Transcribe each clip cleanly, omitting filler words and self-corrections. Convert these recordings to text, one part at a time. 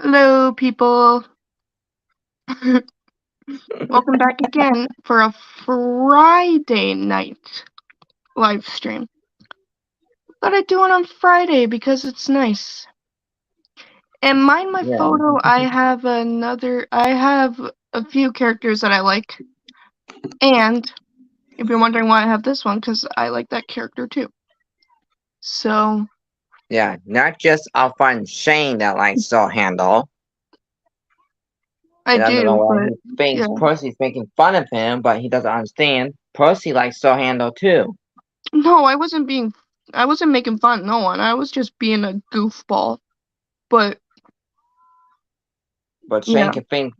Hello, people. Welcome back again for a Friday night live stream. Thought I'd do it on Friday because it's nice. And mind my Yeah, photo, I have a few characters that I like. And if you're wondering why I have this one, because I like that character too. So, yeah, not just our friend Shane that likes Saw Handle. I And I don't know do, why but he thinks yeah. Percy's making fun of him, but he doesn't understand. Percy likes Saw Handle too. No, I wasn't making fun of no one. I was just being a goofball. But, But Shane yeah. can think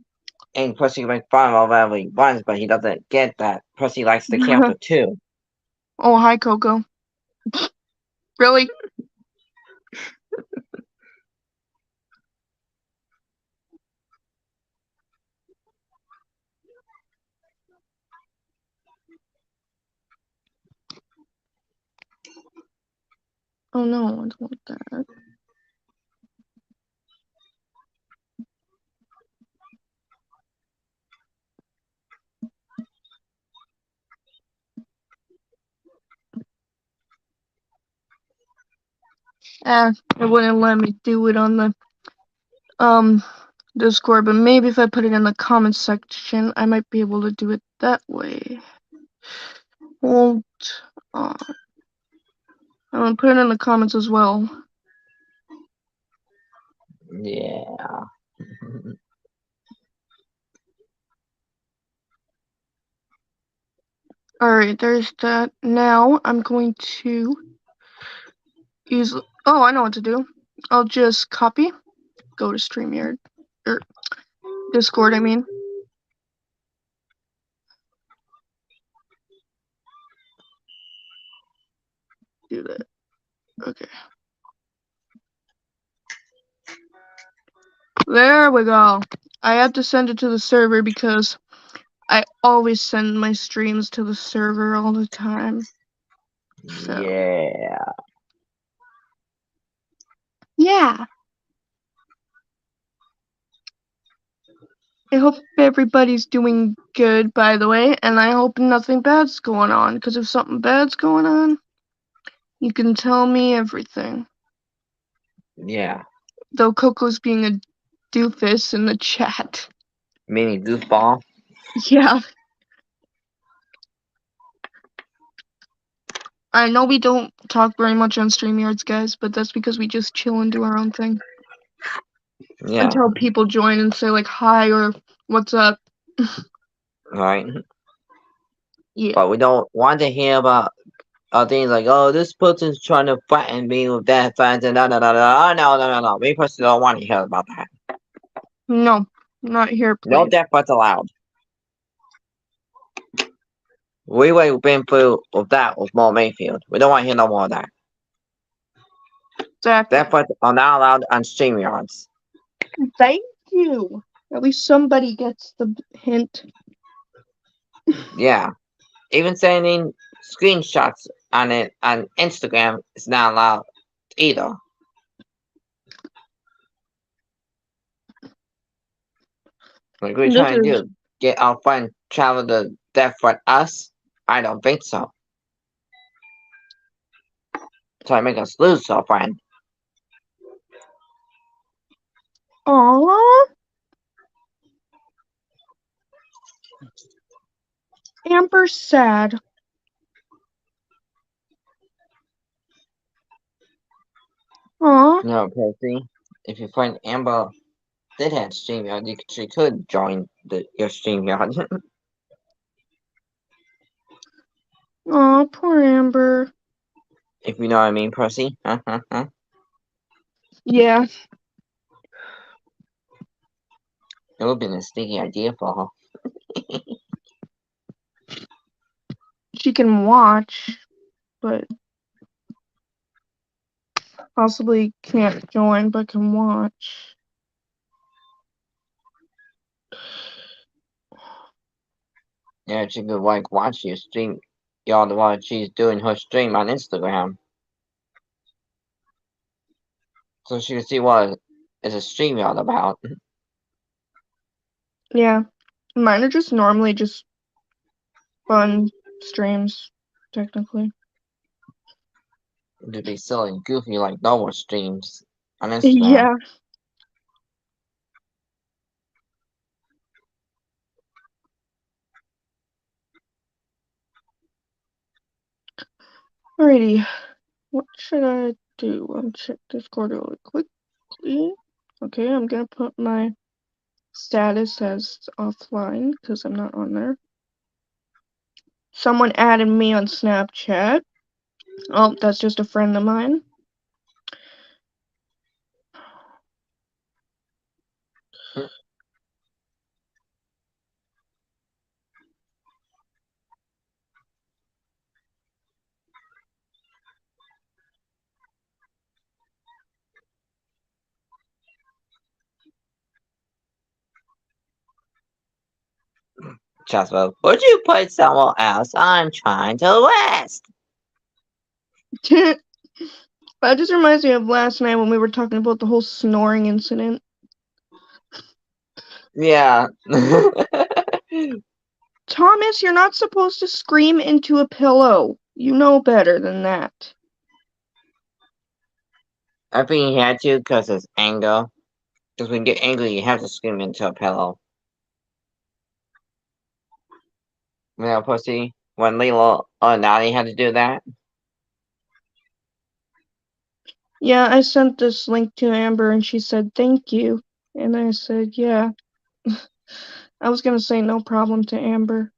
and Percy can make fun of whatever he wants, but he doesn't get that Percy likes the character too. Oh, hi, Coco. Really? Oh no, I don't want that. It wouldn't let me do it on the um Discord, but maybe if I put it in the comments section, I might be able to do it that way. Hold on. I'm gonna put it in the comments as well. Yeah. Alright, there's that. Now I'm going to use I know what to do. I'll just copy, go to StreamYard. Or Discord, I mean. Do that. Okay. There we go. I have to send it to the server because I always send my streams to the server all the time. So, Yeah. yeah. I hope everybody's doing good, by the way, and I hope nothing bad's going on, because if something bad's going on, you can tell me everything. Yeah. Though Coco's being a doofus in the chat. Mini goofball. Yeah. I know we don't talk very much on StreamYards, guys, but that's because we just chill and do our own thing. Yeah. Until people join and say, like, hi or what's up. Right. Yeah. But we don't want to hear about things like, oh, this person's trying to threaten me with death threats and no. We personally don't want to hear about that. No, not here, No please. death threats allowed. We've been through with that with Mo Mayfield. We don't want to hear no more of that. Exactly. Death threats are not allowed on StreamYards. Thank you. At least somebody gets the hint. Yeah. Even sending screenshots on it on Instagram is not allowed either. Like we're This trying to is do, get our friend travel to death threat us? I don't think so. Try to make us lose our friend. Aww. Amber's sad. Aw. No, Percy. If your friend Amber did have StreamYard, she could join your StreamYard. Aw, poor Amber. If you know what I mean, Percy. Yeah, It would have been a sneaky idea for her. she can watch, but possibly can't join, but can watch. Yeah, she could like watch your stream. Y'all while she's doing her stream on Instagram. So she could see what is a stream all about? Yeah. Mine are just normally just fun streams, technically. To be silly and goofy like normal streams on Instagram. Yeah. Alrighty. What should I do? I'll check Discord really quickly. Okay, I'm gonna put my status as offline because I'm not on there. Someone added me on Snapchat. Oh, that's just a friend of mine. Jasper, would you put someone else? I'm trying to rest. That just reminds me of last night when we were talking about the whole snoring incident. Yeah. Thomas, you're not supposed to scream into a pillow. You know better than that. I think he had to because it's anger. Because when you get angry, you have to scream into a pillow. You know, pussy. When Lilo or Nani had to do that. Yeah, I sent this link to Amber and she said thank you. And I said, yeah. I was gonna say no problem to Amber.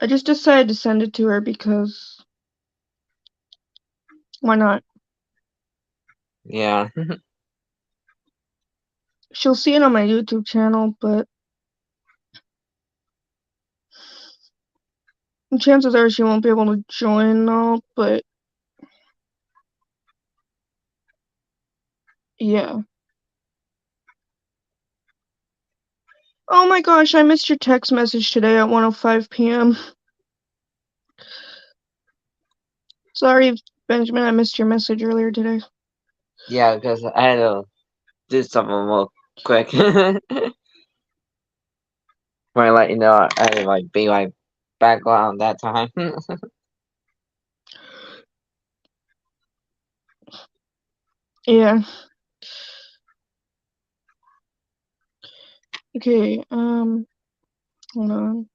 I just decided to send it to her because why not? Yeah. She'll see it on my YouTube channel, but chances are she won't be able to join and all, but yeah. Oh my gosh, I missed your text message today at 1:05 p.m. Sorry, Benjamin, I missed your message earlier today. Yeah, because I had to do something real quick. When I let you know, I had to like be like background that time. Yeah. Okay, hold on.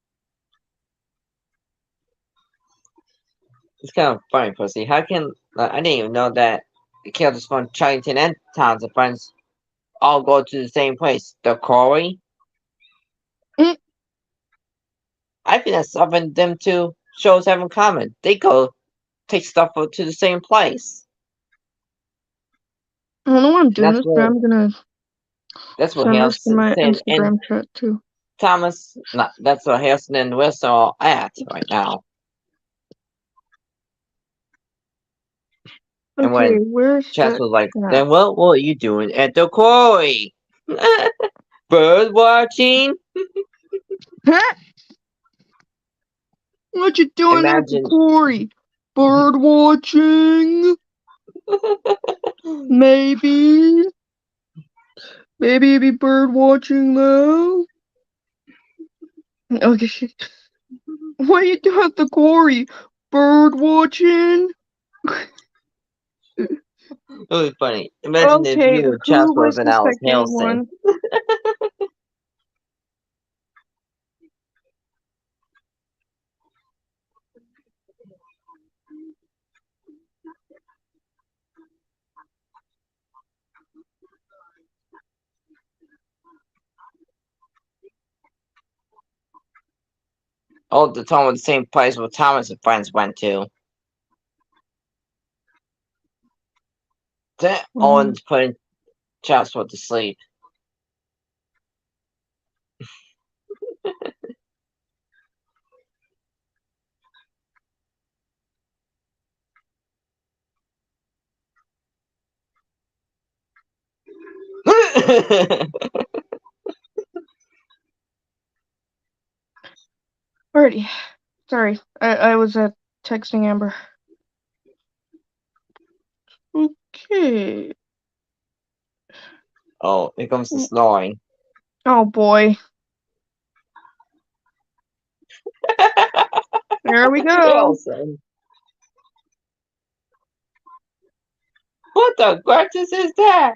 It's kind of funny, pussy. How can I didn't even know that the characters from Charlington and Towns and Friends all go to the same place, the quarry. Mm. I think that's something them two shows have in common. They go take stuff to the same place. I don't know why I'm doing That's this, but what I'm gonna send this to Harrison my and Instagram chat too. Thomas. Not that's what Harrison and Wilson are at right now. And Okay, when where's Chess that was like, chat? "Then what were you doing at the quarry? Bird watching? What you doing at the Imagine." quarry? Bird watching? Maybe. Maybe you be bird watching though. Okay. What you doing at the quarry? Bird watching? It was funny. Imagine if Okay, you, who Jasper, was and the I was second Harrison. one? All the time at the same place where Thomas and friends went to. Then Mm. Owen's putting Jasper to sleep. Alrighty. Sorry, I was texting Amber. Okay. Oh, here comes the snoring. Oh boy. There we go. Wilson. What the gracious is that?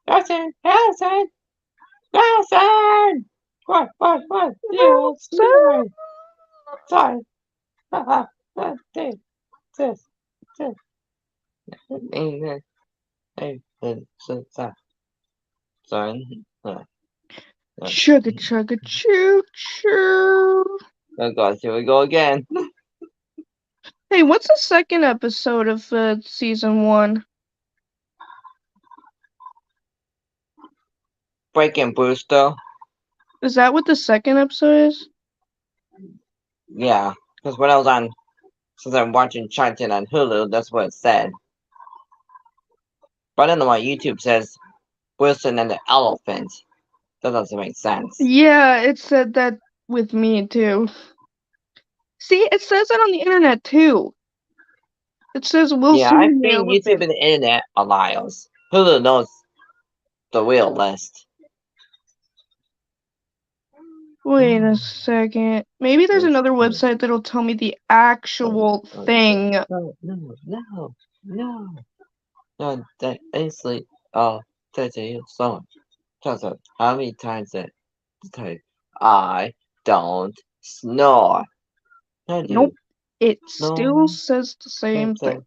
Wilson, Wilson, Wilson! What? You snoring. Sorry. This. Sorry. Chugga chugga choo choo. Oh gosh, here we go again. Hey, what's the second episode of season 1? Breaking Brewster. Is that what the second episode is? Yeah, because when I was on, since I'm watching Charlton on Hulu, that's what it said. But I don't know why YouTube says Wilson and the elephant. That doesn't make sense. Yeah, it said that with me too. See, it says that on the internet too. It says Wilson Yeah, I've and the seen YouTube elephant. and the internet a miles. Hulu knows the real list. Wait a second. Maybe there's another website that'll tell me the actual thing. No. No, that basically, that's a song. Just how many times that type I don't snore. I do. Nope. It No. still says the same thing.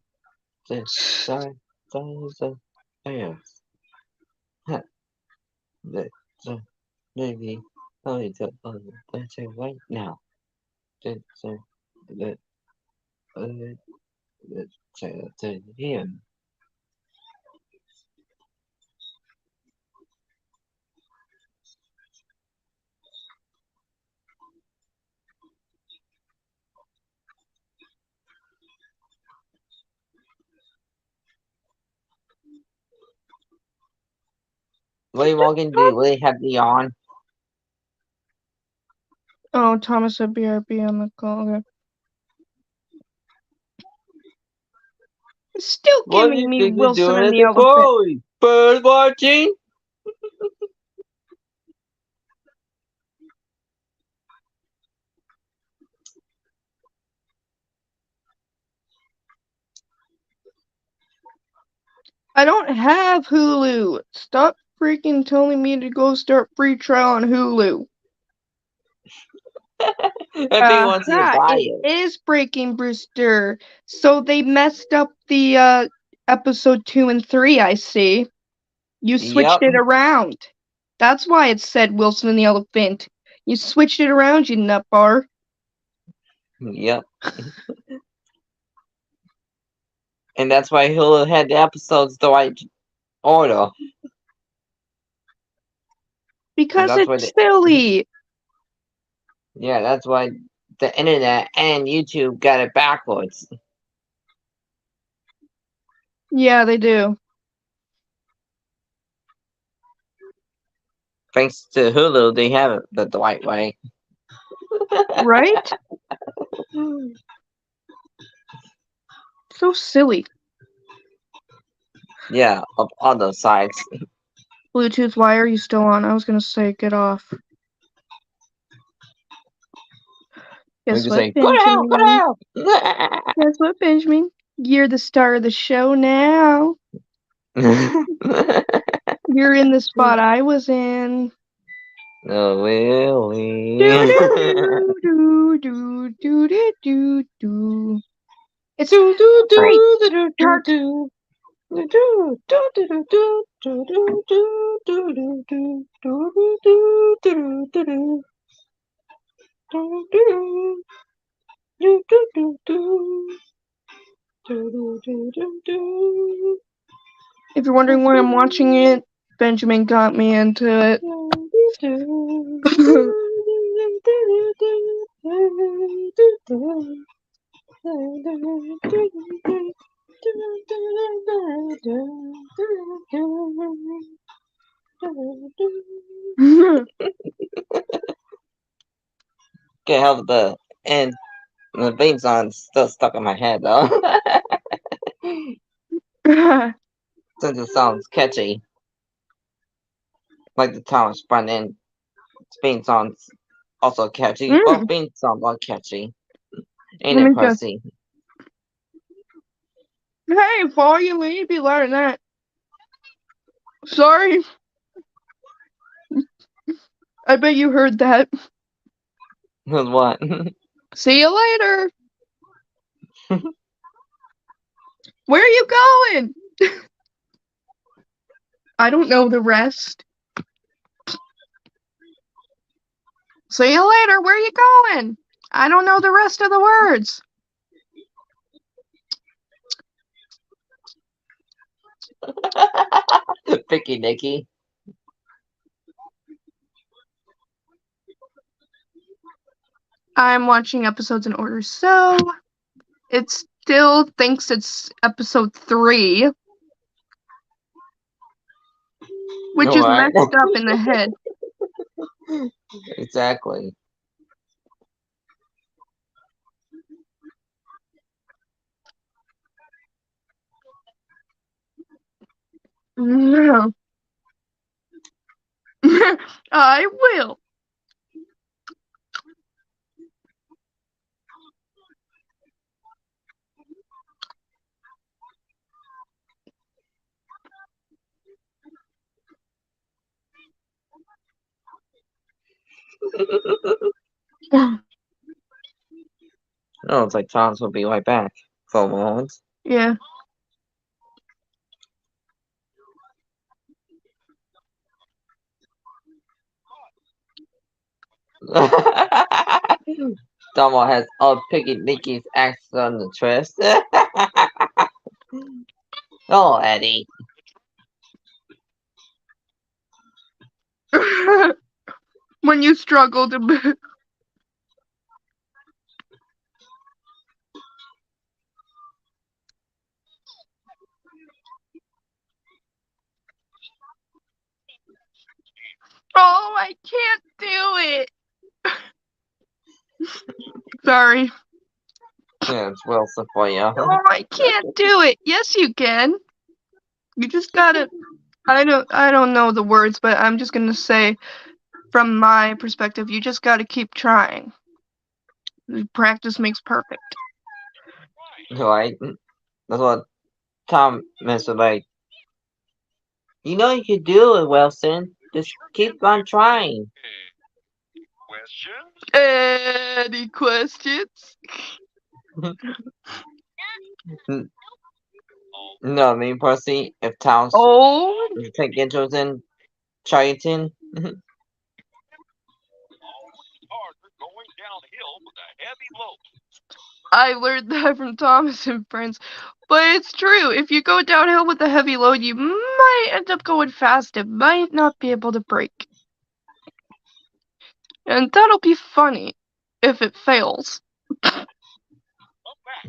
Maybe only the let's say right now. Let's say him. Willie Morgan, do you really have the on? Oh, Thomas said BRB on the call. Okay. It's still What do giving you me think you're Wilson doing and at the the elephant. quarry? Bird watching? I don't have Hulu. Stop freaking telling me to go start free trial on Hulu. I think once you buy It is Breaking Brewster. So they messed up the episode 2 and 3, I see. You switched Yep. it around. That's why it said Wilson and the elephant. You switched it around, you nutbar. Yep. And that's why Hulu had the episodes the right order. Because that's why it's silly. Yeah, that's why the internet and YouTube got it backwards. Yeah, they do. Thanks to Hulu, they have it the right way. Right? So silly. Yeah, of other sides. Bluetooth, why are you still on? I was gonna say get off. Guess what, Benjamin? Go down! Guess what, Benjamin? You're the star of the show now. You're in the spot I was in. Oh, really? Do. It's If you're wondering why I'm watching it, Benjamin got me into it. Can't help the and the theme song's still stuck in my head though. Since it sounds catchy. like the Thomas Fun and Spain songs also catchy. Both Mm, Spain songs are catchy. Ain't let it, me just. Percy? Hey, volume, you need to be louder than that. Sorry. I bet you heard that. What? See you later. Where are you going? I don't know the rest. See you later. Where are you going? I don't know the rest of the words. Picky Nicky. I'm watching episodes in order, so it still thinks it's episode 3, which is Alright. messed up in the head. Exactly. No. I will. No, it's like Thomas will be right back for a moment. Yeah. Someone has all Picky Nicky's access on the twist. Oh, Eddie. When you struggle to. Oh, I can't do it. Sorry. Yeah, it's Wilson for you. Oh, I can't do it. Yes, you can. You just gotta. I don't know the words, but I'm just gonna say, from my perspective, you just gotta keep trying. Practice makes perfect. Right? That's what Tom was like. You know you can do it, Wilson. Just keep on trying. Questions? Any questions? No, I mean, Percy, if Towns Oh, you take interest in Triton, Always harder going downhill with a heavy load. I learned that from Thomas and Friends. But it's true. If you go downhill with a heavy load, you might end up going fast. It might not be able to brake. And that'll be funny if it fails. Come back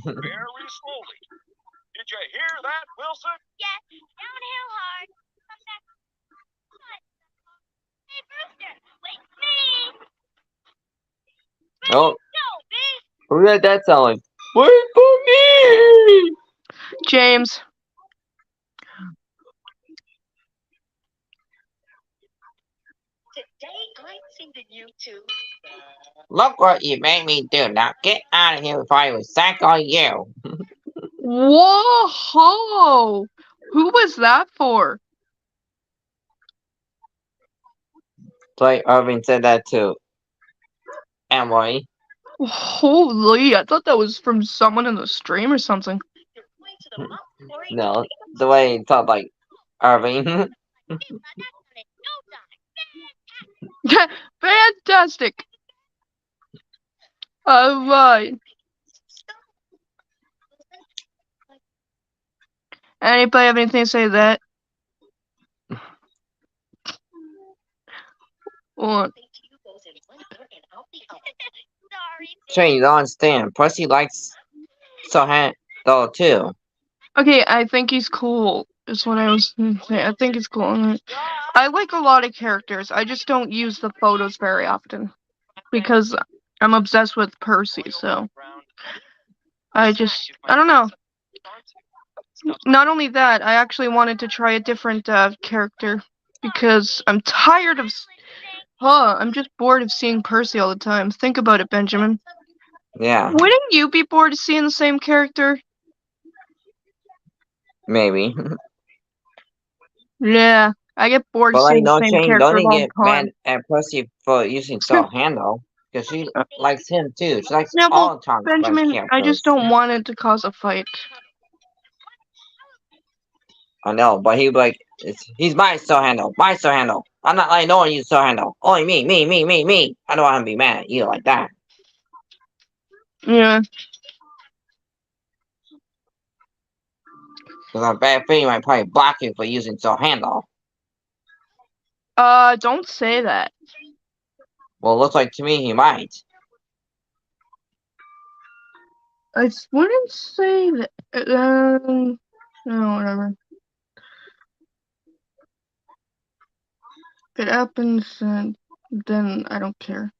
very slowly. Did you hear that, Wilson? Yes, downhill hard. Come back. Hey, Brewster, wait for me. oh, Go, Beast. who did that sound like? Wait for me! James. Today I'm sending you to. Look what you made me do. Now get out of here before I will sack on you. Whoa! Who was that for? Like Irving said that to Emily. Holy, I thought that was from someone in the stream or something. You're going to the mountain quarry. No, the way he talked like Irving. Now that's in no time. Fantastic! Alright. Anybody have anything to say to that? What? Sorry. Shane, you don't understand. Percy likes Sohan though too. Okay, I think he's cool. Is what I was saying. I think he's cool. I like a lot of characters. I just don't use the photos very often because I'm obsessed with Percy. So I don't know. Not only that, I actually wanted to try a different character because I'm tired of. I'm just bored of seeing Percy all the time. Think about it, Benjamin. Yeah, Wouldn't you be bored of seeing the same character? maybe. Yeah, I get bored But of like, seeing the no, same Shane, character don't even all get the time. mad at Percy for using Soul Handle because she likes him too. She likes Yeah, well, all Tom's Friends Benjamin, I just characters. don't want it to cause a fight. I know, but he'd be like, he's my Soul Handle, my Soul Handle. I'm not letting no one use Soul Handle. Only me, me, me, me, me. I don't want him to be mad at you like that. Yeah. Because I'm bad feeling might probably block you for using Soul Handle. Don't say that. Well, it looks like to me he might. I wouldn't say that. No, whatever. If it happens, then I don't care.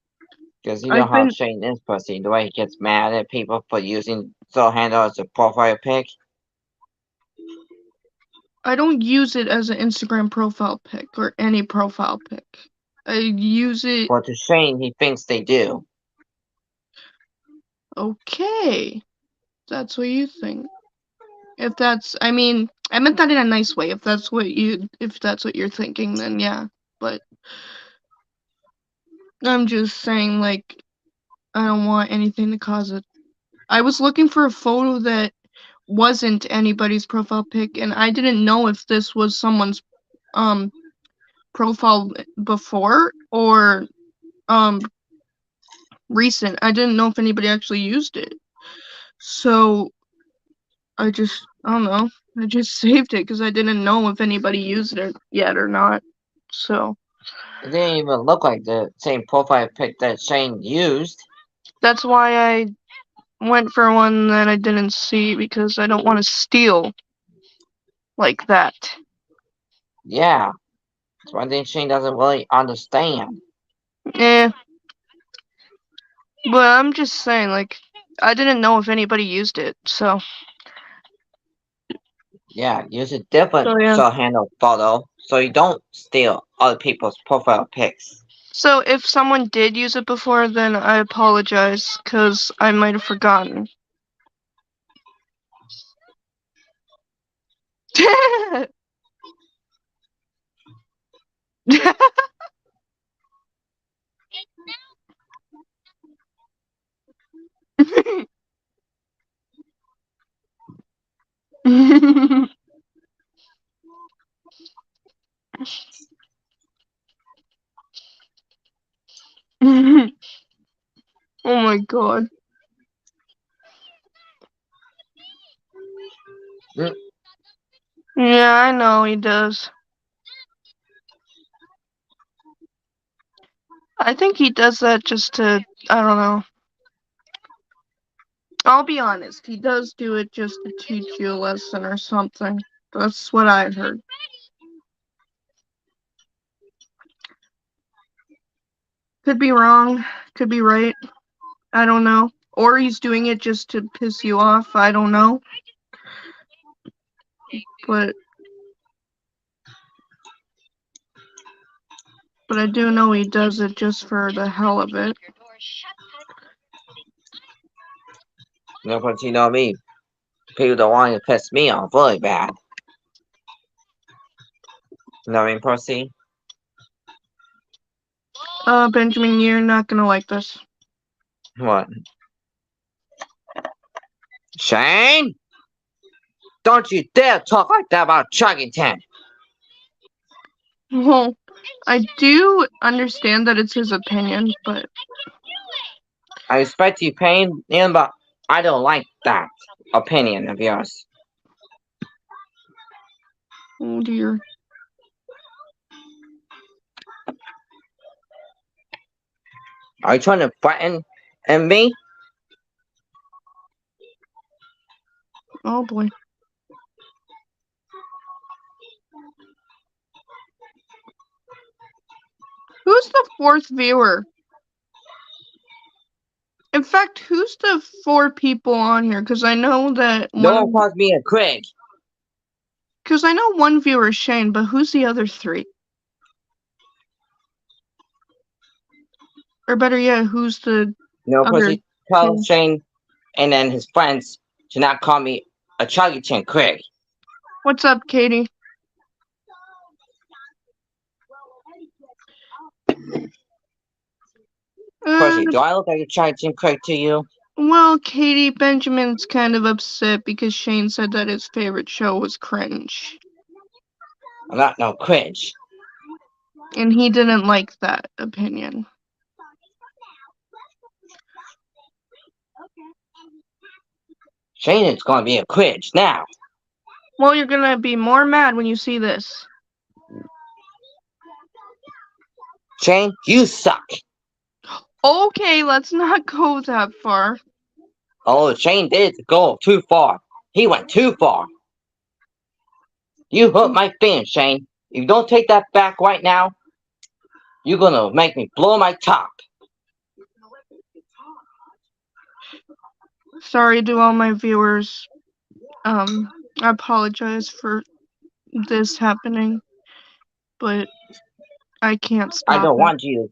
Because you know I've how been. Shane is, Pussy. The way he gets mad at people for using Soul Handle as a profile pic. I don't use it as an Instagram profile pic or any profile pic. I use it. But to Shane, he thinks they do. Okay, that's what you think. If that's, I mean, I meant that in a nice way. If that's what you're thinking, then yeah. But I'm just saying, like, I don't want anything to cause it. I was looking for a photo that wasn't anybody's profile pic, and I didn't know if this was someone's profile before or recent. I didn't know if anybody actually used it. So I don't know. I just saved it because I didn't know if anybody used it yet or not. So It didn't even look like the same profile pic that Shane used. that's why I went for one that I didn't see because I don't want to steal like that. Yeah. That's one thing Shane doesn't really understand. Eh. But I'm just saying, like, I didn't know if anybody used it, so. Yeah, use a different So, yeah. Soul Handle photo so you don't steal other people's profile pics. So if someone did use it before, then I apologize, because I might have forgotten. Oh my god. Mm. Yeah, I know he does. I think he does that just to, I don't know. I'll be honest, he does do it just to teach you a lesson or something. That's what I heard. Could be wrong, could be right. I don't know. Or he's doing it just to piss you off. I don't know. But I do know he does it just for the hell of it. No, but you know me. People don't want to piss me off really bad. You know what I mean, Percy? Benjamin, you're not gonna like this. What? Shane? Don't you dare talk like that about Chuggington! Well, I do understand that it's his opinion, but I respect you paying him, but I don't like that opinion of yours. oh dear. Are you trying to threaten me? Oh boy. Who's the fourth viewer? In fact, who's the 4 people on here? Because I know that No one calls me a Craig. Because I know one viewer is Shane, but who's the other 3? Or better yet, who's the No, other Percy, tell king? Shane and then his friends to not call me a Chuggington Craig. What's up, Katie? Percy, do I look like a Chuggington Craig to you? Well, Katie, Benjamin's kind of upset because Shane said that his favorite show was Cringe. I'm not no cringe. And he didn't like that opinion. Shane is gonna be a cringe now. Well, you're gonna be more mad when you see this. Shane, you suck. Okay, let's not go that far. Oh, Shane did go too far. He went too far. You hurt my feelings, Shane. If you don't take that back right now, you're gonna make me blow my top. Sorry to all my viewers. I apologize for this happening, but I can't stop I don't it. want you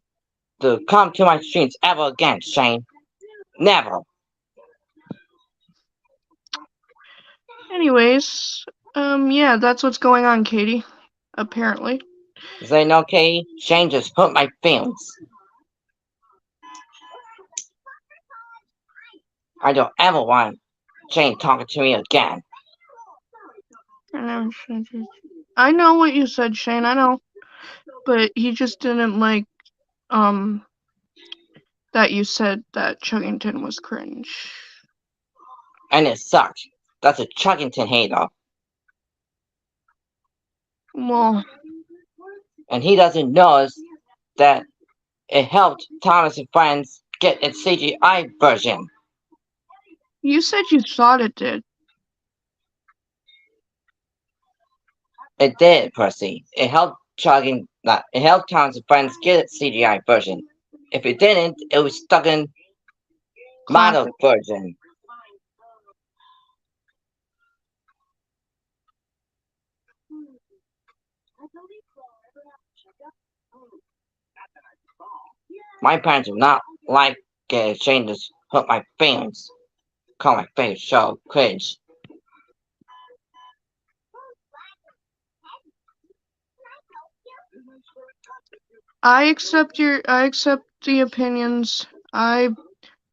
to come to my streams ever again, Shane. Never. Anyways, yeah, that's what's going on, Katie. Apparently. Is that okay? Shane just hurt my feelings. I don't ever want Shane talking to me again. I know what you said, Shane, I know. But he just didn't like, that you said that Chuggington was cringe. And it sucked. That's a Chuggington hater. Well, And he doesn't know that it helped Thomas and Friends get its CGI version. you said you thought it did. It did, Percy. It helped Thomas and Friends get its CGI version. If it didn't, it was stuck in model version. My parents do not like getting Shane to hurt my feelings. Call my favorite show cringe. I accept the opinions. I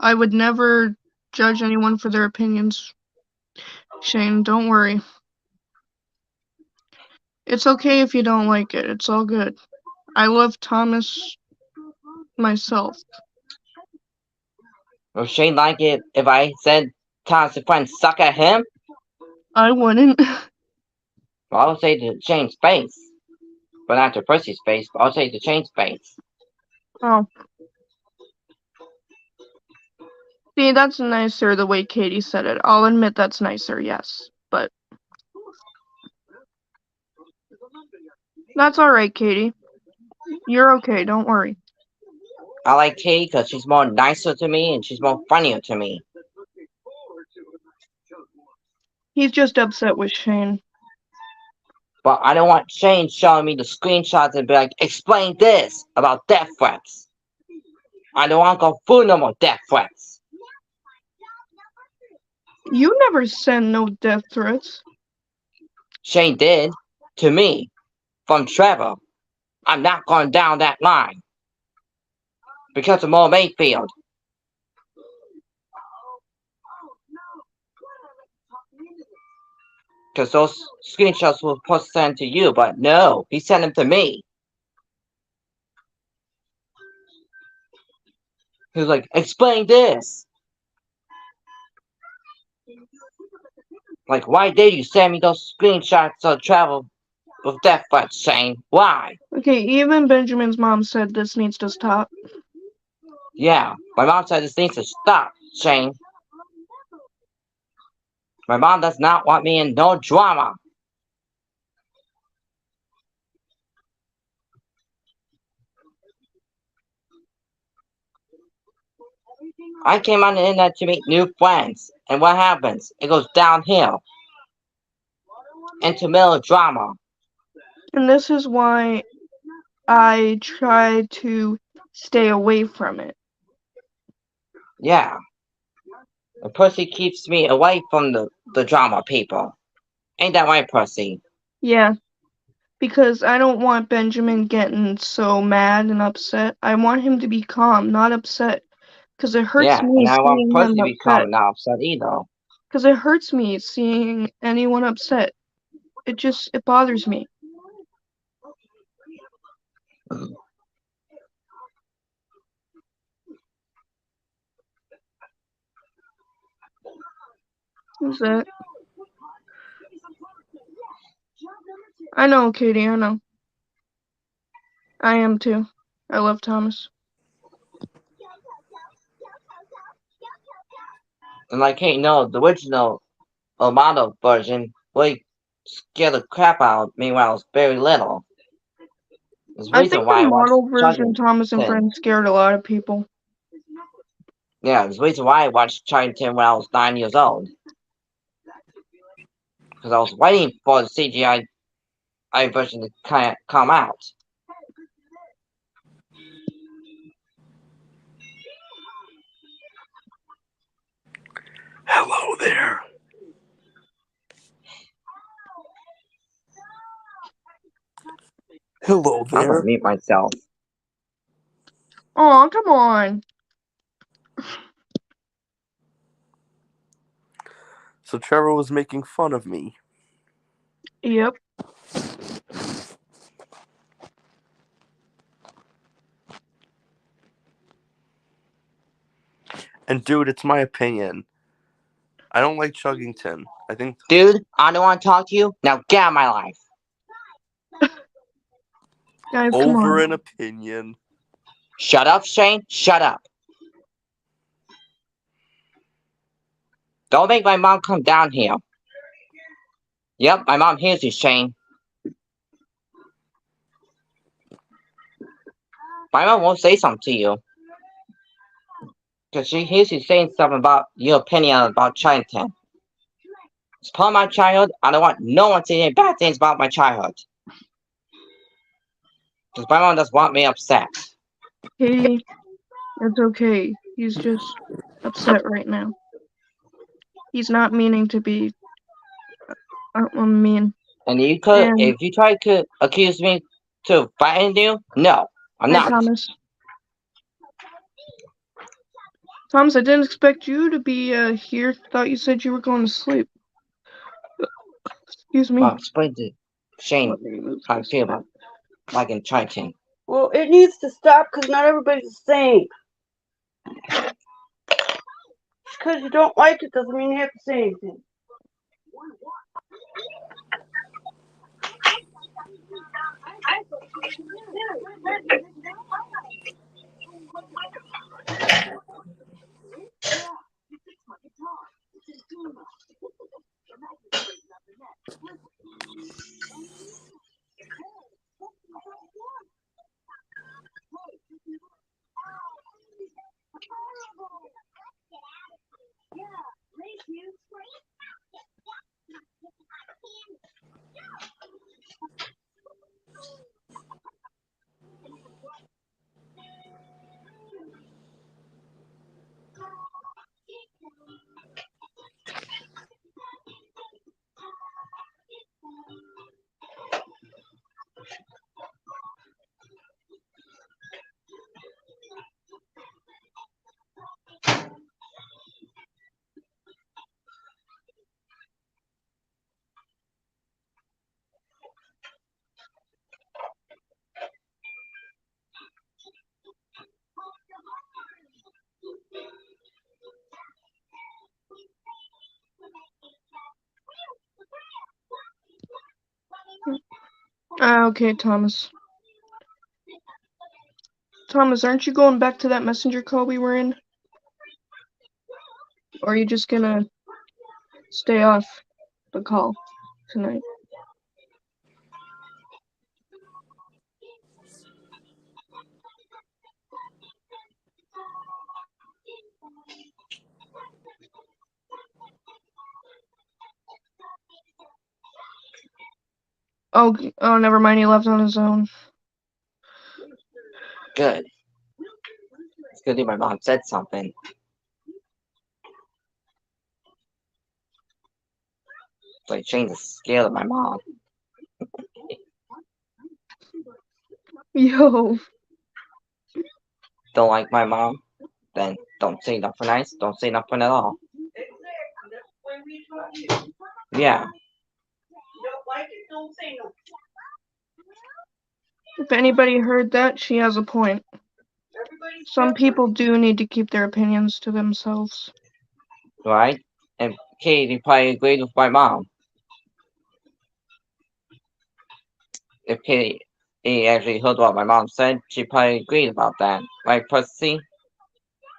would never judge anyone for their opinions. Shane, don't worry. It's okay if you don't like it. It's all good. I love Thomas myself. Would Shane like it if I said Thomas and Friends suck at him? I wouldn't. Well, I would say to Shane's face. But not to Percy's face, but I'll say to Shane's face. Oh. See, that's nicer the way Katie said it. I'll admit that's nicer, yes. But that's alright, Katie. You're okay, don't worry. I like Katie because she's more nicer to me and she's more funnier to me. He's just upset with Shane. But I don't want Shane showing me the screenshots and be like, explain this about death threats. I don't want to go through no more death threats. You never send no death threats. Shane did. To me. From Trevor. I'm not going down that line. Because of Mo Mayfield. Because those screenshots were supposed to send to you, but no, he sent them to me. He was like, explain this. Like, why did you send me those screenshots of travel with death threats, Shane? Why? Okay, even Benjamin's mom said this needs to stop. Yeah, my mom said this needs to stop, Shane. My mom does not want me in no drama. I came on the internet to meet new friends, and what happens? It goes downhill. Into melodrama. And this is why I try to stay away from it. Yeah. And Percy keeps me away from the drama people. Ain't that right, Percy? Yeah, because I don't want Benjamin getting so mad and upset. I want him to be calm, not upset. Because it hurts Yeah, me and I want seeing Percy him to be calm upset. and not upset either. Because it hurts me seeing anyone upset. It bothers me. Who's that? I know, Katie, I know. I am too. I love Thomas. And like, hey, no, the original Amado version really scared the crap out of me when I was very little. There's a I reason think the why I watched model version Chuggington. Thomas and Friends scared a lot of people. Yeah, there's a reason why I watched Chuggington when I was 9 years old. Because I was waiting for the CGI version to come out. Hello there. Hello I'm gonna there. mute myself. Aw, come on. So Trevor was making fun of me. Yep. And dude, it's my opinion. I don't like Chuggington. I think Dude, I don't want to talk to you. Now get out of my life. Guys, come over on. an opinion. Shut up, Shane. Shut up. Don't make my mom come down here. Yep, my mom hears you, Shane. My mom won't say something to you. Because she hears you saying something about your opinion about Chinatown. It's part of my childhood. I don't want no one saying any bad things about my childhood. Because my mom doesn't want me upset. Katie, it's okay. He's just upset right now. He's not meaning to be mean. And you could, And if you try to accuse me to fighting you, no, I'm hi, not. Thomas. Thomas, I didn't expect you to be here. Thought you said you were going to sleep. Excuse me. Well, explain to Shane Let me move how I this feel back. about like in Chinatown. Well, it needs to stop because not everybody's the same. Because you don't like it doesn't mean you have to say anything. Okay, Thomas. Thomas, aren't you going back to that messenger call we were in? Or are you just gonna stay off the call tonight? Oh, never mind. He left on his own. Good. good thing my mom said something. So I changed the scale of my mom. Yo. Don't like my mom? Then don't say nothing nice. Don't say nothing at all. Exactly. That's the way we taught you. Yeah. You don't like it, don't say no. If anybody heard that, she has a point. Everybody's Some different. people do need to keep their opinions to themselves. Right? And Katie probably agreed with my mom. If Katie actually heard what my mom said, she probably agreed about that. Right, Pussy?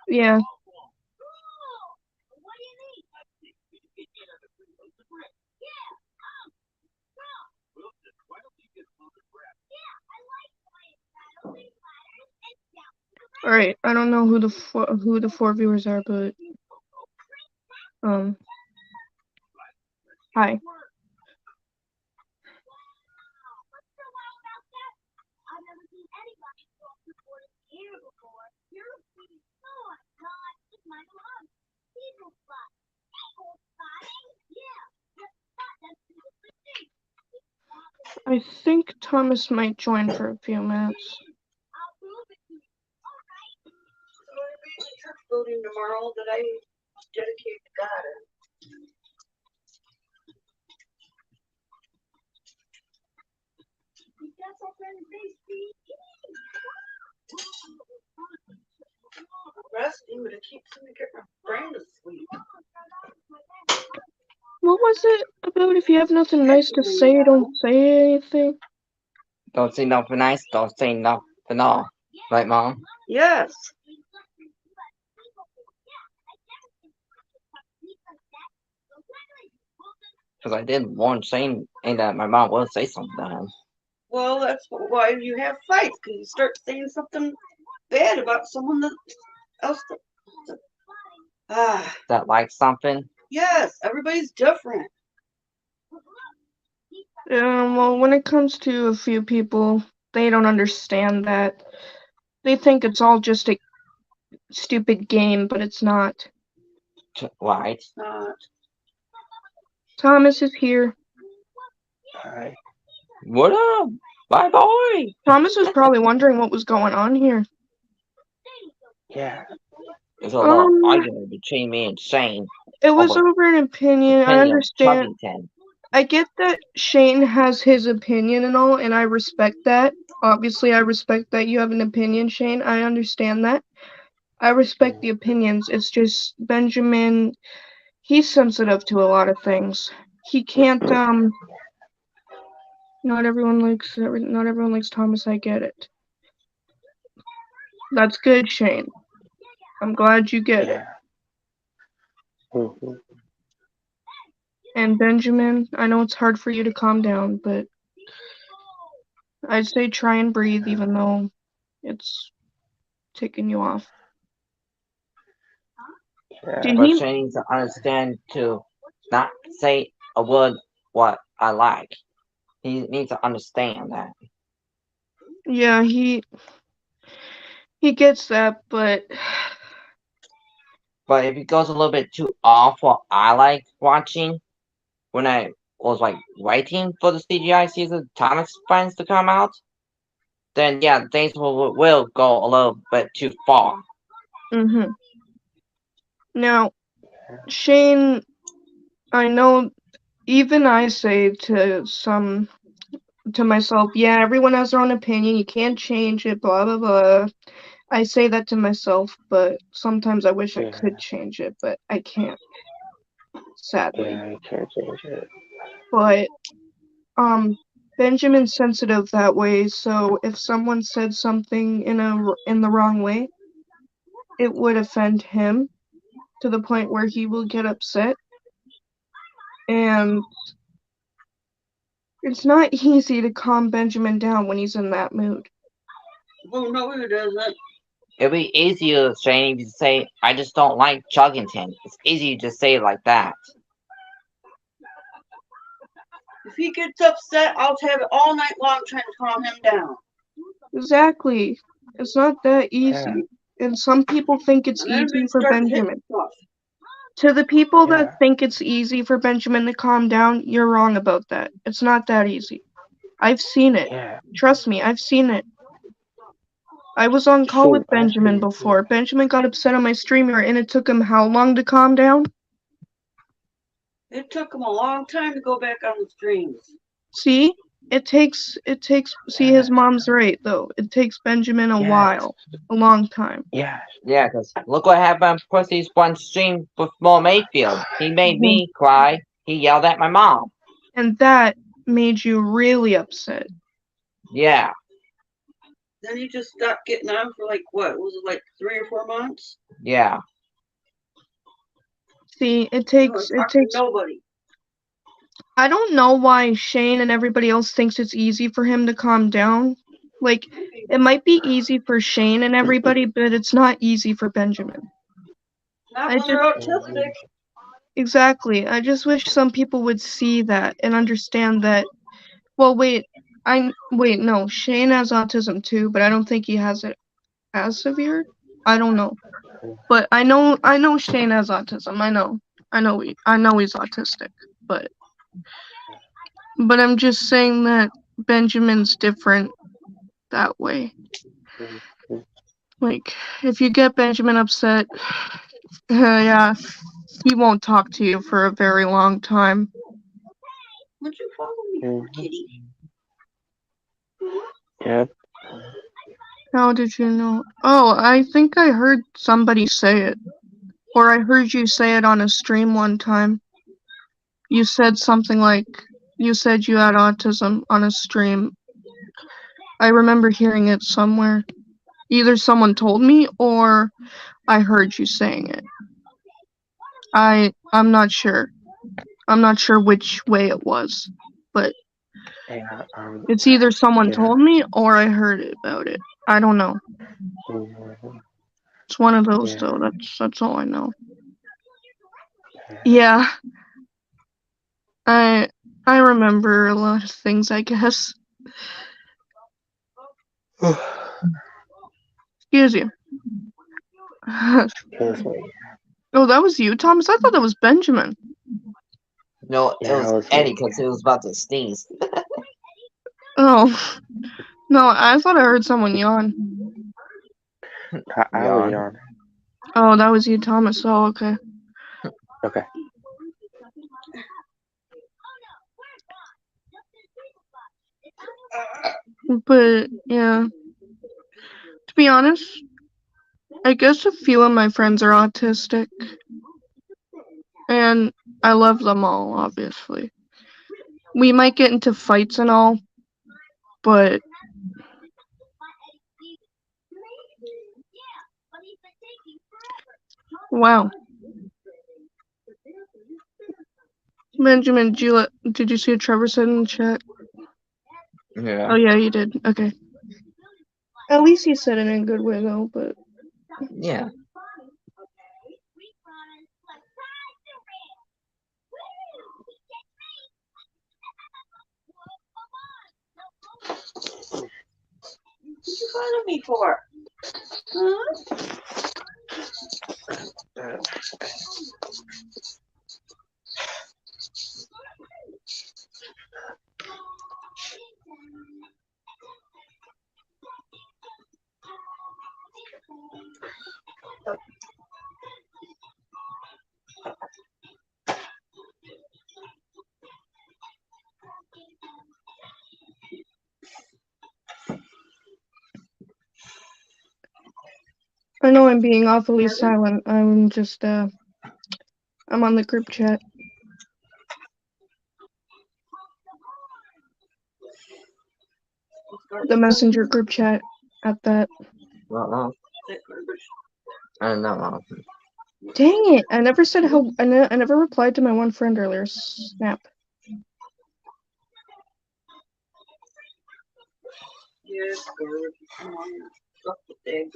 Yeah. All right. I don't know who the four viewers are, but hi. I think Thomas might join for a few minutes. So there'll be a church building tomorrow that I dedicate to God. Resting, but it keeps me to get my brain to sleep. What was it about? If you have nothing nice to say, don't say anything. Don't say nothing nice. Don't say nothing at all. Right, Mom? Yes. Because I did warn Shane and that my mom will say something to him. Well, that's why you have fights, because you start saying something bad about someone else. That likes something. Yes, everybody's different. Well, when it comes to a few people, they don't understand that. They think it's all just a stupid game, but it's not. Right. It's not. Thomas is here. Alright. What up? My boy! Thomas was probably wondering what was going on here. Yeah. There's a lot of argument between me and Shane. It was Over over an opinion. I opinion of understand. Chuggington. I get that Shane has his opinion and all, and I respect that. Obviously, I respect that you have an opinion, Shane. I understand that. I respect the opinions. It's just Benjamin, he's sensitive to a lot of things. He can't, not everyone likes Thomas, I get it. That's good, Shane. I'm glad you get it. And Benjamin, I know it's hard for you to calm down, but I'd say try and breathe even though it's taking you off. Did But he? Shane needs to understand to not say a word what I like. He needs to understand that. Yeah, he gets that, but But if it goes a little bit too off what I like watching, when I was like waiting for the CGI season Thomas Friends to come out, then yeah, things will go a little bit too far. Now, Shane, I know even I say to myself, yeah, everyone has their own opinion, you can't change it, blah blah blah. I say that to myself, but sometimes I wish I could change it, but I can't. Sadly. Yeah, you can't change it. But Benjamin's sensitive that way, so if someone said something in the wrong way, it would offend him to the point where he will get upset. And it's not easy to calm Benjamin down when he's in that mood. Oh, no, it doesn't. It'd be easier, Shane, if you say, I just don't like Chuggington. It's easy to say it like that. If he gets upset, I'll have it all night long trying to calm him down. Exactly. It's not that easy. Yeah. And some people think it's And then easy we for start hitting Benjamin. stuff. To the people that Yeah. think it's easy for Benjamin to calm down, you're wrong about that. It's not that easy. I've seen it. Yeah. Trust me, I've seen it. I was on call with Shoot, I've Benjamin seen it too. before. Benjamin got upset on my streamer, and it took him how long to calm down? It took him a long time to go back on the streams. See? It takes, see, his mom's right, though. It takes Benjamin a Yes. while. A long time. Yes. Yeah, because look what happened on Pussy's one stream with Mo Mayfield. He made me cry. He yelled at my mom. And that made you really upset. Yeah. Then he just stopped getting on for like, what, was it like 3 or 4 months? Yeah. See, it He takes, was it talking takes, to nobody. I don't know why Shane and everybody else thinks it's easy for him to calm down. Like, it might be easy for Shane and everybody, but it's not easy for Benjamin. Not I when they're autistic. Exactly. I just wish some people would see that and understand that. Well, wait, no, Shane has autism too, but I don't think he has it as severe. I don't know. But I know Shane has autism. I know he's autistic, but I'm just saying that Benjamin's different that way. Like, if you get Benjamin upset, yeah, he won't talk to you for a very long time. Would you follow me, Mhm. kitty? Yep. How did you know? Oh, I think I heard somebody say it. Or I heard you say it on a stream one time. You said something like, you said you had autism on a stream. I remember hearing it somewhere. Either someone told me or I heard you saying it. I'm not sure. I'm not sure which way it was. But Yeah. it's either someone Yeah. told me or I heard about it. I don't know. Mhm. It's one of those Yeah. though. That's all I know. Yeah. I remember a lot of things, I guess. Excuse you. Excuse me. Oh, that was you, Thomas? I thought that was Benjamin. No, it Yeah, was that was Eddie me. because he was about to sneeze. Oh. No, I thought I heard someone yawn. I was on. Oh, that was you, Thomas. Oh, okay. Okay. But, yeah. To be honest, I guess a few of my friends are autistic. And I love them all, obviously. We might get into fights and all, but wow. Benjamin, did you see what Trevor said in the chat? Yeah. Oh yeah, you did. Okay. At least he said it in a good way though, but Yeah. What you calling me for? Huh? I know I'm being awfully silent. I'm just I'm on the group chat. The messenger group chat at that. I don't know. Dang it! I never said how. I never replied to my one friend earlier. Snap. Yes, girl. Come on. Stuff with that.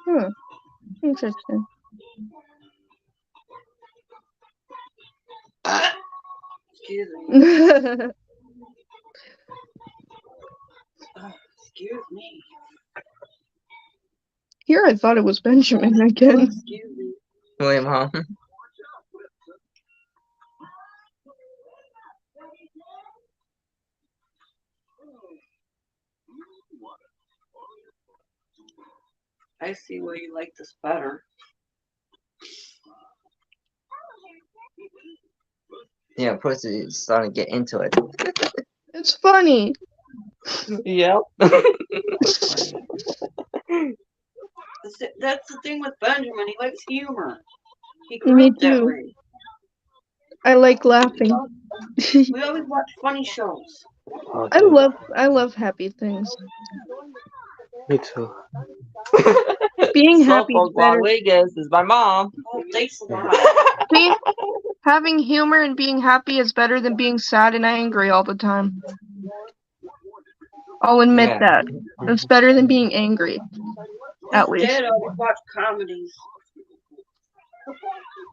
Huh. Interesting. Excuse me. Excuse me. Here I thought it was Benjamin again. Excuse me. William Hung. I see why you like this better. Yeah, Percy is starting to get into it. It's funny. Yep. That's the thing with Benjamin. He likes humor. He Me grew up that too. way. I like laughing. We always watch funny shows. I Okay. love happy things. Me too. Being So happy is better. Rodriguez is my mom. Oh, thanks a lot. Having humor and being happy is better than being sad and angry all the time. I'll admit Yeah. that. It's better than being angry. At His least. dad always watched comedies.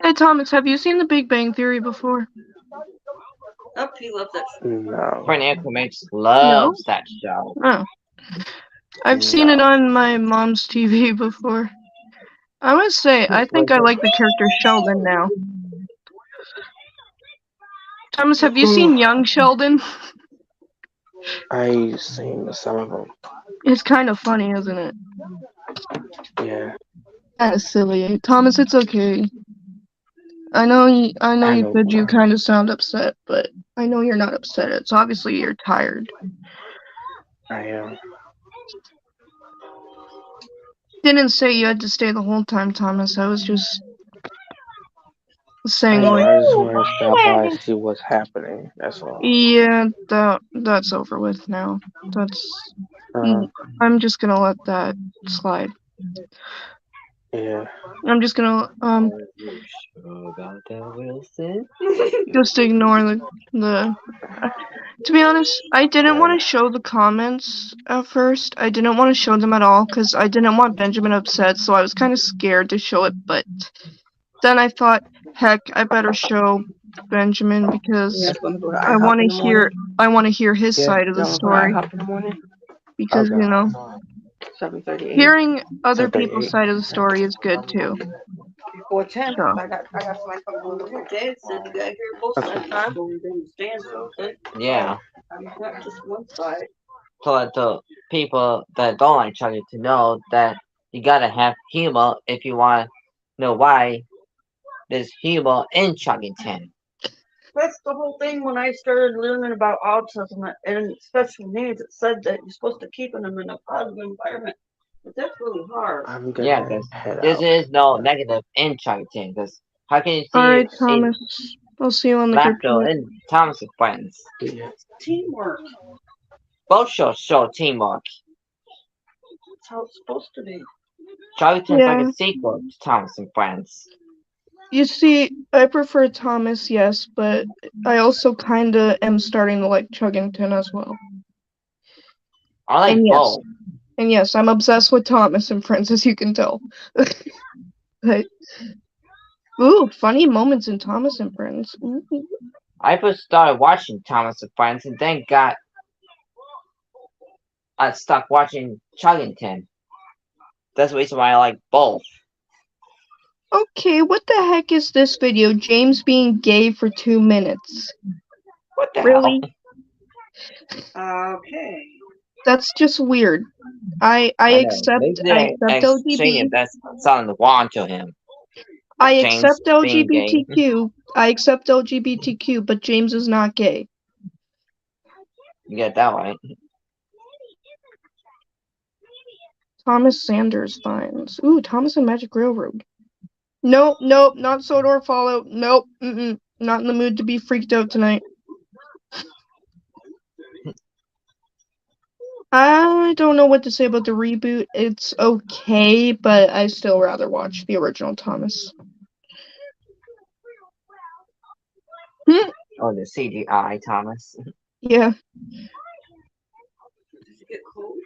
Hey Thomas, have you seen The Big Bang Theory before? Up, he loves that show. No. Friend Aquamix loves that show. Oh. I've seen it on my mom's TV before. I must say, I think I like the character Sheldon now. Thomas, have you seen Young Sheldon? I seen some of them. It's kind of funny, isn't it? Yeah. Kind of silly. Thomas, it's okay. I know you said you kind of sound upset, but I know you're not upset. It's obviously you're tired. I am. Didn't say you had to stay the whole time, Thomas. I was just saying, I like, just want to stop by and see what's happening. That's all. yeah, that's over with now. I'm just gonna let that slide. Yeah. I'm just gonna About that, Wilson? just ignore the. To be honest, I didn't want to show the comments at first. I didn't want to show them at all because I didn't want Benjamin upset. So I was kind of scared to show it. But then I thought, heck, I better show Benjamin because I want to hear his side of the story. Because Okay. 7:38. hearing other 7:38. people's side of the story is good too. Before 10. So. I got somebody coming over. Dad said you gotta hear both sides of the story to understand something. Yeah. Not just one side. To let the people that don't like Chucky to know that you gotta have humor if you want to know why there's humor in Chuggington. That's the whole thing when I started learning about autism and special needs. It said that you're supposed to keep them in a positive environment. But that's really hard. I'm gonna Yeah, because head there out. is no negative in Chuggington. Because how can you see Alright, Thomas. I'll see you on the group laughter chat. in Thomas and Friends? Yeah. Teamwork. Both shows show teamwork. That's how it's supposed to be. Chuggington's like Yeah. a sequel to Thomas and Friends. You see, I prefer Thomas, yes, but I also kinda am starting to like Chuggington as well. I like And yes. both. And yes, I'm obsessed with Thomas and Friends, as you can tell. But, ooh, funny moments in Thomas and Friends. Ooh. I first started watching Thomas and Friends and then I stuck watching Chuggington. That's the reason why I like both. Okay, what the heck is this video? James being gay for 2 minutes. What the Really? hell? Okay. That's just weird. I accept LGBT. That's something wrong to him. I James accept being gay. LGBTQ. I accept LGBTQ, but James is not gay. You get that right. Thomas Sanders finds. Ooh, Thomas and Magic Railroad. Nope, not Sodor Follow. Nope, not in the mood to be freaked out tonight. I don't know what to say about the reboot. It's okay, but I still rather watch the original Thomas. Oh, the CGI Thomas. Yeah. Did you get cold?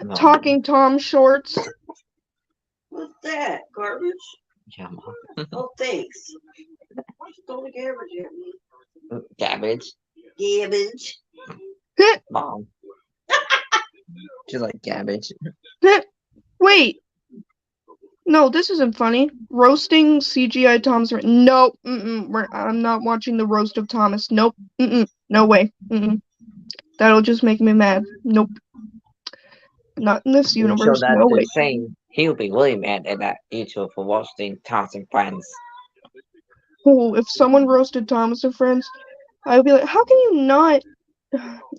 No. Talking Tom shorts. What's that? Garbage? Yeah, Mom. Oh, thanks. Just throw the garbage at me. Cabbage. Garbage. Mom. She's like cabbage. Wait. No, this isn't funny. Roasting CGI Thomas. Nope. I'm not watching the roast of Thomas. Nope. No way. That'll just make me mad. Nope. Not in this You show universe. that No to way. Shane, he'll be really mad at that YouTube for roasting Thomas and Friends. Oh, if someone roasted Thomas and Friends, I would be like, how can you not?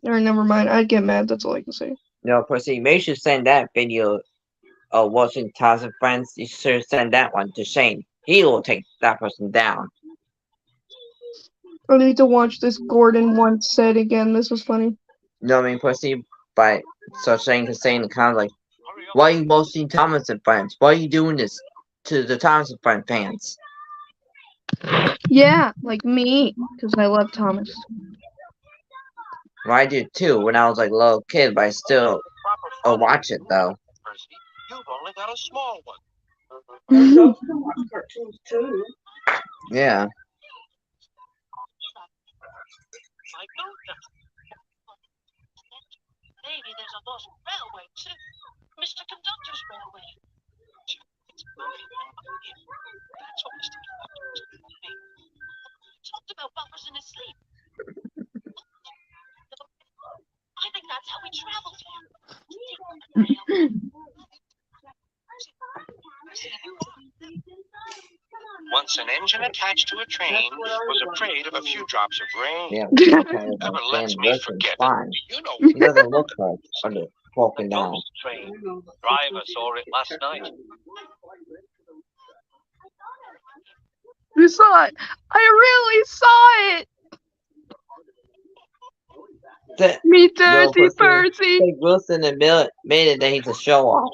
Or never mind. I'd get mad. That's all I can say. No, Percy, maybe you should send that video of watching Thomas and Friends. You should send that one to Shane. He will take that person down. I need to watch this Gordon once said again. This was funny. You know what I mean, Percy? But so Shane can say in the comments like, why are you roasting Thomas and Friends? Why are you doing this to the Thomas and Friends fans? Yeah, like me, because I love Thomas. Well, I did too when I was like a little kid, but I still watch it though. Percy, you've only got a small one. Adults can watch cartoons too. Yeah. I don't know. Maybe there's a lost railway too. Mr. Conductor's railway. It's moving. That's what Mr. Conductor was telling me. He talked about bumpers in his sleep. I think that's how we traveled here. Once an engine attached to a train was afraid of a few drops of rain. Yeah. Never lets me forget it. Fine. You know, He doesn't look like under broken down. ghost train. Driver saw it last night. You saw it. I really saw it. Me dirty Percy. Like Wilson admitted that he's a show off.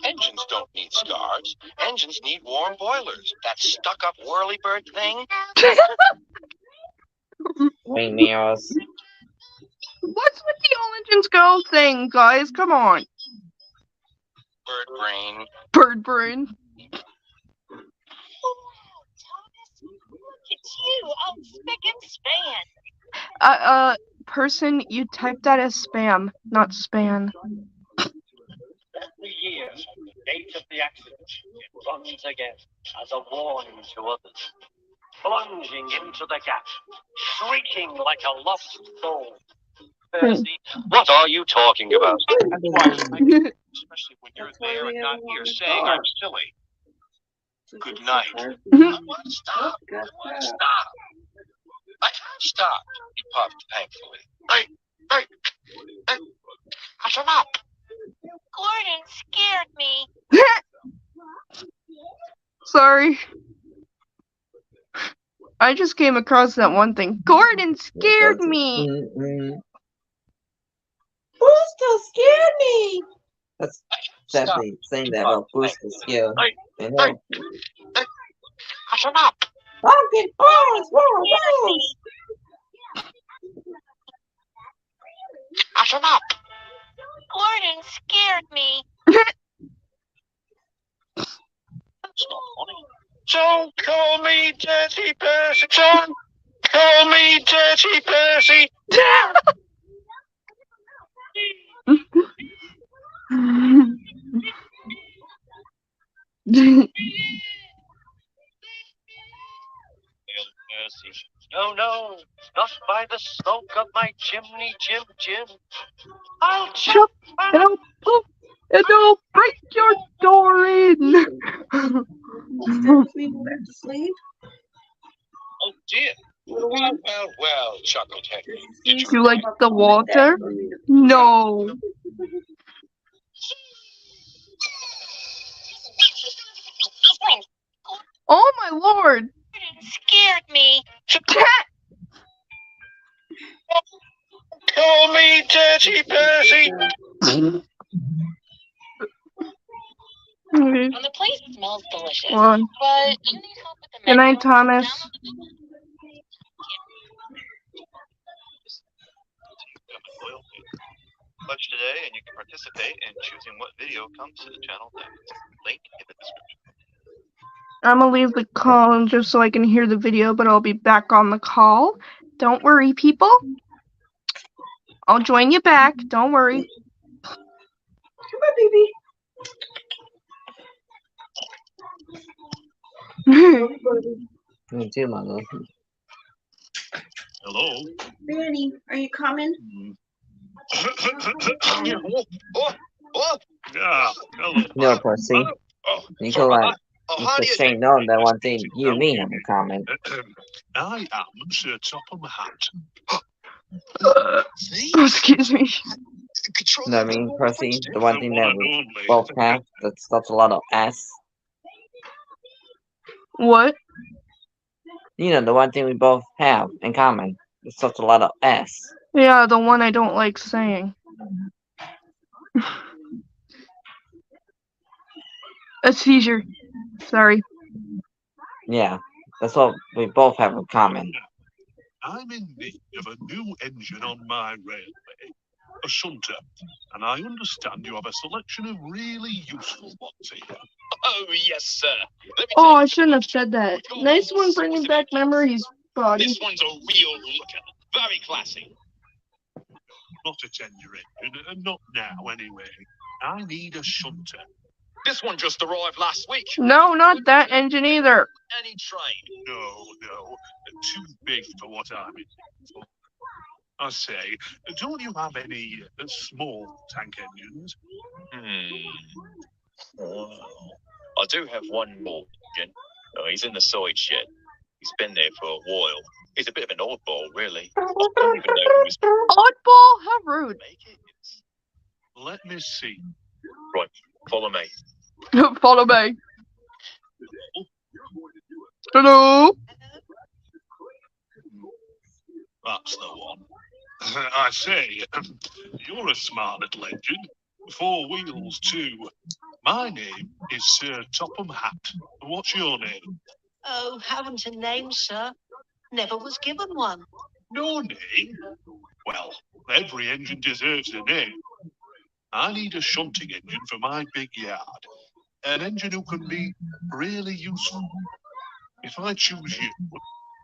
Engines don't need scars. Engines need warm boilers. That stuck-up whirlybird thing. Wing mirrors. What's with the all engines go thing, guys? Come on. Bird brain. Bird brain. Oh, Thomas, look at you, all spick and span. Person, you typed that as spam, not span. Every year, from the date of the accident, it runs again as a warning to others, plunging into the gap, shrieking like a lost soul. Percy, what are you talking about? Especially when you're there and not here, saying I'm silly. Good night. I want to stop. I want to stop. I can't stop. He puffed thankfully. Hey, shut up. Gordon scared me. Sorry. I just came across that one thing. Gordon scared me. Brewster scared me. That's Stop. definitely saying that about Brewster scared. Hey, You know. shut up. Pumpkin balls, Shut up. Gordon scared me. Don't call me Dirty Percy. Don't call me Dirty Percy. Percy. No, not by the smoke of my chimney, Jim. I'll Chop and I'll poof and I'll break your door in. We go back to sleep. Oh dear. Well, chuckled Henry. Did You like the water? No. Oh my lord. Gordon scared me. Call me Dirty Percy. Okay. And the place smells delicious. Hold on. But you need help with the Good menu. night, Thomas. Download the Google. Pledge today and you can participate in choosing what video comes to the channel next. Link in the description. I'm gonna leave the call just so I can hear the video, but I'll be back on the call. Don't worry, people. I'll join you back. Don't worry. Come on, baby. Me too, mother. Hello? Danny, are you coming? Yeah, hello. No, Percy. Oh, You sorry can about let that. How Mr. do you Shane do? know that one Just thing to you and know me you. have in common. I am Sir Topham Hatt. See? Excuse me. You know what I mean, Percy? The one thing one that and we only. both have that starts a lot of S. What? You know, the one thing we both have in common that starts a lot of S. Yeah, the one I don't like saying. A seizure. Sorry. Yeah, that's what we both have in common. I'm in need of a new engine on my railway, a shunter, and I understand you have a selection of really useful ones here. Oh, yes, sir. Let me Oh, take I a shouldn't have look. said that. Your Nice one old bringing source of back engines. memories, buddy. This one's a real looker. Very classy. Not a tender engine, not now anyway. I need a shunter. This one just arrived last week. No, not that engine either. Any train. No, too big for what I'm in for. I say, don't you have any small tank engines? Well, I do have one more engine. He's in the side shed. He's been there for a while. He's a bit of an oddball, really. I don't even know who he's Oddball? How rude. make it. Let me see. Right, follow me. Follow me. Hello? That's the one. I say, you're a smart little engine. 4 wheels, too. My name is Sir Topham Hatt. What's your name? Oh, haven't a name, sir. Never was given one. No name? Well, every engine deserves a name. I need a shunting engine for my big yard. An engine who can be really useful. If I choose you,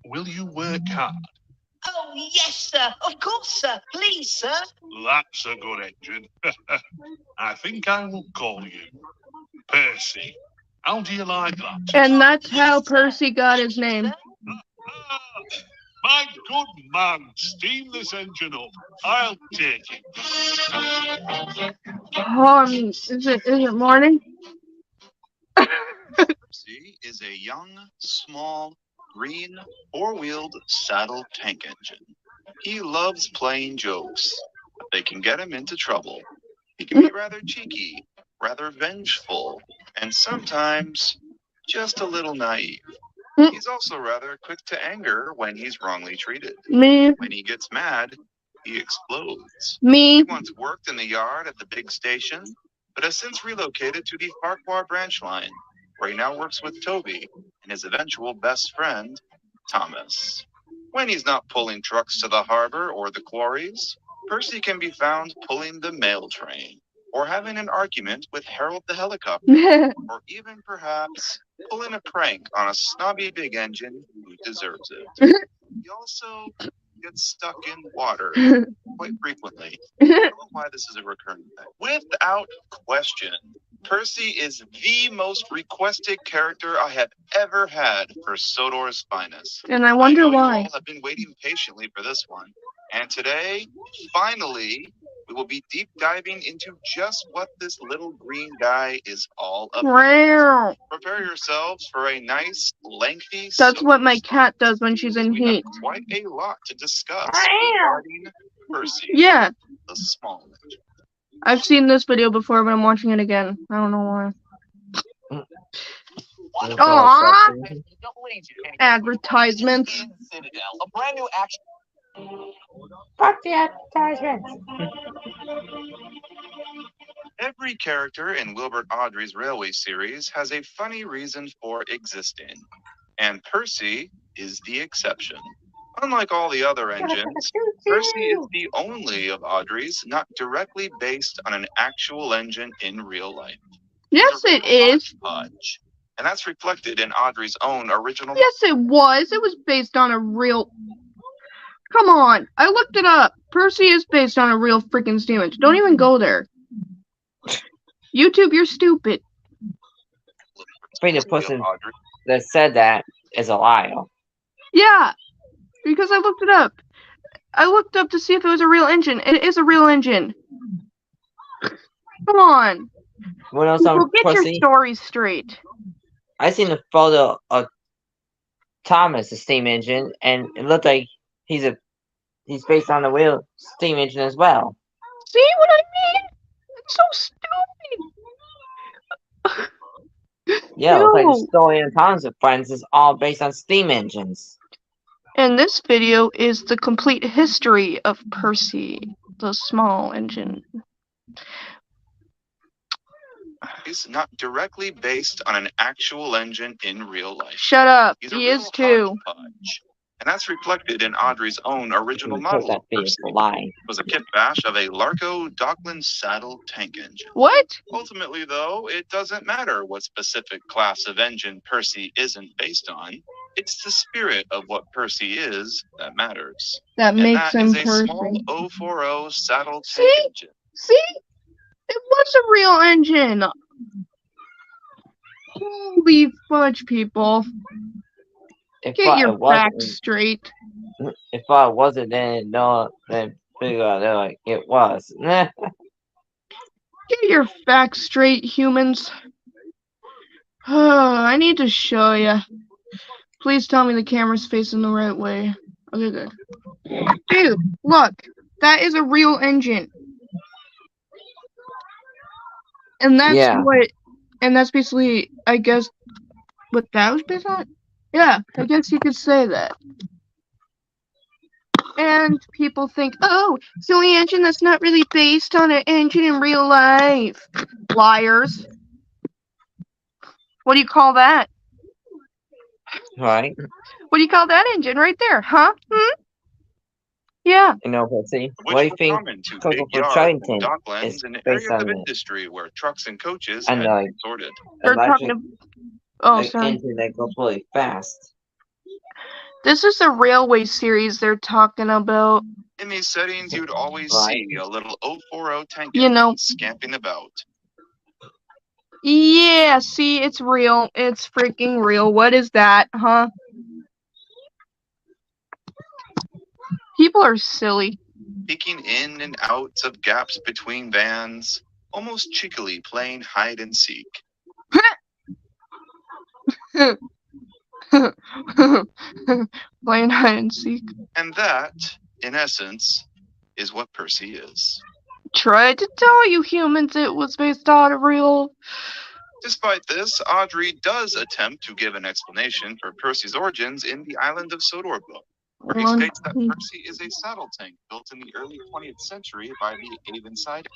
will you work hard? Oh, yes, sir. Of course, sir. Please, sir. That's a good engine. I think I will call you Percy. How do you like that? And that's how Percy got his name. Ah, my good man, steam this engine up. I'll take it. Is it morning? Percy is a young, small, green, 4-wheeled saddle tank engine. He loves playing jokes, but they can get him into trouble. He can be rather cheeky, rather vengeful, and sometimes just a little naive. He's also rather quick to anger when he's wrongly treated. Me. When he gets mad, he explodes. Me. He once worked in the yard at the big station, but has since relocated to the Farquhar branch line, where he now works with Toby and his eventual best friend, Thomas. When he's not pulling trucks to the harbor or the quarries, Percy can be found pulling the mail train, or having an argument with Harold the helicopter, or even perhaps pulling a prank on a snobby big engine who deserves it. He also gets stuck in water quite frequently. I don't know why this is a recurring thing. Without question, Percy is the most requested character I have ever had for Sodor's Finest. And I wonder know why. You all have been waiting patiently for this one. And today, finally, we will be deep diving into just what this little green guy is all about. Wow. Prepare yourselves for a nice, lengthy. That's what my cat does when she's in We have heat. quite a lot to discuss regarding Percy, Yeah. the small engine. I've seen this video before, but I'm watching it again. I don't know why. Aww. Advertisements. Citadel, a brand new action. Fuck the advertisements. Every character in Wilbert Awdry's Railway series has a funny reason for existing, and Percy is the exception. Unlike all the other engines, Percy is the only of Awdry's not directly based on an actual engine in real life. Yes, it is. Hodgepodge. And that's reflected in Awdry's own original. Yes, it was. It was based on a real. Come on. I looked it up. Percy is based on a real freaking steam engine. Don't even go there. YouTube, you're stupid. I think the person that said that is a liar. Yeah, because I looked it up. I looked up to see if it was a real engine. It is a real engine. Come on. What else People, on get your pussy? stories straight. I seen a photo of Thomas, the steam engine, and it looked like he's based on the real steam engine as well. See what I mean? It's so stupid. Yeah, it's like the No. story of Thomas and Friends is all based on steam engines. And this video is the complete history of Percy, the small engine. He's not directly based on an actual engine in real life. Shut up. He's a He real is too. hodgepodge. And that's reflected in Audrey's own original Put model that of video Percy. for lie. It was a kit bash of a Larco Dockland saddle tank engine. What? Ultimately, though, it doesn't matter what specific class of engine Percy isn't based on. It's the spirit of what Percy is that matters. That And makes that him is a Percy. small 040 saddle tank See? engine. See? It was a real engine. Holy fudge, people. Get your facts straight. If I wasn't, then no, then figure out that like it was. Get your facts straight, humans. I need to show you. Please tell me the camera's facing the right way. Okay, good. Dude, look. That is a real engine. And that's and that's basically, I guess, what that was based on? Yeah, I guess you could say that. And people think, oh, silly engine that's not really based on an engine in real life. Liars. What do you call that? Right? What do you call that engine right there, huh? Yeah. You know, Percy, Which what do you were think common to Coco big for yards Charlington and docklands is and based areas on of the industry where trucks and coaches and had like been sorted. They're talking electric sorry. engine that goes really fast? This is a railway series they're talking about. In these settings, you'd always Right. see a little 040 tank You know. engine scamping about. Yeah, see, it's real. It's freaking real. What is that, huh? People are silly. Peeking in and out of gaps between vans, almost cheekily playing hide and seek. Playing hide and seek. And that, in essence, is what Percy is. Tried to tell you humans it was based on a real. Despite this, Audrey does attempt to give an explanation for Percy's origins in the Island of Sodor book, where he states that Percy is a saddle tank built in the early 20th century by the Avonside,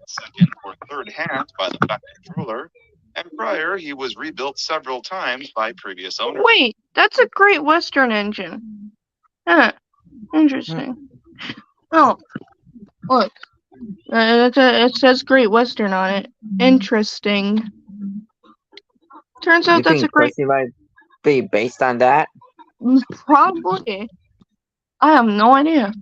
second or third hand by the Back Controller, and prior he was rebuilt several times by previous owners. Wait, that's a Great Western engine. Huh. Interesting. Oh, look. It says Great Western on it. Interesting. Turns out that's a great. Percy might be based on that? Probably. I have no idea.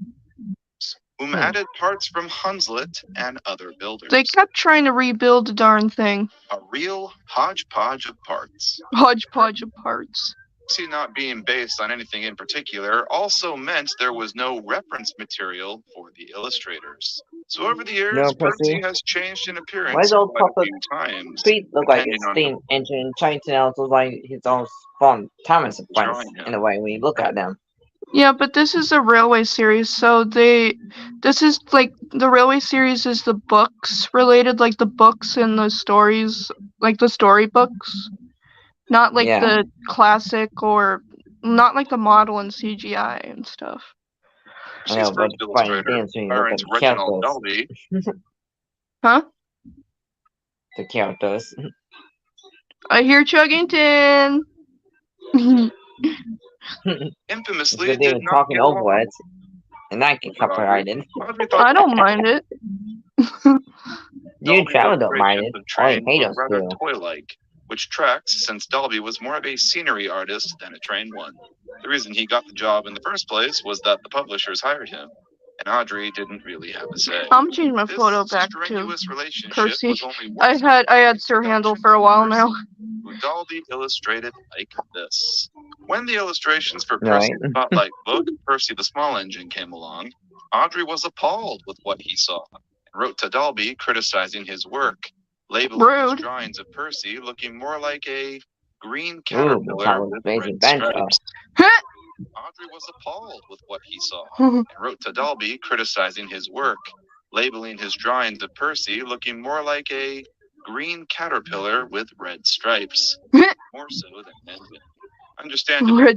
Whom added parts from Hunslet and other builders. They kept trying to rebuild the darn thing. A real hodgepodge of parts. Hodgepodge of parts. Percy not being based on anything in particular also meant there was no reference material for the illustrators. So over the years, Percy has changed in appearance Why does old quite a Papa few times. Pete look like a depending on steam engine? Charlington also looks like his own spawn Thomas and Friends in a way when you look at them. Yeah, but this is a railway series, so this is like, the railway series is the books related, like the books and the stories, like the storybooks. Not like the classic or not like the model and CGI and stuff. I know, but Parents Reginald Dalby. Huh? The characters. I hear Chuggington. Infamously, they were talking over it, and I get copyrighted. I don't mind it. You travel don't mind it. I hate us rather too. toy-like, which tracks since Dalby was more of a scenery artist than a trained one. The reason he got the job in the first place was that the publishers hired him, and Audrey didn't really have a say. I'm changing my This photo back to strenuous relationship Percy. was only one I had Sir Handel for a while now. who Dalby illustrated like this. When the illustrations for Percy Right. Spotlight book, Percy the Small Engine, came along, Audrey was appalled with what he saw and wrote to Dalby criticizing his work, labeling Rude. his drawings of Percy looking more like a green Ooh, caterpillar Charles with Basin red Bench. stripes. Audrey was appalled with what he saw and wrote to Dalby criticizing his work, labeling his drawings of Percy looking more like a green caterpillar with red stripes, more so than men would. Understandably,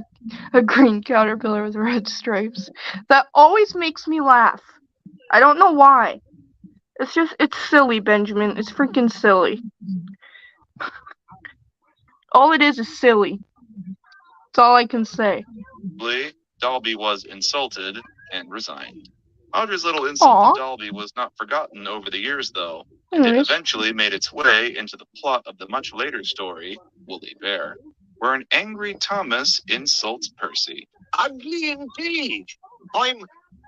A green caterpillar with red stripes. That always makes me laugh. I don't know why. It's silly, Benjamin. It's freaking silly. All it is silly. That's all I can say. Dalby was insulted and resigned. Audrey's little insult to Dalby was not forgotten over the years, though, and it eventually made its way into the plot of the much later story, Woolly Bear, where an angry Thomas insults Percy. Ugly indeed. I'm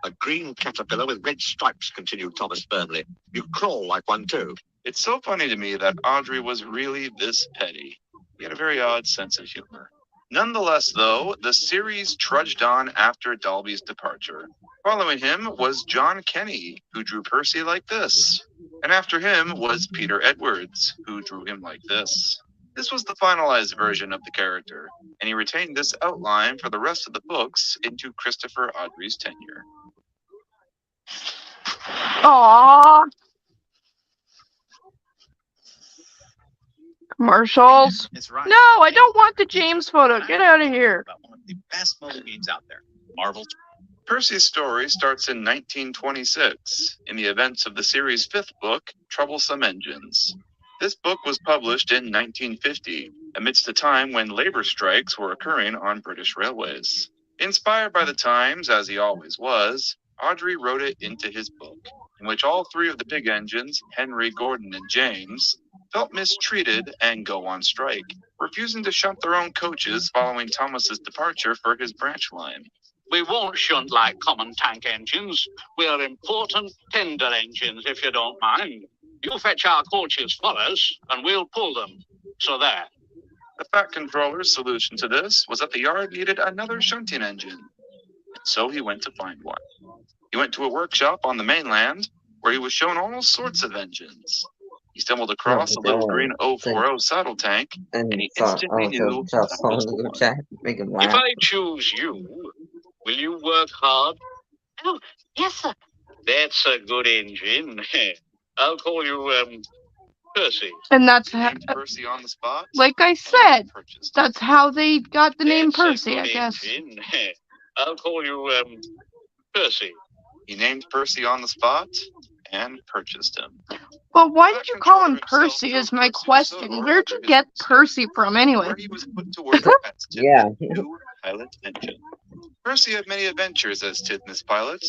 a green caterpillar with red stripes, continued Thomas firmly. You crawl like one too. It's so funny to me that Audrey was really this petty. He had a very odd sense of humor. Nonetheless, though, the series trudged on after Dalby's departure. Following him was John Kenny, who drew Percy like this. And after him was Peter Edwards, who drew him like this. This was the finalized version of the character, and he retained this outline for the rest of the books into Christopher Audrey's tenure. Aww. Commercials. It's right. No, I don't want the James photo. Get out of here. About one of the best mobile games out there, Marvel. Percy's story starts in 1926, in the events of the series' fifth book, Troublesome Engines. This book was published in 1950, amidst a time when labor strikes were occurring on British railways. Inspired by the times, as he always was, Audrey wrote it into his book, in which all three of the big engines, Henry, Gordon, and James, felt mistreated and go on strike, refusing to shunt their own coaches following Thomas's departure for his branch line. We won't shunt like common tank engines. We are important tender engines, if you don't mind. You fetch our coaches for us, and we'll pull them. So there. The Fat Controller's solution to this was that the yard needed another shunting engine. And so he went to find one. He went to a workshop on the mainland, where he was shown all sorts of engines. He stumbled across a little green 040 saddle tank, and he instantly knew that was the one. If I choose you, will you work hard? Oh, yes, sir. That's a good engine. I'll call you, Percy. And that's He how, named Percy on the spot. like I said, that's how they got the name That's a Percy, I good guess. engine. I'll call you, Percy. He named Percy on the spot and purchased him. Well, why did you call him Percy is my question. Where'd you get Percy from anyway? Where he was put to work as Yeah. Titmus' new pilot engine. Percy had many adventures as Titmus pilot,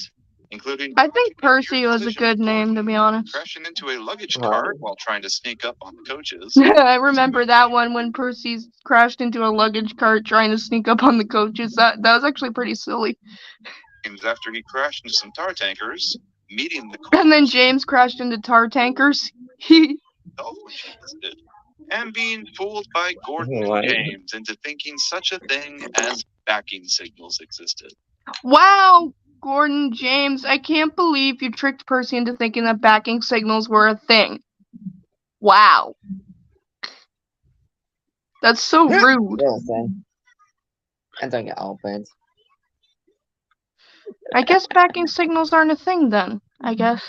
including I think Percy was a good name, to be honest. crashing into a luggage Wow. cart while trying to sneak up on the coaches. I remember that one when Percy crashed into a luggage cart trying to sneak up on the coaches. That was actually pretty silly. After he crashed into some tar tankers, meeting the And then James crashed into tar tankers. He himself when she visited, and being fooled by Gordon Right. and James into thinking such a thing as backing signals existed. Wow, Gordon James, I can't believe you tricked Percy into thinking that backing signals were a thing. Wow. That's so rude. Listen. I don't get opened. I guess backing signals aren't a thing then, I guess.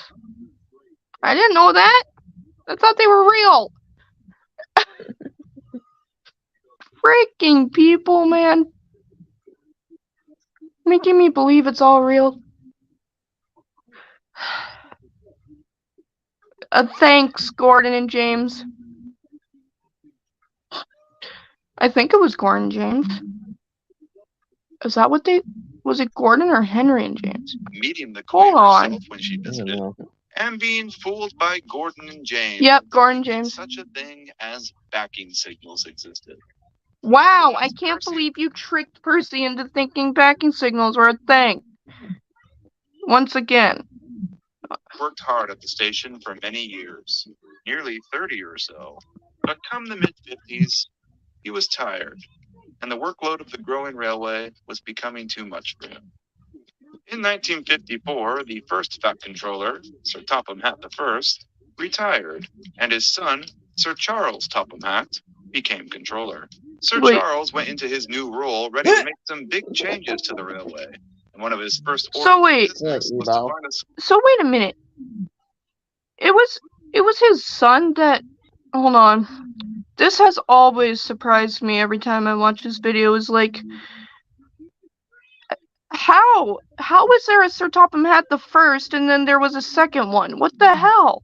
I didn't know that. I thought they were real. Freaking people, man. Making me believe it's all real. Thanks, Gordon and James. I think it was Gordon James. Is that what they... Was it Gordon or Henry and James? Meeting the Hold queen on. herself when she I don't visited, know. and being fooled by Gordon and James. Yep, Gordon thinking James. Such a thing as backing signals existed. Wow, I can't believe you tricked Percy into thinking backing signals were a thing. once again. Worked hard at the station for many years, nearly 30 or so. But come the mid-50s, he was tired, and the workload of the growing railway was becoming too much for him. In 1954, the first Fat Controller, Sir Topham Hatt I, retired, and his son, Sir Charles Topham Hatt, became controller. Sir Wait. Charles went into his new role ready to make some big changes to the railway, and one of his first So wait. orders of business was to find a So wait a minute. It was his son that. Hold on. This has always surprised me every time I watch this video. Is like, how was there a Sir Topham Hatt the first, and then there was a second one? What the hell?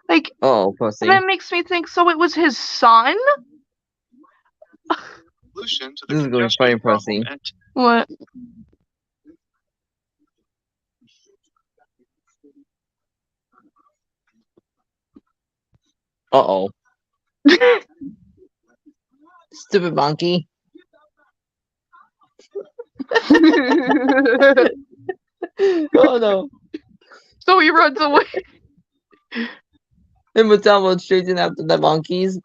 Like, Oh, pussy. that makes me think. So it was his son. solution to the This is going congestion funny, problem pussy. and What? Uh-oh. Stupid monkey. Oh no. So he runs away. And Matamo chasing after the monkeys.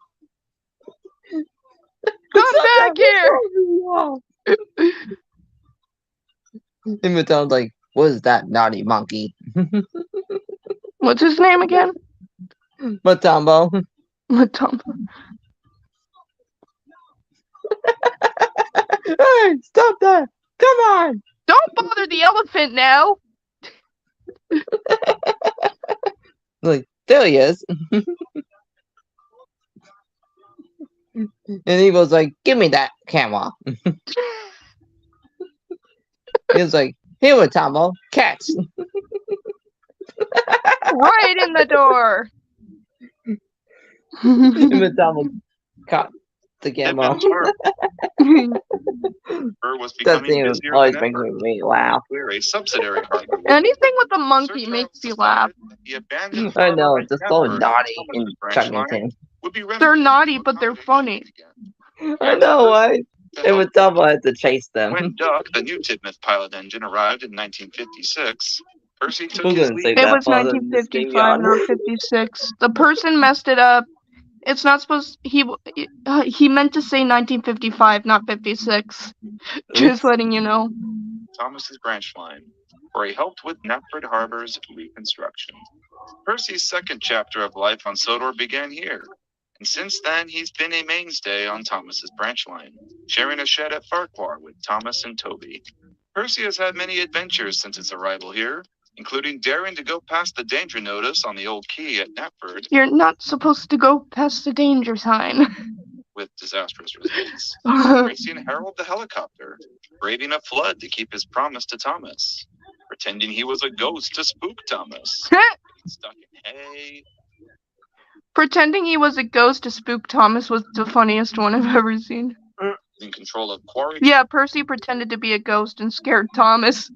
Come back here. And Matamo's like, what is that naughty monkey? What's his name again? Matambo. Matumbo. Hey, stop that! Come on! Don't bother the elephant now. Like, there he is. And he was like, give me that camera. He was like, here, Matambo, catch. Right in the door. And Matambo caught the camera. was That becoming thing busier always than makes ever. me laugh. We're a subsidiary harbor. Anything with the monkey Sir makes Charles me laugh. decided the abandoned I know, harbor it's just at so Catford, naughty in Thomas's branch line, Chuggington. would be They're renovated naughty, to but they're accommodate funny. again. I know, right? To And help Matambo had to chase them. When Duck, the new Titmuth pilot engine, arrived in 1956, Percy took Who his gonna say leave. It that was father than this 1955, not 56. The person messed it up. It's not supposed. He meant to say 1955, not 56. Just letting you know. Thomas's branch line, where he helped with Knapford Harbor's reconstruction. Percy's second chapter of life on Sodor began here, and since then he's been a mainstay on Thomas's branch line, sharing a shed at Farquhar with Thomas and Toby. Percy has had many adventures since his arrival here, including daring to go past the danger notice on the old quay at Knapford You're not supposed to go past the danger sign. with disastrous results. What Racing Harold the helicopter, braving a flood to keep his promise to Thomas, pretending he was a ghost to spook Thomas, stuck in hay. Pretending he was a ghost to spook Thomas was the funniest one I've ever seen. In control of quarry. Yeah, Percy pretended to be a ghost and scared Thomas.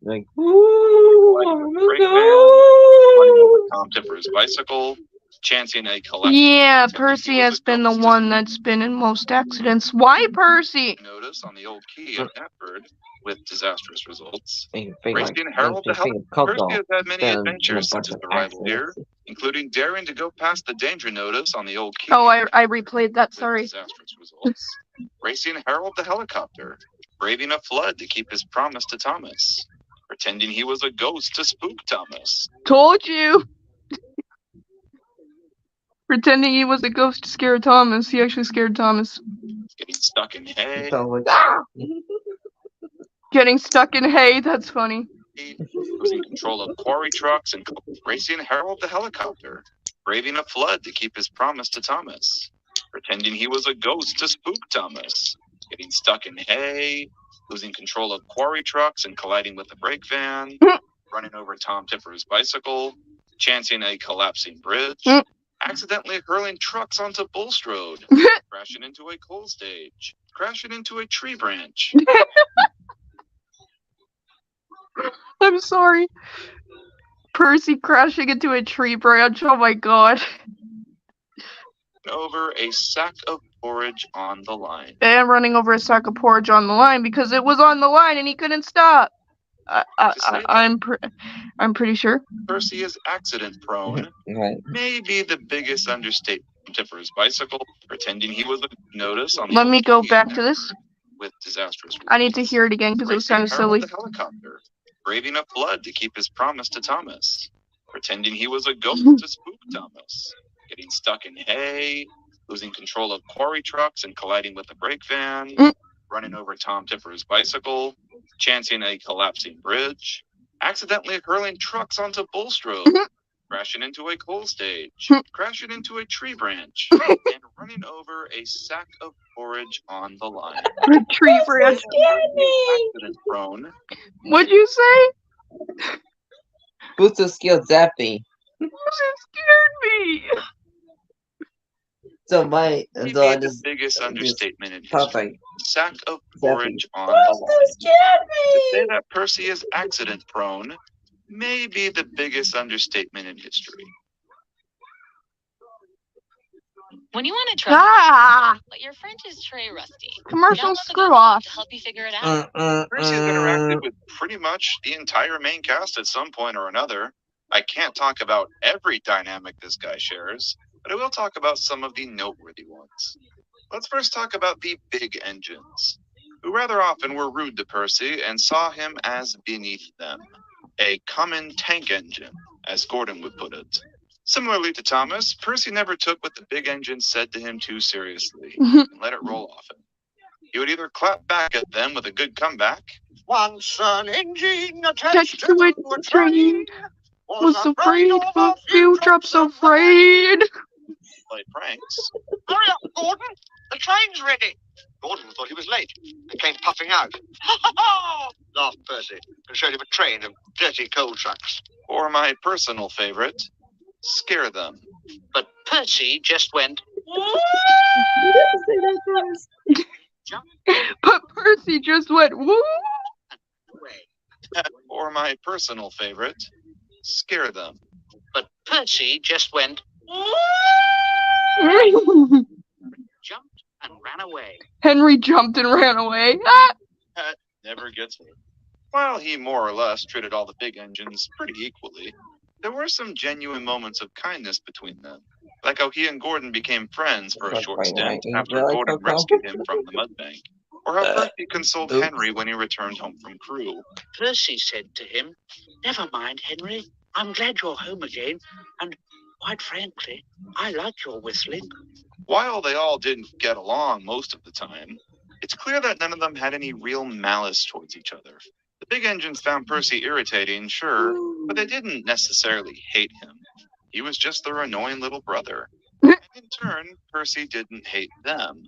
Like, Break man, running over Tom Tipper's bicycle, chancing a collection. Yeah, pretending Percy he was has a been the ghost to one spook that's been in most accidents. Why Percy? notice on the old quay at Knapford with disastrous results. like, Racing Harold the helicopter. Percy has had many adventures since his arrival here, including daring to go past the danger notice on the old quay. Oh, I replayed that, with sorry. disastrous results. Racing Harold the helicopter, braving a flood to keep his promise to Thomas, pretending he was a ghost to spook Thomas. Told you! Pretending he was a ghost to scare Thomas. He actually scared Thomas. Getting stuck in hay. So like, ah! Getting stuck in hay, that's funny. Losing control of quarry trucks and racing Harold the helicopter, braving a flood to keep his promise to Thomas, pretending he was a ghost to spook Thomas, getting stuck in hay, losing control of quarry trucks and colliding with a brake van, running over Tom Tipper's bicycle, chancing a collapsing bridge, accidentally hurling trucks onto Bulstrode, crashing into a coal stage, crashing into a tree branch. I'm sorry. Percy crashing into a tree branch, oh my god. Over a sack of porridge on the line. And running over a sack of porridge on the line because it was on the line and he couldn't stop. I'm pretty sure. Percy is accident prone Right. may be the biggest understatement. Tipper's bicycle, pretending he was a notice on the Let me old go TV back to network this. with disastrous I need to results. hear it again because it was kind of Harold silly. the helicopter, braving up blood to keep his promise to Thomas, pretending he was a ghost to spook Thomas, getting stuck in hay, losing control of quarry trucks and colliding with a brake van, running over Tom Tipper's bicycle, chancing a collapsing bridge, accidentally hurling trucks onto Bulstrode, crashing into a coal stage, crashing into a tree branch, and running over a sack of forage on the line. The tree branch. Accident prone. What'd you say? Booster skill Zappy. You scared me. So I Maybe just the biggest understatement in Perfect. history. Sack of Zappy. forage on the line. To say that Percy is accident prone may be the biggest understatement in history. When you want to try, Ah! but your fridge is tray rusty. Commercial Download the screw Google off. to help you figure it out. Percy's interacted with pretty much the entire main cast at some point or another. I can't talk about every dynamic this guy shares, but I will talk about some of the noteworthy ones. Let's first talk about the big engines, who rather often were rude to Percy and saw him as beneath them. A common tank engine, as Gordon would put it. Similarly to Thomas, Percy never took what the big engine said to him too seriously and let it roll off him. He would either clap back at them with a good comeback. Once an engine attached to a train Was afraid of a few drops of rain. Play pranks. Hurry up, Gordon! The train's ready! Gordon thought he was late and came puffing out. Laughed Percy and showed him a train of dirty coal trucks. Or my personal favorite, scare them. But Percy just went, But Percy just went woo. away. Or my personal favorite, scare them. But Percy just went, jumped and ran away. Henry jumped and ran away. Ah! That never gets old. While he more or less treated all the big engines pretty equally, there were some genuine moments of kindness between them, like how he and Gordon became friends for a short stint after Gordon rescued him from the mud bank, or how Percy consoled Henry when he returned home from Crewe. Percy said to him, "Never mind, Henry. I'm glad you're home again, and quite frankly, I like your whistling." While they all didn't get along most of the time, it's clear that none of them had any real malice towards each other. The big engines found Percy irritating, sure, but they didn't necessarily hate him. He was just their annoying little brother. And in turn, Percy didn't hate them.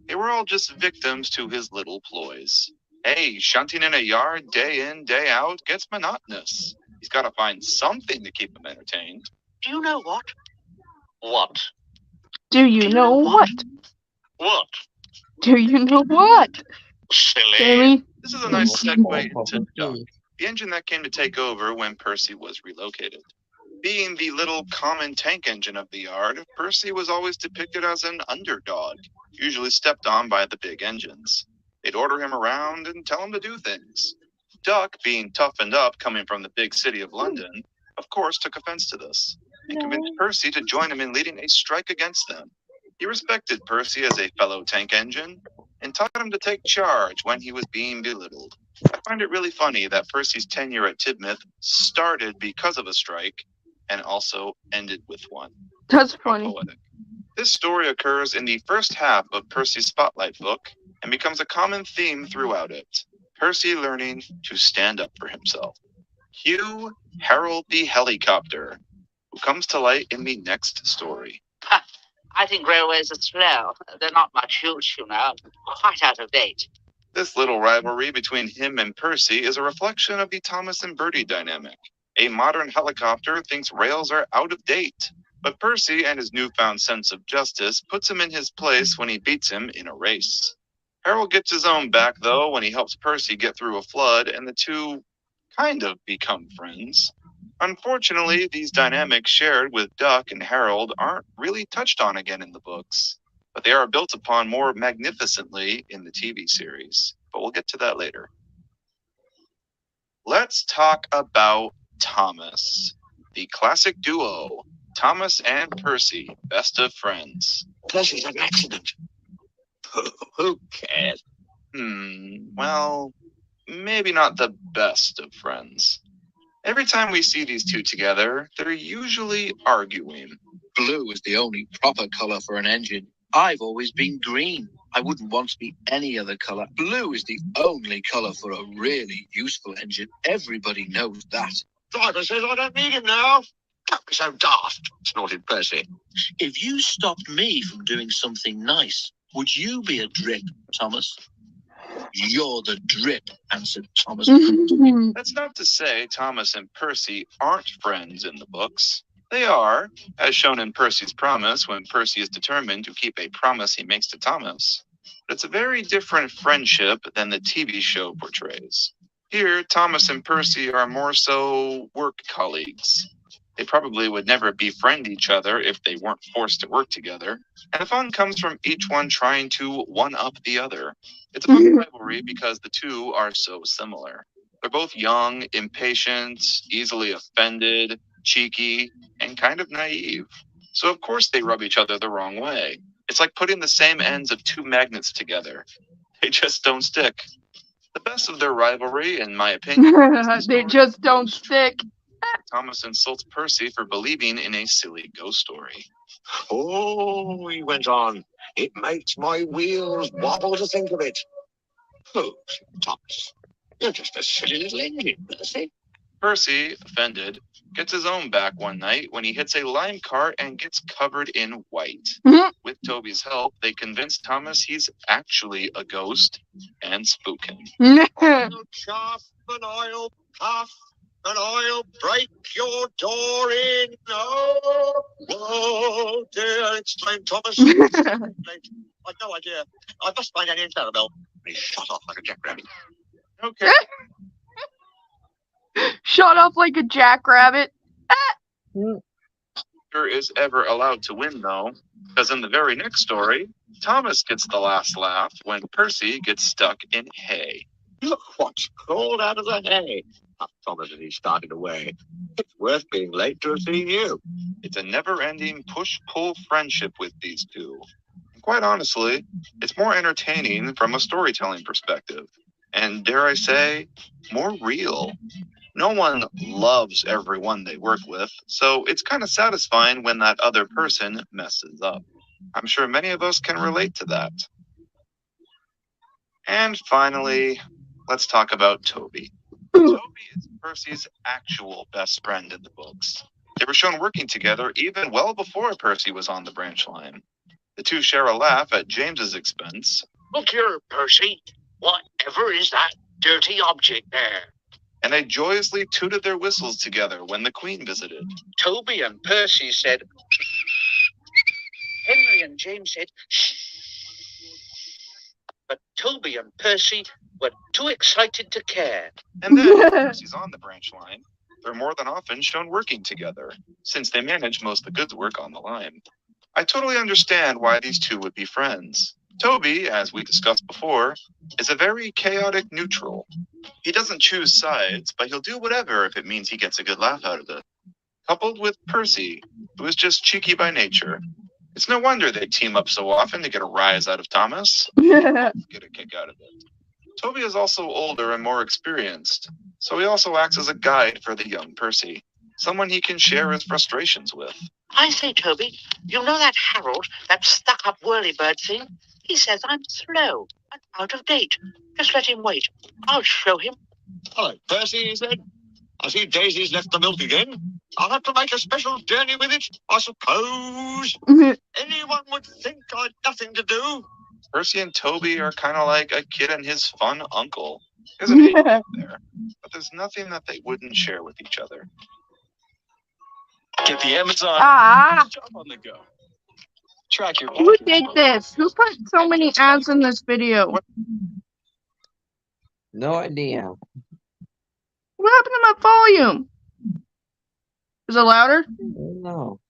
They were all just victims to his little ploys. Hey, shunting in a yard day in, day out gets monotonous. He's got to find something to keep him entertained. Do you know what? What? Do you know what? What? Do you know what? Silly. Jamie? This is a nice segue into Duck, the engine that came to take over when Percy was relocated. Being the little common tank engine of the yard, Percy was always depicted as an underdog, usually stepped on by the big engines. They'd order him around and tell him to do things. Duck, being toughened up coming from the big city of London, of course took offense to this, and convinced Percy to join him in leading a strike against them. He respected Percy as a fellow tank engine, and taught him to take charge when he was being belittled. I find it really funny that Percy's tenure at Tidmouth started because of a strike, and also ended with one. That's How funny. poetic. This story occurs in the first half of Percy's Spotlight book, and becomes a common theme throughout it. Percy learning to stand up for himself. Cue Harold the Helicopter, who comes to light in the next story. I think railways are slow. They're not much use, you know. Quite out of date. This little rivalry between him and Percy is a reflection of the Thomas and Bertie dynamic. A modern helicopter thinks rails are out of date, but Percy and his newfound sense of justice puts him in his place when he beats him in a race. Harold gets his own back, though, when he helps Percy get through a flood, and the two kind of become friends. Unfortunately, these dynamics shared with Duck and Harold aren't really touched on again in the books, but they are built upon more magnificently in the TV series. But we'll get to that later. let's talk about Thomas, the classic duo, Thomas and Percy, best of friends. Percy's had an accident. Who cares? Well, maybe not the best of friends. Every time we see these two together, they're usually arguing. Blue is the only proper color for an engine. I've always been green. I wouldn't want to be any other color. Blue is the only color for a really useful engine. Everybody knows that. Driver says I don't need him now. Don't be so daft, snorted Percy. If you stopped me from doing something nice, would you be a drip, Thomas? You're the drip, answered Thomas. That's not to say Thomas and Percy aren't friends in the books. They are, as shown in Percy's promise when Percy is determined to keep a promise he makes to Thomas. But it's a very different friendship than the TV show portrays. Here, Thomas and Percy are more so work colleagues. They probably would never befriend each other if they weren't forced to work together, and the fun comes from each one trying to one-up the other. It's a fun rivalry because the two are so similar. They're both young, impatient, easily offended, cheeky, and kind of naive. So of course they rub each other the wrong way. It's like putting the same ends of two magnets together. They just don't stick. The best of their rivalry, in my opinion, They just don't stick. Thomas insults Percy for believing in a silly ghost story. Oh, he went on. It makes my wheels wobble to think of it. Oh, Thomas, you're just a silly little engine, Percy. Percy, offended, gets his own back one night when he hits a lime cart and gets covered in white. With Toby's help, they convince Thomas he's actually a ghost and spook him. I'll chaff and I'll puff and I'll break your door in. Oh, dear, exclaimed Thomas. I've no idea. I must find an Annabelle. He shot off like a jackrabbit. Okay. Shut up like a jackrabbit. Is ever allowed to win, though, because in the very next story, Thomas gets the last laugh when Percy gets stuck in hay. Look what's crawled out of the hay. Thomas as he started away. It's worth being late to have seen you. It's a never-ending push-pull friendship with these two. And quite honestly, it's more entertaining from a storytelling perspective. And dare I say, more real. No one loves everyone they work with, so it's kind of satisfying when that other person messes up. I'm sure many of us can relate to that. And finally, let's talk about Toby. Toby is Percy's actual best friend in the books. They were shown working together even well before Percy was on the branch line. The two share a laugh at James's expense. Look here, Percy. Whatever is that dirty object there? And they joyously tooted their whistles together when the Queen visited. Toby and Percy said, Henry and James said, shh. But Toby and Percy were too excited to care. And then, when Percy's on the branch line, they're more than often shown working together, since they manage most of the goods work on the line. I totally understand why these two would be friends. Toby, as we discussed before, is a very chaotic neutral. He doesn't choose sides, but he'll do whatever if it means he gets a good laugh out of it. Coupled with Percy, who is just cheeky by nature. It's no wonder they team up so often to get a rise out of Thomas. Get a kick out of it. Toby is also older and more experienced, so he also acts as a guide for the young Percy. Someone he can share his frustrations with. I say, Toby, you know that Harold, that stuck-up whirlybird thing? He says I'm slow and out of date. Just let him wait. I'll show him. Hello, Percy, he said. I see Daisy's left the milk again. I'll have to make a special journey with it, I suppose. Anyone would think I'd nothing to do. Percy and Toby are kind of like a kid and his fun uncle. There's an age there, but there's nothing that they wouldn't share with each other. Get the Amazon shop on the go. Track your Who did this? Who put so many ads in this video? No idea. What happened to my volume? Is it louder? No.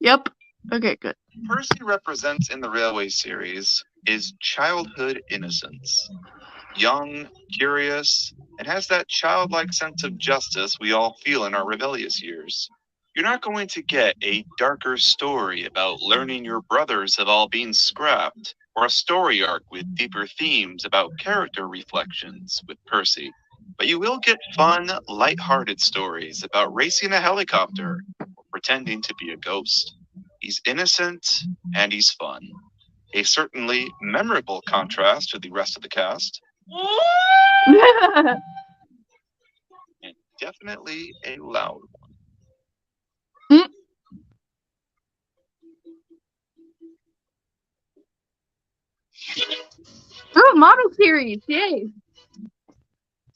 Yep. Okay, good. Percy represents in the Railway series is childhood innocence. young, curious, and has that childlike sense of justice we all feel in our rebellious years. You're not going to get a darker story about learning your brothers have all been scrapped, or a story arc with deeper themes about character reflections with Percy. But you will get fun, light-hearted stories about racing a helicopter or pretending to be a ghost. He's innocent and he's fun. A certainly memorable contrast to the rest of the cast, and definitely a loud one. Oh, model series, yay!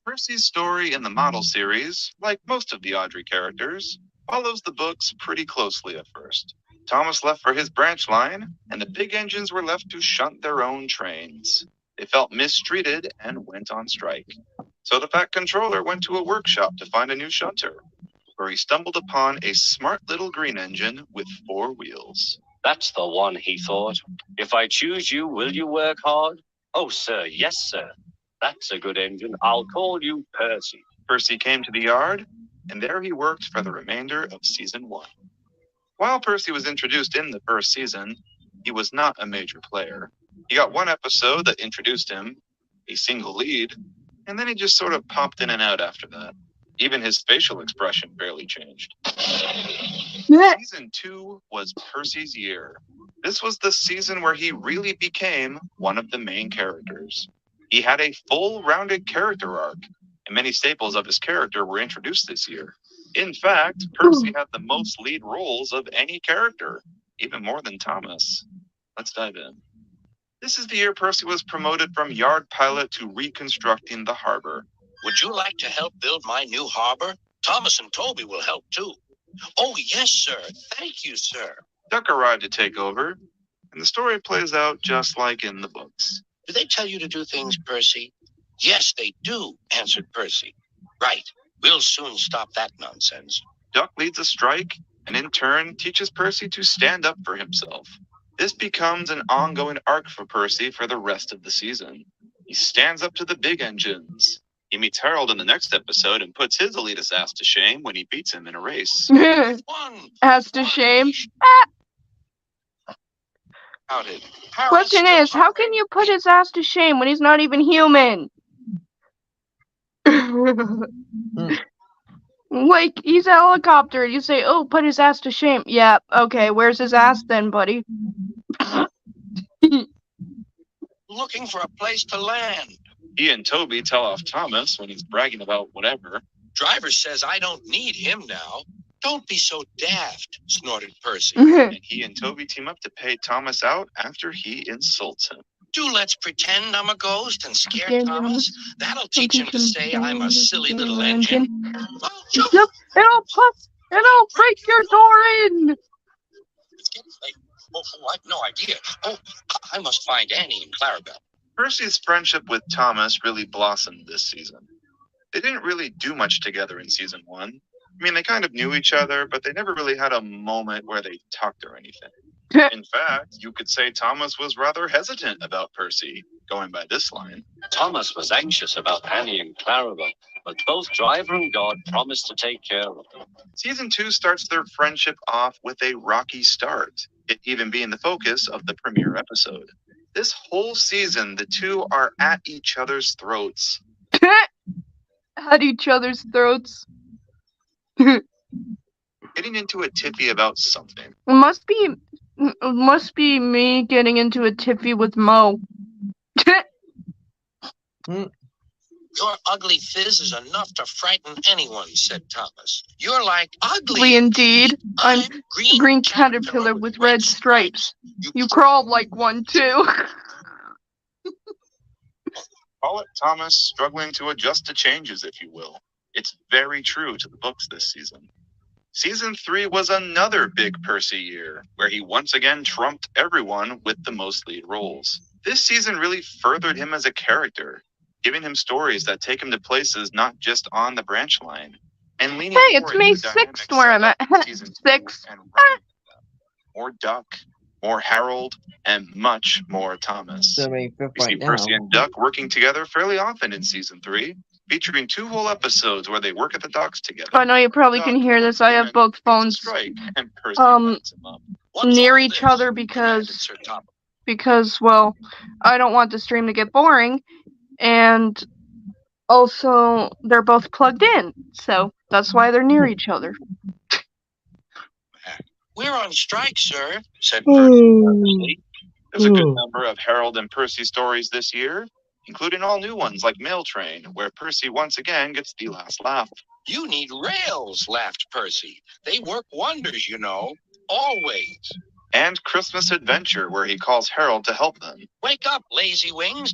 Percy's story in the model series, like most of the Audrey characters, follows the books pretty closely at first. Thomas left for his branch line, and the big engines were left to shunt their own trains. They felt mistreated and went on strike. So the Fat Controller went to a workshop to find a new shunter, where he stumbled upon a smart little green engine with 4 wheels. That's the one, he thought. If I choose you, will you work hard? Oh, sir, yes, sir. That's a good engine. I'll call you Percy. Percy came to the yard, and there he worked for the remainder of season 1. While Percy was introduced in the first season, he was not a major player. He got 1 episode that introduced him, a single lead, and then he just sort of popped in and out after that. Even his facial expression barely changed. Season 2 was Percy's year. This was the season where he really became one of the main characters. He had a full-rounded character arc, and many staples of his character were introduced this year. In fact, Percy had the most lead roles of any character, even more than Thomas. Let's dive in. This is the year Percy was promoted from yard pilot to reconstructing the harbor. Would you like to help build my new harbor? Thomas and Toby will help too. Oh, yes, sir. Thank you, sir. Duck arrived to take over, and the story plays out just like in the books. Do they tell you to do things, Percy? Yes, they do, answered Percy. Right. We'll soon stop that nonsense. Duck leads a strike, and in turn teaches Percy to stand up for himself. This becomes an ongoing arc for Percy for the rest of the season. He stands up to the big engines. He meets Harold in the next episode and puts his elitist ass to shame when he beats him in a race. Ass to shame. Question is, how can you put his ass to shame when he's not even human? Like, he's a helicopter. You say, oh, put his ass to shame. Yeah, okay, where's his ass then, buddy? Looking for a place to land. He and Toby tell off Thomas when he's bragging about whatever. Driver says I don't need him now. Don't be so daft, snorted Percy. And he and Toby team up to pay Thomas out after he insults him. Do let's pretend I'm a ghost and scare Thomas. That'll teach him to say I'm a silly little engine. Yep, it'll break your door in. It's getting late. Oh, I have no idea. Oh, I must find Annie and Clarabelle. Percy's friendship with Thomas really blossomed this season. They didn't really do much together in season 1. I mean, they kind of knew each other, but they never really had a moment where they talked or anything. In fact, you could say Thomas was rather hesitant about Percy, going by this line. Thomas was anxious about Annie and Clarabelle, but both Driver and God promised to take care of them. Season 2 starts their friendship off with a rocky start, it even being the focus of the premiere episode. This whole season, the two are at each other's throats. At each other's throats. Getting into a tiffy about something. It must be me getting into a tiffy with Mo. Your ugly fizz is enough to frighten anyone, said Thomas. You're like ugly. Indeed. I'm green caterpillar with red stripes. You crawled like one too. Call it Thomas struggling to adjust to changes, if you will. It's very true to the books this season. Season 3 was another big Percy year, where he once again trumped everyone with the most lead roles. This season really furthered him as a character, giving him stories that take him to places not just on the branch line, and leaning hey, it's May 6th where I'm at. 6. More Duck, more Harold, and much more Thomas. So many fifth We see right now. Percy and Duck working together fairly often in season 3, featuring 2 whole episodes where they work at the docks together. I know you probably can hear this. I have both phones Strike, and Percy backs him up. near each other because well, I don't want the stream to get boring, and also they're both plugged in, so that's why they're near each other. We're on strike, sir, said Percy. There's a good number of Harold and Percy stories this year, including all new ones like Mail Train, where Percy once again gets the last laugh. You need rails, laughed Percy. They work wonders, you know. Always. And Christmas Adventure, where he calls Harold to help them. Wake up, lazy wings.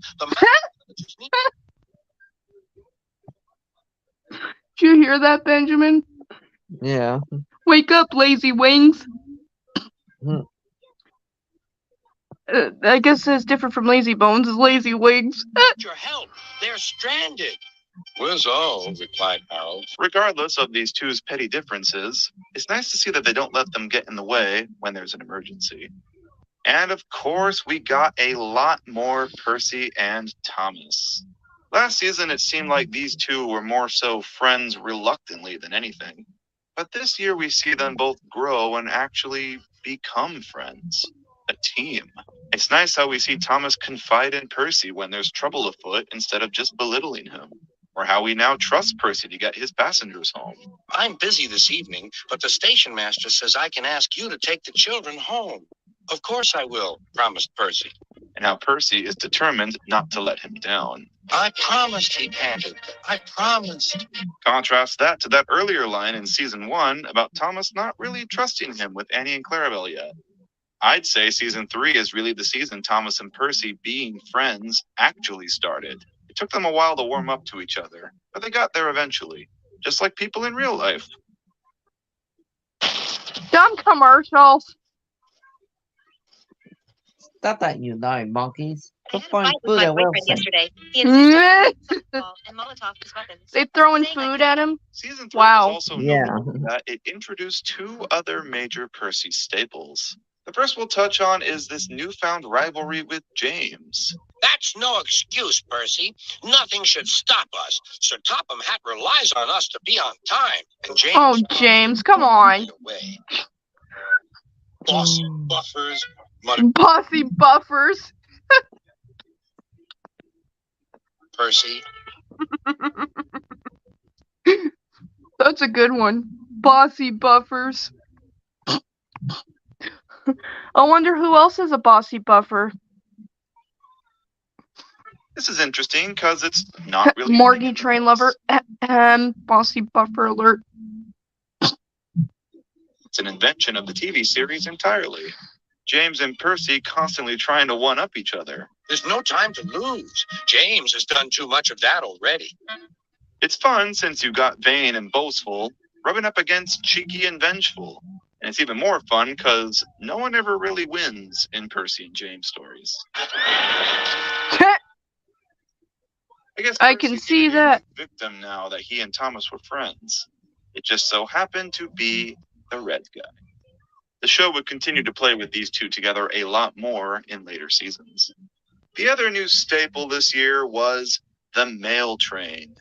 Did you hear that, Benjamin? Yeah. Wake up, lazy wings. I guess it's different from lazy bones. It's lazy wings. Your help. They're stranded. Was all, replied Harold. Regardless of these two's petty differences, it's nice to see that they don't let them get in the way when there's an emergency. And of course, we got a lot more Percy and Thomas. Last season, it seemed like these two were more so friends reluctantly than anything. But this year, we see them both grow and actually become friends. A team. It's nice how we see Thomas confide in Percy when there's trouble afoot instead of just belittling him. Or how we now trust Percy to get his passengers home. I'm busy this evening, but the station master says I can ask you to take the children home. Of course I will, promised Percy. And how Percy is determined not to let him down. I promised, he panted. I promised. Contrast that to that earlier line in season 1 about Thomas not really trusting him with Annie and Clarabelle yet. I'd say season 3 is really the season Thomas and Percy being friends actually started. It took them a while to warm up to each other, but they got there eventually, just like people in real life. Dumb commercials. Stop that, you nine monkeys. Go I had a find fight with food my at boyfriend Wilson. yesterday. He insisted on alcohol and Molotov as weapons. They throwing Saying I food at him? Season 3 Wow. was also Yeah. notable that it introduced 2 other major Percy staples. The first we'll touch on is this newfound rivalry with James. That's no excuse, Percy. Nothing should stop us. Sir Topham Hatt relies on us to be on time. And James. Oh, James, come on. Away. Bossy buffers. Muttered Bossy buffers. Percy. That's a good one. Bossy buffers. I wonder who else is a bossy buffer. This is interesting because it's not really Morgie train lover. Bossy buffer alert. It's an invention of the TV series entirely. James and Percy constantly trying to one-up each other. There's no time to lose. James has done too much of that already. It's fun since you got vain and boastful, rubbing up against cheeky and vengeful. And it's even more fun because no one ever really wins in Percy and James stories. I guess I can Percy's see a that. victim now that he and Thomas were friends. It just so happened to be the red guy. The show would continue to play with these two together a lot more in later seasons. The other new staple this year was the mail train.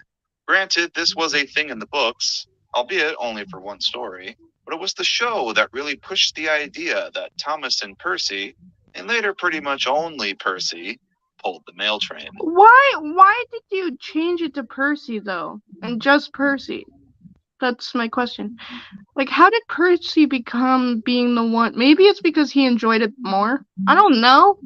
Granted, this was a thing in the books, albeit only for one story, but it was the show that really pushed the idea that Thomas and Percy, and later pretty much only Percy, pulled the mail train. Why did you change it to Percy though? And just Percy? That's my question. Like, how did Percy become being the one? Maybe it's because he enjoyed it more. I don't know.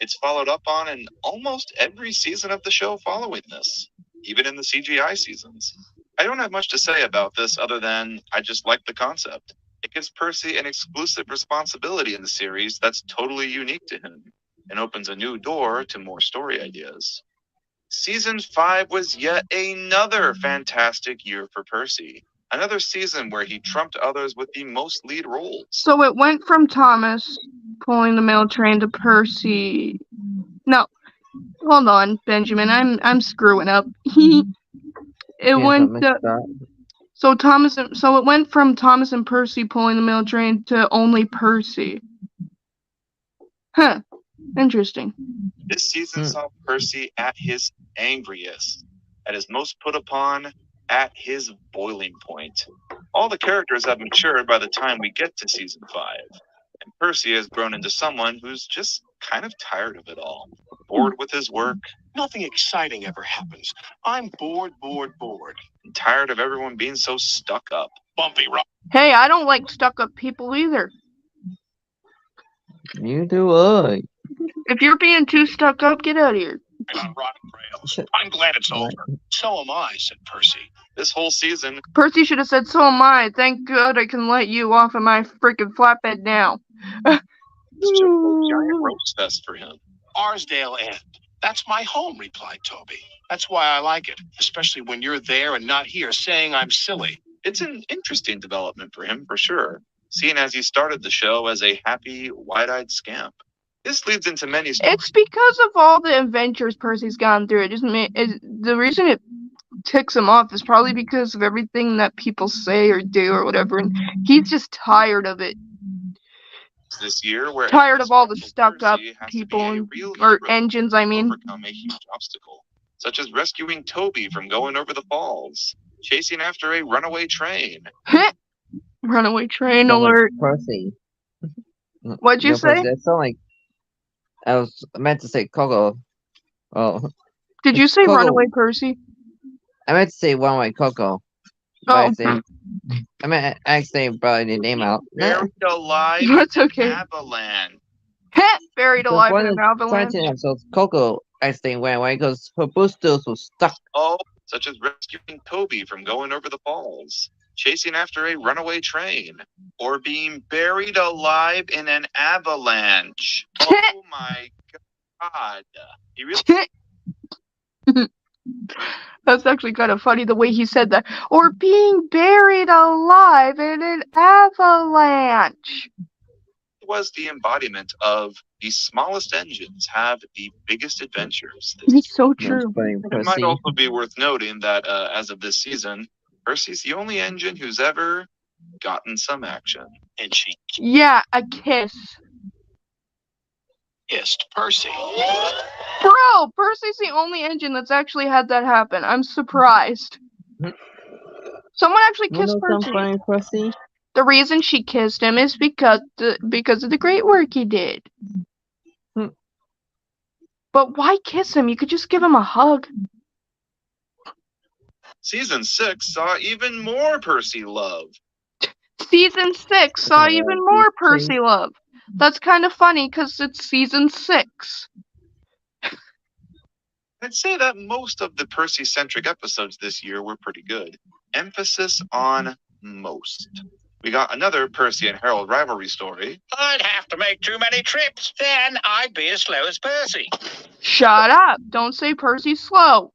It's followed up on in almost every season of the show following this, even in the CGI seasons. I don't have much to say about this other than I just like the concept. It gives Percy an exclusive responsibility in the series that's totally unique to him and opens a new door to more story ideas. Season 5 was yet another fantastic year for Percy. Another season where he trumped others with the most lead roles. So it went from Thomas pulling the mail train to Percy. No, hold on, Benjamin. I'm screwing up. It went. So it went from Thomas and Percy pulling the mail train to only Percy. Huh. Interesting. This season saw Percy at his angriest, at his most put upon, at his boiling point. All the characters have matured by the time we get to season 5, and Percy has grown into someone who's just kind of tired of it all, bored with his work. Nothing exciting ever happens. I'm bored. And tired of everyone being so stuck up. Bumpy rock. Hey, I don't like stuck-up people either. You do I. If you're being too stuck up, get out of here. On rotten rails. I'm glad it's over. So am I, said Percy. This whole season, Percy should have said, so am I. Thank God I can let you off of my freaking flatbed now. it's just a giant roast fest for him. Arsdale End. That's my home, replied Toby. That's why I like it, especially when you're there and not here saying I'm silly. It's an interesting development for him, for sure, seeing as he started the show as a happy, wide-eyed scamp. This leads into many stories. It's because of all the adventures Percy's gone through. The reason it ticks him off is probably because of everything that people say or do or whatever, and he's just tired of it. This year, where Tired of all the stuck-up Percy has to people be a and, real or hero engines, I to mean. overcome a huge obstacle, such as rescuing Toby from going over the falls, chasing after a runaway train. Runaway train Sound like alert. Percy. What'd you say? Percy, that sound like I meant to say Coco. Oh, Did you say Coco. runaway Percy? I meant to say Runaway Coco. But Oh. I meant I accidentally brought the name out. Buried alive That's in an okay. avalanche. Buried alive in an avalanche. 20 episodes, Coco accidentally went away because her boosters was stuck. Oh, such as rescuing Toby from going over the falls, chasing after a runaway train, or being buried alive in an avalanche. Oh my God. He really That's actually kind of funny the way he said that. Or being buried alive in an avalanche. was the embodiment of the smallest engines have the biggest adventures. It's so That's true. funny, It might Percy. also be worth noting that as of this season, Percy's the only engine who's ever gotten some action. And she Yeah, a kiss. kissed Percy. Bro, Percy's the only engine that's actually had that happen. I'm surprised. Someone actually You kissed know Percy. something funny, Percy? The reason she kissed him is because of the great work he did. Hmm. But why kiss him? You could just give him a hug. Season 6 saw even more Percy love. Season 6 saw even more Percy love. That's kind of funny because it's season 6. I'd say that most of the Percy-centric episodes this year were pretty good. Emphasis on most. We got another Percy and Harold rivalry story. I'd have to make too many trips. Then I'd be as slow as Percy. Shut up. Don't say Percy's slow.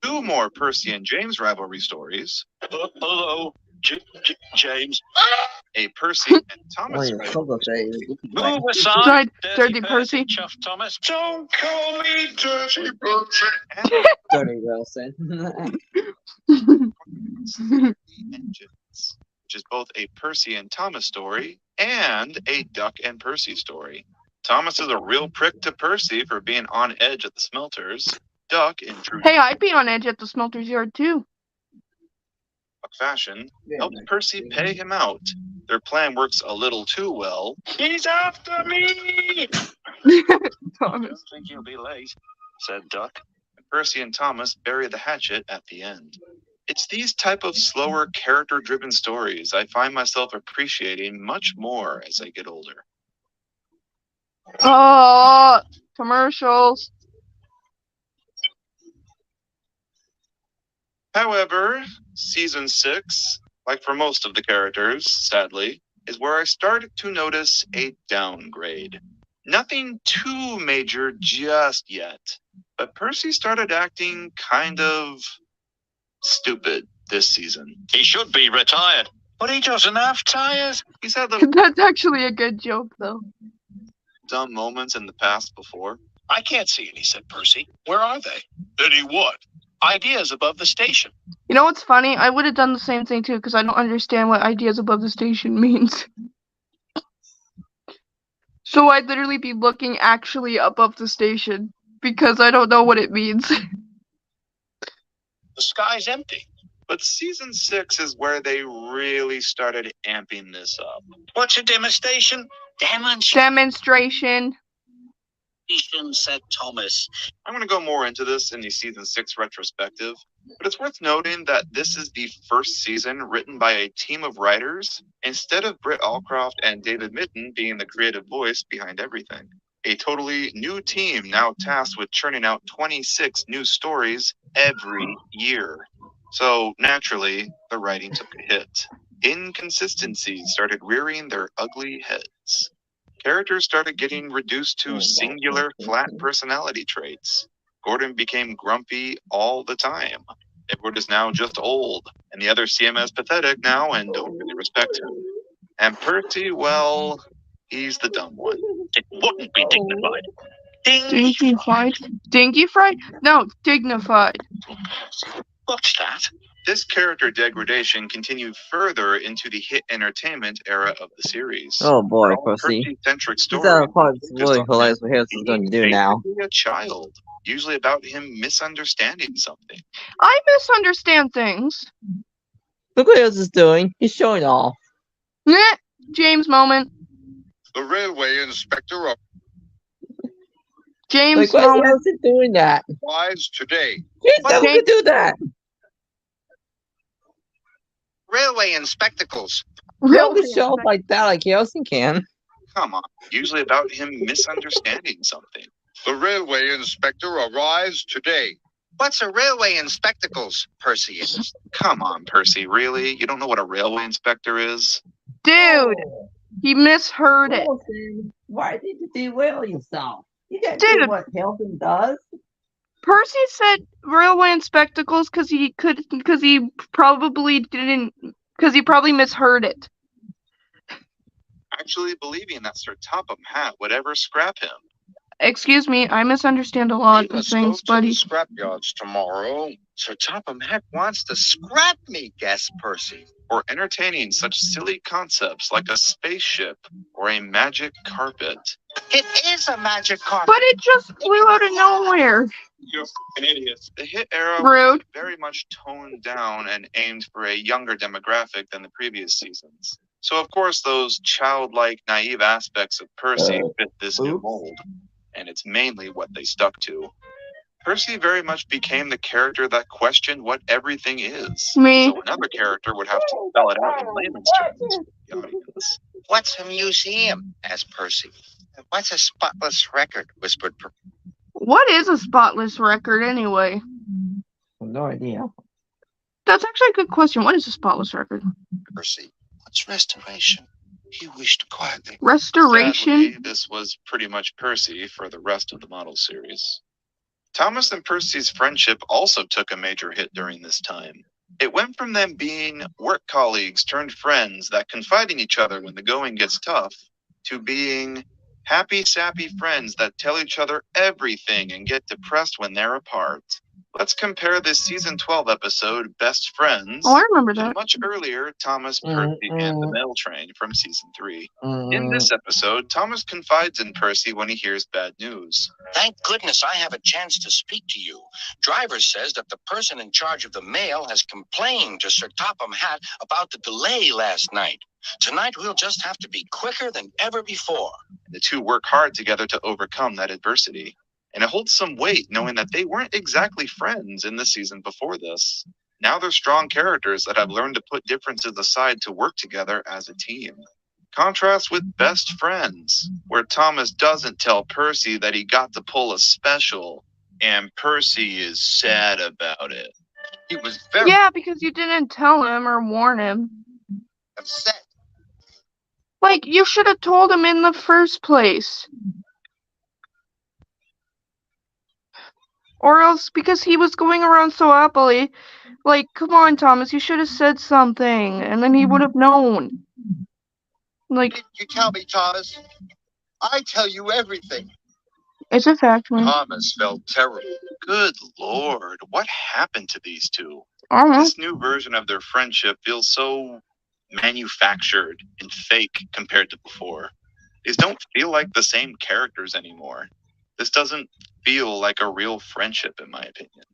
2 more Percy and James rivalry stories. Hello, James. A Percy and Thomas Oh, yeah, rivalry. Coco said Move Sorry, aside, Dirty Percy. Chuff Thomas. Don't call me Dirty Percy. And Dirty Wilson. Engines, which is both a Percy and Thomas story and a Duck and Percy story. Thomas is a real prick to Percy for being on edge at the smelters. Duck, in true Hey, I'd be on edge at the smelter's yard too. Duck fashion, helps Percy pay him out. Their plan works a little too well. He's after me. Thomas. Think you'll be late, said Duck. Percy and Thomas bury the hatchet at the end. It's these type of slower, character-driven stories I find myself appreciating much more as I get older. Oh, commercials. However, season 6, like for most of the characters, sadly, is where I started to notice a downgrade. Nothing too major just yet, but Percy started acting kind of stupid this season. He should be retired, but he doesn't have tires. He's had the That's actually a good joke, though. dumb moments in the past before. I can't see any, said Percy. Where are they? Any what? Ideas above the station. You know what's funny? I would have done the same thing too, because I don't understand what ideas above the station means. So I'd literally be looking actually above the station because I don't know what it means. The sky's empty. But season 6 is where they really started amping this up. What's a demonstration? Demonstration. Said Thomas. I'm going to go more into this in the season 6 retrospective, but it's worth noting that this is the first season written by a team of writers, instead of Britt Allcroft and David Mitton being the creative voice behind everything. A totally new team now tasked with churning out 26 new stories every year. So naturally, the writing took a hit. Inconsistencies started rearing their ugly heads. Characters started getting reduced to singular, flat personality traits. Gordon became grumpy all the time. Edward is now just old, and the other CMS pathetic now and don't really respect him. And Percy, well, he's the dumb one. It wouldn't be dignified. Dinky-fied? Dinky-fried? No, dignified. What's that? This character degradation continued further into the hit entertainment era of the series. Oh boy, All Percy. Percy-centric This story part's just really on hilarious what Harrison's going to do now. basically a child, usually about him misunderstanding something. I misunderstand things. Look what Harrison's doing. He's showing off. Nyeh, James moment. The railway inspector James Like, why is moment. Harrison doing that? arrives today. James never could do that. Railway in spectacles. Don't be show off like that like Harrison can. Come on, usually about him misunderstanding something. The railway inspector arrives today. What's a railway in spectacles? Percy asks. Come on, Percy, really? You don't know what a railway inspector is? Dude, he misheard it. Harrison, why did you derail yourself? You can't Dude. do what Harrison does. Percy said railway and spectacles because he probably misheard it. Actually believing that Sir Topham Hatt would ever scrap him. Excuse me, I misunderstand a lot of things, buddy. Scrapyards tomorrow. Sir Topham Hatt wants to scrap me, guessed Percy. Or entertaining such silly concepts like a spaceship or a magic carpet. It is a magic carpet. But it just flew out of nowhere. You're an idiot. The hit era Rude. was very much toned down and aimed for a younger demographic than the previous seasons. So of course those childlike, naive aspects of Percy fit this new mold. And it's mainly what they stuck to. Percy very much became the character that questioned what everything is. Me. So another character would have to spell it out in layman's terms for the audience. What's a museum? Asked Percy. What's a spotless record? Whispered What is a spotless record anyway? No idea. That's actually a good question. What is a spotless record? Percy. What's restoration? He wished quietly. Restoration? Sadly, this was pretty much Percy for the rest of the model series. Thomas and Percy's friendship also took a major hit during this time. It went from them being work colleagues turned friends that confide in each other when the going gets tough, to being happy, sappy friends that tell each other everything and get depressed when they're apart. Let's compare this season 12 episode, Best Friends, Oh, I remember to that. much earlier Thomas, Percy, and the Mail Train from season 3. In this episode, Thomas confides in Percy when he hears bad news. Thank goodness I have a chance to speak to you. Driver says that the person in charge of the mail has complained to Sir Topham Hatt about the delay last night. Tonight we'll just have to be quicker than ever before. The two work hard together to overcome that adversity. And it holds some weight knowing that they weren't exactly friends in the season before this. Now they're strong characters that have learned to put differences aside to work together as a team. Contrast with Best Friends, where Thomas doesn't tell Percy that he got to pull a special, and Percy is sad about it. He was very Yeah, because you didn't tell him or warn him. upset. Like, you should have told him in the first place. Or else, because he was going around so happily, like, come on, Thomas, you should have said something, and then he would have known. Like, You tell me, Thomas. I tell you everything. it's a fact, man. Thomas felt terrible. Good Lord, what happened to these two? I don't know. This new version of their friendship feels so manufactured and fake compared to before. These don't feel like the same characters anymore. This doesn't feel like a real friendship, in my opinion.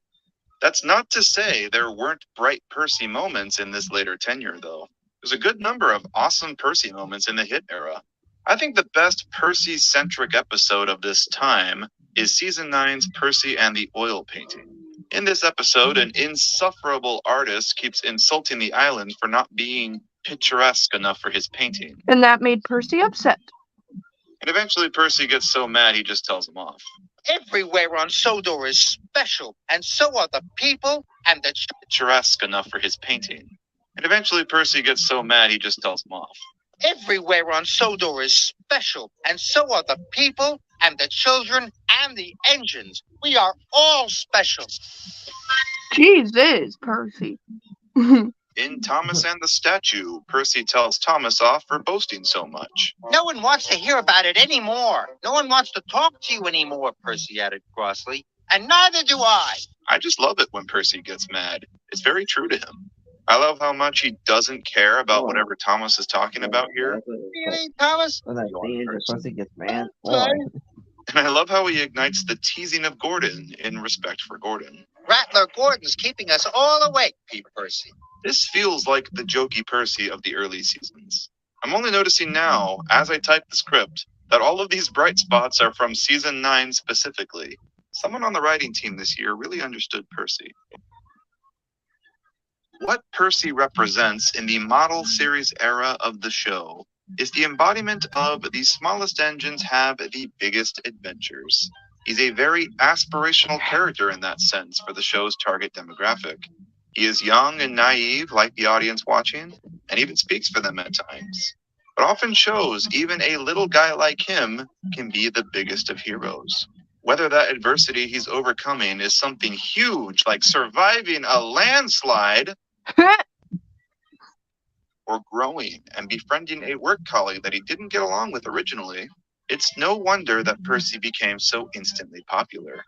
That's not to say there weren't bright Percy moments in this later tenure, though. There's a good number of awesome Percy moments in the hit era. I think the best Percy-centric episode of this time is Season 9's Percy and the Oil Painting. In this episode, an insufferable artist keeps insulting the island for not being picturesque enough for his painting. And that made Percy upset. And eventually Percy gets so mad he just tells him off. Everywhere on Sodor is special, and so are the people and the Picturesque enough for his painting. And eventually Percy gets so mad he just tells him off. Everywhere on Sodor is special, and so are the people and the children and the engines. We are all special. Jesus, Percy. In Thomas and the Statue, Percy tells Thomas off for boasting so much. No one wants to hear about it anymore. No one wants to talk to you anymore, Percy added crossly. And neither do I. I just love it when Percy gets mad. It's very true to him. I love how much he doesn't care about whatever Thomas is talking about here. Really, Thomas? When I see the Percy gets mad. And I love how he ignites the teasing of Gordon in respect for Gordon. Rattler Gordon's keeping us all awake, Pete Percy. This feels like the jokey Percy of the early seasons. I'm only noticing now, as I type the script, that all of these bright spots are from Season 9 specifically. Someone on the writing team this year really understood Percy. What Percy represents in the model series era of the show is the embodiment of the smallest engines have the biggest adventures. He's a very aspirational character in that sense for the show's target demographic. He is young and naive like the audience watching, and even speaks for them at times. But often shows even a little guy like him can be the biggest of heroes. Whether that adversity he's overcoming is something huge like surviving a landslide, or growing and befriending a work colleague that he didn't get along with originally, it's no wonder that Percy became so instantly popular.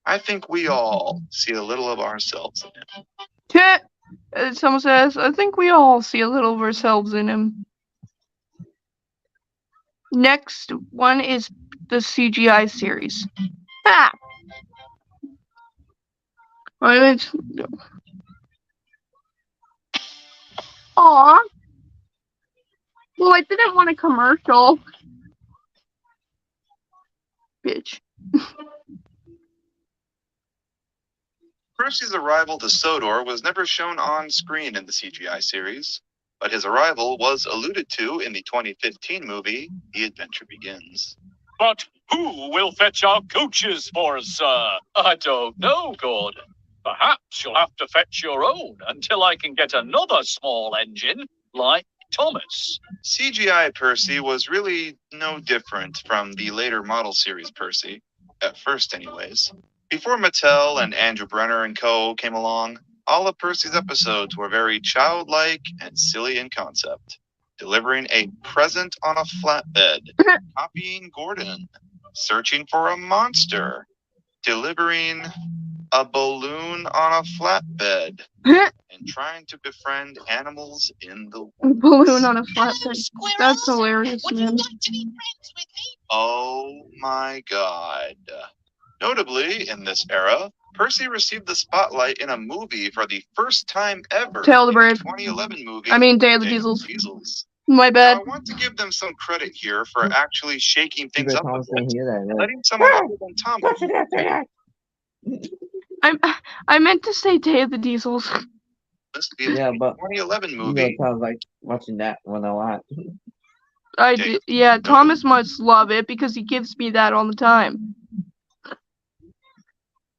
I think we all see a little of ourselves in him. Someone says, I think we all see a little of ourselves in him. Next one is the CGI series. Ah! Aw. Well, I didn't want a commercial. Bitch. Percy's arrival to Sodor was never shown on screen in the CGI series, but his arrival was alluded to in the 2015 movie, The Adventure Begins. But who will fetch our coaches for us, sir? I don't know, Gordon. Perhaps you'll have to fetch your own until I can get another small engine like Thomas. CGI Percy was really no different from the later model series Percy, at first anyways. Before Mattel and Andrew Brenner and co. came along, all of Percy's episodes were very childlike and silly in concept, delivering a present on a flatbed, copying Gordon, searching for a monster, delivering a balloon on a flatbed, and trying to befriend animals in the woods. Balloon on a flatbed. That's hilarious, man. Oh my god. Notably, in this era, Percy received the spotlight in a movie for the first time ever. Tail of the Brave. 2011 movie. I mean, Day of the Diesels. My Now, bad. I want to give them some credit here for actually shaking things up a Thomas bit, didn't hear that. and letting someone other than Thomas I meant to say Day of the Diesels. be the Yeah, but 2011 you know, movie. sounds like watching that one a lot. I did, yeah, Thomas must love it because he gives me that all the time.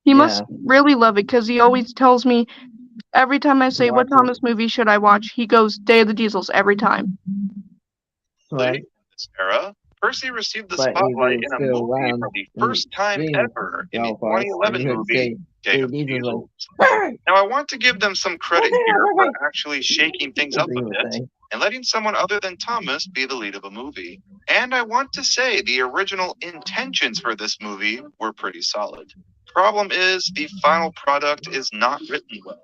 He must really love it because he always tells me every time I say, what Thomas movie should I watch? He goes, Day of the Diesels every time. Right. In this era, Percy received the But he spotlight was in a still movie around for the first time being ever in the Belfast, 2011 and he would movie, say, Day of "Hey, the these are like-" Diesels. Now, I want to give them some credit here for actually shaking things up a He would bit say. and letting someone other than Thomas be the lead of a movie. And I want to say the original intentions for this movie were pretty solid. Problem is, the final product is not written well.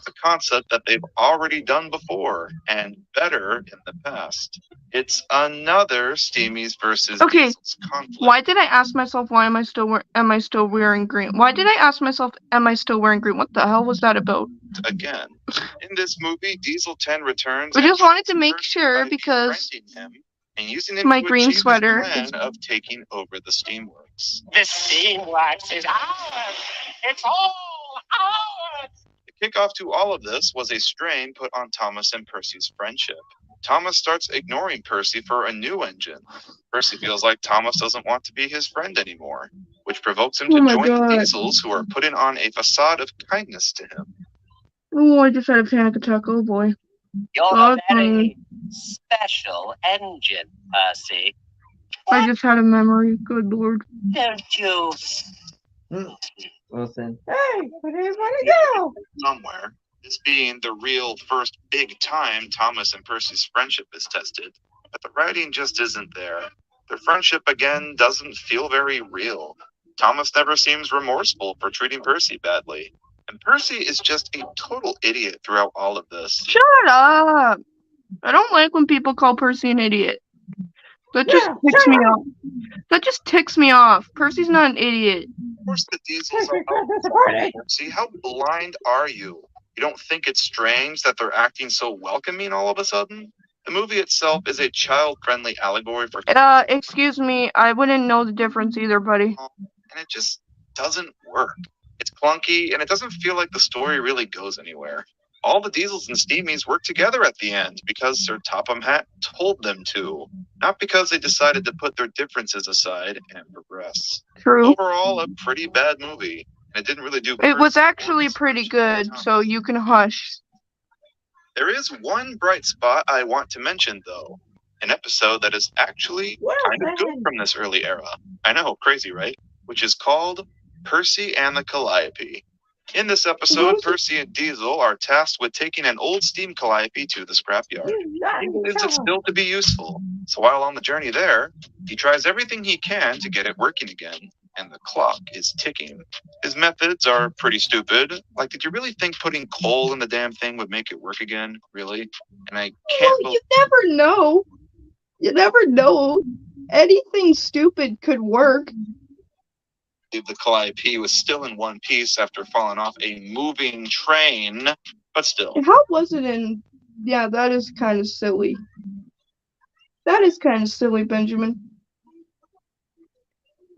It's a concept that they've already done before and better in the past. It's another Steamies versus Okay. Diesels conflict. Why did I ask myself why am I still wearing green? Why did I ask myself am I still wearing green? What the hell was that about? Again, in this movie, Diesel 10 returns. I and just wanted to tries make first sure by because befriending him and using him my to green achieve his sweater plan is of taking over the Steamworks. The Steamworks is ours. It's all ours. The kickoff to all of this was a strain put on Thomas and Percy's friendship. Thomas starts ignoring Percy for a new engine. Percy feels like Thomas doesn't want to be his friend anymore, which provokes him Oh to my join the God. Diesels, who are putting on a facade of kindness to him. Oh, I just had a panic attack. Oh boy. You're God, a very special engine, Percy. I just had a memory. Good lord. Don't you? Wilson. Hey, where do you want to go? Somewhere, this being the real first big time Thomas and Percy's friendship is tested, but the writing just isn't there. Their friendship again doesn't feel very real. Thomas never seems remorseful for treating Percy badly. And Percy is just a total idiot throughout all of this. Shut up! I don't like when people call Percy an idiot. That just ticks me off. That just ticks me off. Percy's not an idiot. Of course, the Diesels are Percy, how blind are you? You don't think it's strange that they're acting so welcoming all of a sudden? The movie itself is a child-friendly allegory for Excuse me, I wouldn't know the difference either, buddy. and it just doesn't work. It's clunky, and it doesn't feel like the story really goes anywhere. All the Diesels and Steamies work together at the end because Sir Topham Hatt told them to, not because they decided to put their differences aside and progress. True. Overall, a pretty bad movie, and it didn't really do. It was actually pretty good, so you can hush. There is one bright spot I want to mention, though. An episode that is actually kind of good from this early era. I know, crazy, right? Which is called Percy and the Calliope. In this episode, Percy and Diesel are tasked with taking an old steam calliope to the scrapyard. He believes it's still to be useful, so while on the journey there, he tries everything he can to get it working again, and the clock is ticking. His methods are pretty stupid. Like, did you really think putting coal in the damn thing would make it work again? Really? And I can't You never know. You never know. Anything stupid could work. believe the Calliope was still in one piece after falling off a moving train, but still. How was it in... Yeah, that is kind of silly. That is kind of silly, Benjamin.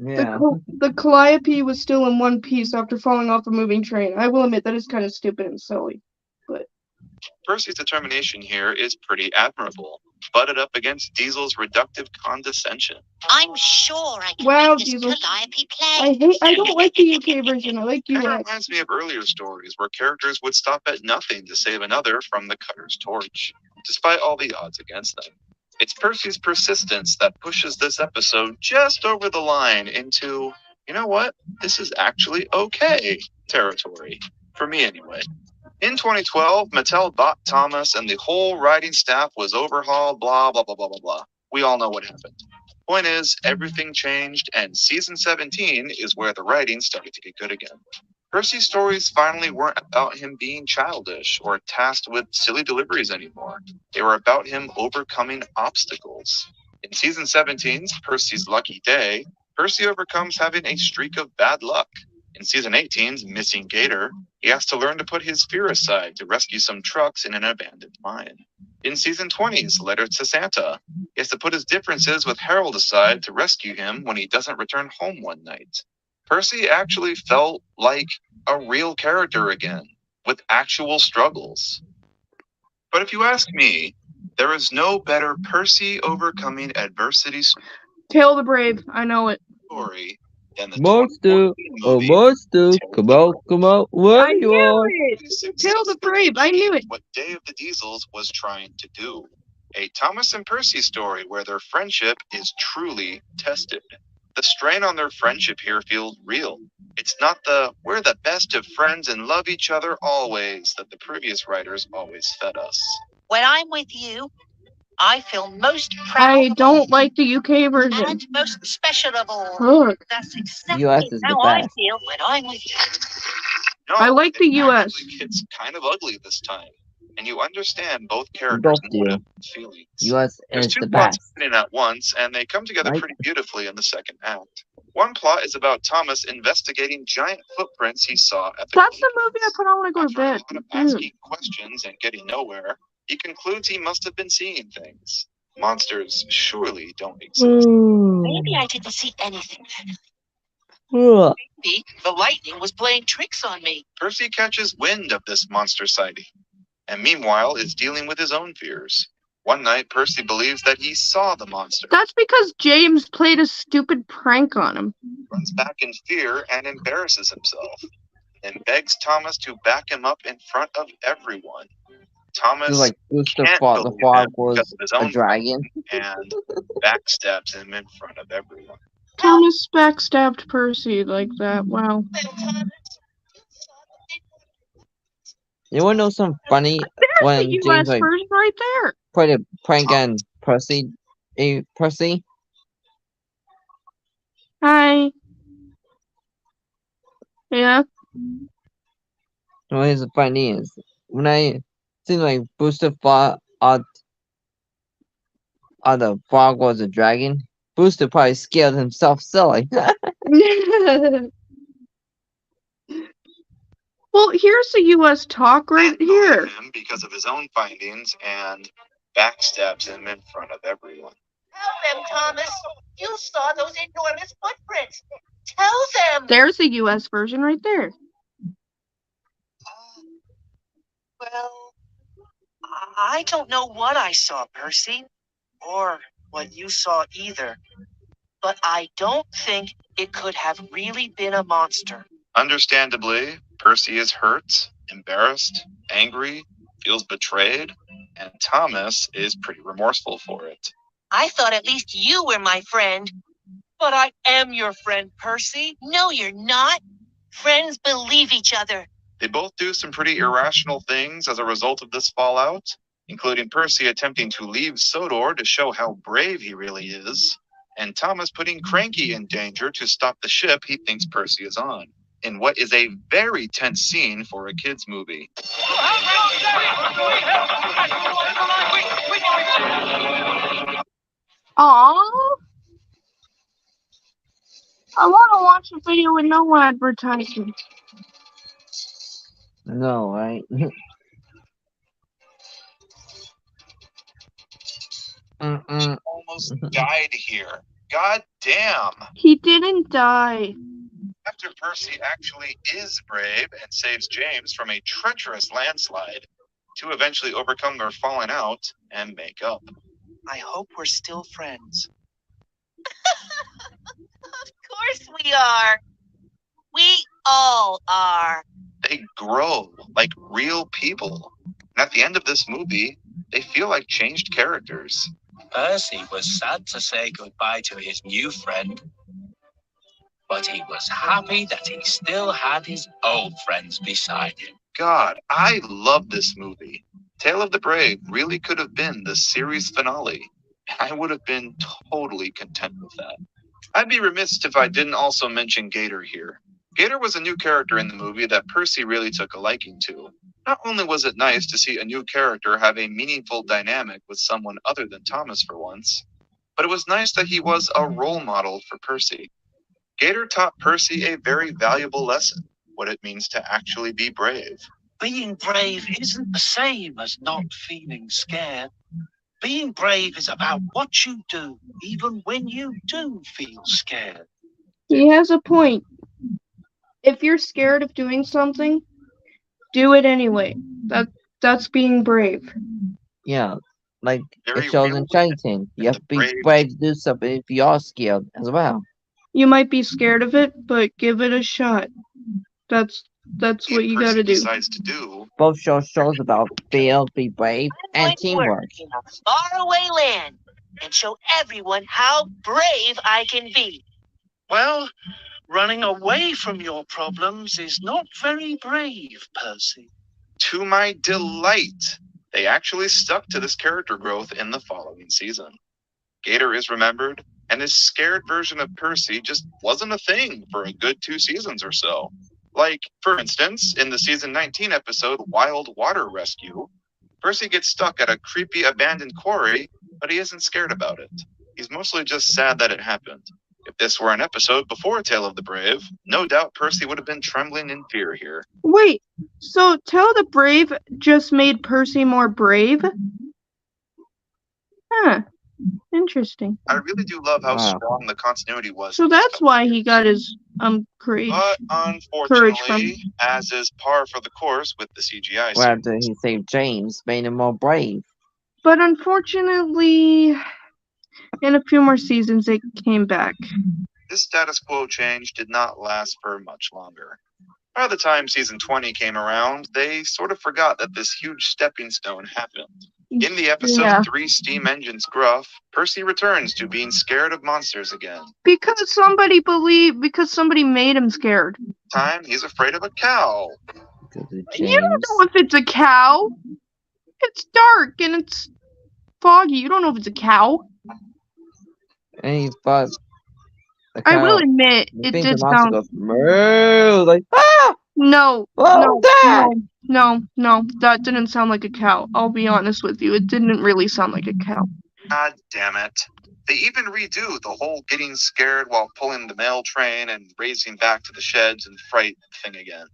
Yeah. The Calliope was still in one piece after falling off a moving train. I will admit that is kind of stupid and silly. But Percy's determination here is pretty admirable, butted up against Diesel's reductive condescension. I'm sure I can Wow, make this Diesel. Calliope play. I don't like the UK version. I like Kind of US. reminds me of earlier stories where characters would stop at nothing to save another from the Cutter's torch, despite all the odds against them. It's Percy's persistence that pushes this episode just over the line into, you know what, this is actually okay territory. For me, anyway. In 2012, Mattel bought Thomas and the whole writing staff was overhauled, blah, blah, blah, blah, blah, blah. We all know what happened. Point is, everything changed, and season 17 is where the writing started to get good again. Percy's stories finally weren't about him being childish or tasked with silly deliveries anymore. They were about him overcoming obstacles. In season 17's Percy's Lucky Day, Percy overcomes having a streak of bad luck. In season 18's Missing Gator, he has to learn to put his fear aside to rescue some trucks in an abandoned mine. In season 20's Letter to Santa, he has to put his differences with Harold aside to rescue him when he doesn't return home one night. Percy actually felt like a real character again, with actual struggles. But if you ask me, there is no better Percy overcoming adversity Tale the Brave. I know it. story than the Monster! 2014 Oh, movie monster! Come out, where you are? it. Tale the Brave. I knew it. What Day of the Diesels was trying to do. A Thomas and Percy story where their friendship is truly tested. The strain on their friendship here feels real. It's not the we're the best of friends and love each other always that the previous writers always fed us. When I'm with you, I feel most proud I don't like the UK version. and most special of all. Look. That's exactly US is the how I best. feel when I'm with you. No, I like the it US. actually gets kind of ugly this time, and you understand both We characters' both do. motive and feelings. US There's is two the plots best. happening at once, and they come together Right? pretty beautifully in the second act. One plot is about Thomas investigating giant footprints he saw at the That's the movie I put on when I go to After a bed. lot of Dude. asking questions and getting nowhere, he concludes he must have been seeing things. Monsters surely don't exist. Maybe I didn't see anything. Ugh. Maybe the lightning was playing tricks on me. Percy catches wind of this monster sighting, and meanwhile is dealing with his own fears. One night, Percy believes that he saw the monster, That's because James played a stupid prank on him. runs back in fear and embarrasses himself, and begs Thomas to back him up in front of everyone. Thomas Feels like Booster can't thought the believe frog him because was of his a own dragon. and backstabs him in front of everyone. Thomas backstabbed Percy like that. Wow. You wanna know something funny? There's When the James US like version right there. played a prank on Percy, Percy. Hi. Yeah. Well, here's the funny is when I seemed like Booster thought the frog was a dragon. Booster probably scared himself silly. Well, here's the US talk right here. Him because of his own findings and backstabs him in front of everyone. Tell them, Thomas. You saw those enormous footprints. Tell them. There's the US version right there. Well, I don't know what I saw, Percy, or what you saw either. But I don't think it could have really been a monster. Understandably, Percy is hurt, embarrassed, angry, feels betrayed, and Thomas is pretty remorseful for it. I thought at least you were my friend. But I am your friend, Percy. No, you're not. Friends believe each other. They both do some pretty irrational things as a result of this fallout, including Percy attempting to leave Sodor to show how brave he really is, and Thomas putting Cranky in danger to stop the ship he thinks Percy is on, in what is a very tense scene for a kid's movie. Aww. I want to watch a video with no advertising. No, right? Almost died here. God damn. He didn't die. After Percy actually is brave and saves James from a treacherous landslide, to eventually overcome their falling out and make up. I hope we're still friends. Of course we are. We all are. They grow like real people. And at the end of this movie, they feel like changed characters. Percy was sad to say goodbye to his new friend, but he was happy that he still had his old friends beside him. God, I love this movie. Tale of the Brave really could have been the series finale. I would have been totally content with that. I'd be remiss if I didn't also mention Gator here. Gator was a new character in the movie that Percy really took a liking to. Not only was it nice to see a new character have a meaningful dynamic with someone other than Thomas for once, but it was nice that he was a role model for Percy. Gator taught Percy a very valuable lesson, what it means to actually be brave. Being brave isn't the same as not feeling scared. Being brave is about what you do, even when you do feel scared. He has a point. If you're scared of doing something, do it anyway. That's being brave. Yeah, like Very it shows in real Chinatown. You have to be brave to do something if you are scared as well. You might be scared of it, but give it a shot. That's what you gotta do. Decides to do. Both shows about fail, be brave, and teamwork. In a faraway land and show everyone how brave I can be. Well, running away from your problems is not very brave, Percy. To my delight, they actually stuck to this character growth in the following season. Gator is remembered, and his scared version of Percy just wasn't a thing for a good 2 seasons or so. Like, for instance, in the season 19 episode Wild Water Rescue, Percy gets stuck at a creepy abandoned quarry, but he isn't scared about it. He's mostly just sad that it happened. If this were an episode before Tale of the Brave, no doubt Percy would have been trembling in fear here. Wait, so Tale of the Brave just made Percy more brave? Huh. Interesting. I really do love how Wow. strong the continuity was. So that's why he got his courage. But Courage from. unfortunately, as is par for the course with the CGI Well, series, after he saved James, made him more brave. But unfortunately, in a few more seasons, it came back. this status quo change did not last for much longer. By the time season 20 came around, they sort of forgot that this huge stepping stone happened. In the episode 3 Steam Engines Gruff, Percy returns to being scared of monsters again. Because somebody made him scared. Time he's afraid of a cow. You don't know if it's a cow. It's dark and it's foggy. You don't know if it's a cow. And he thought the I cow, will admit, you it think did the monster sound. goes, "Moo," like, ah! No, Oh, Dad! no, that didn't sound like a cow. I'll be honest with you, it didn't really sound like a cow. God damn it. They even redo the whole getting scared while pulling the mail train and racing back to the sheds and fright thing again.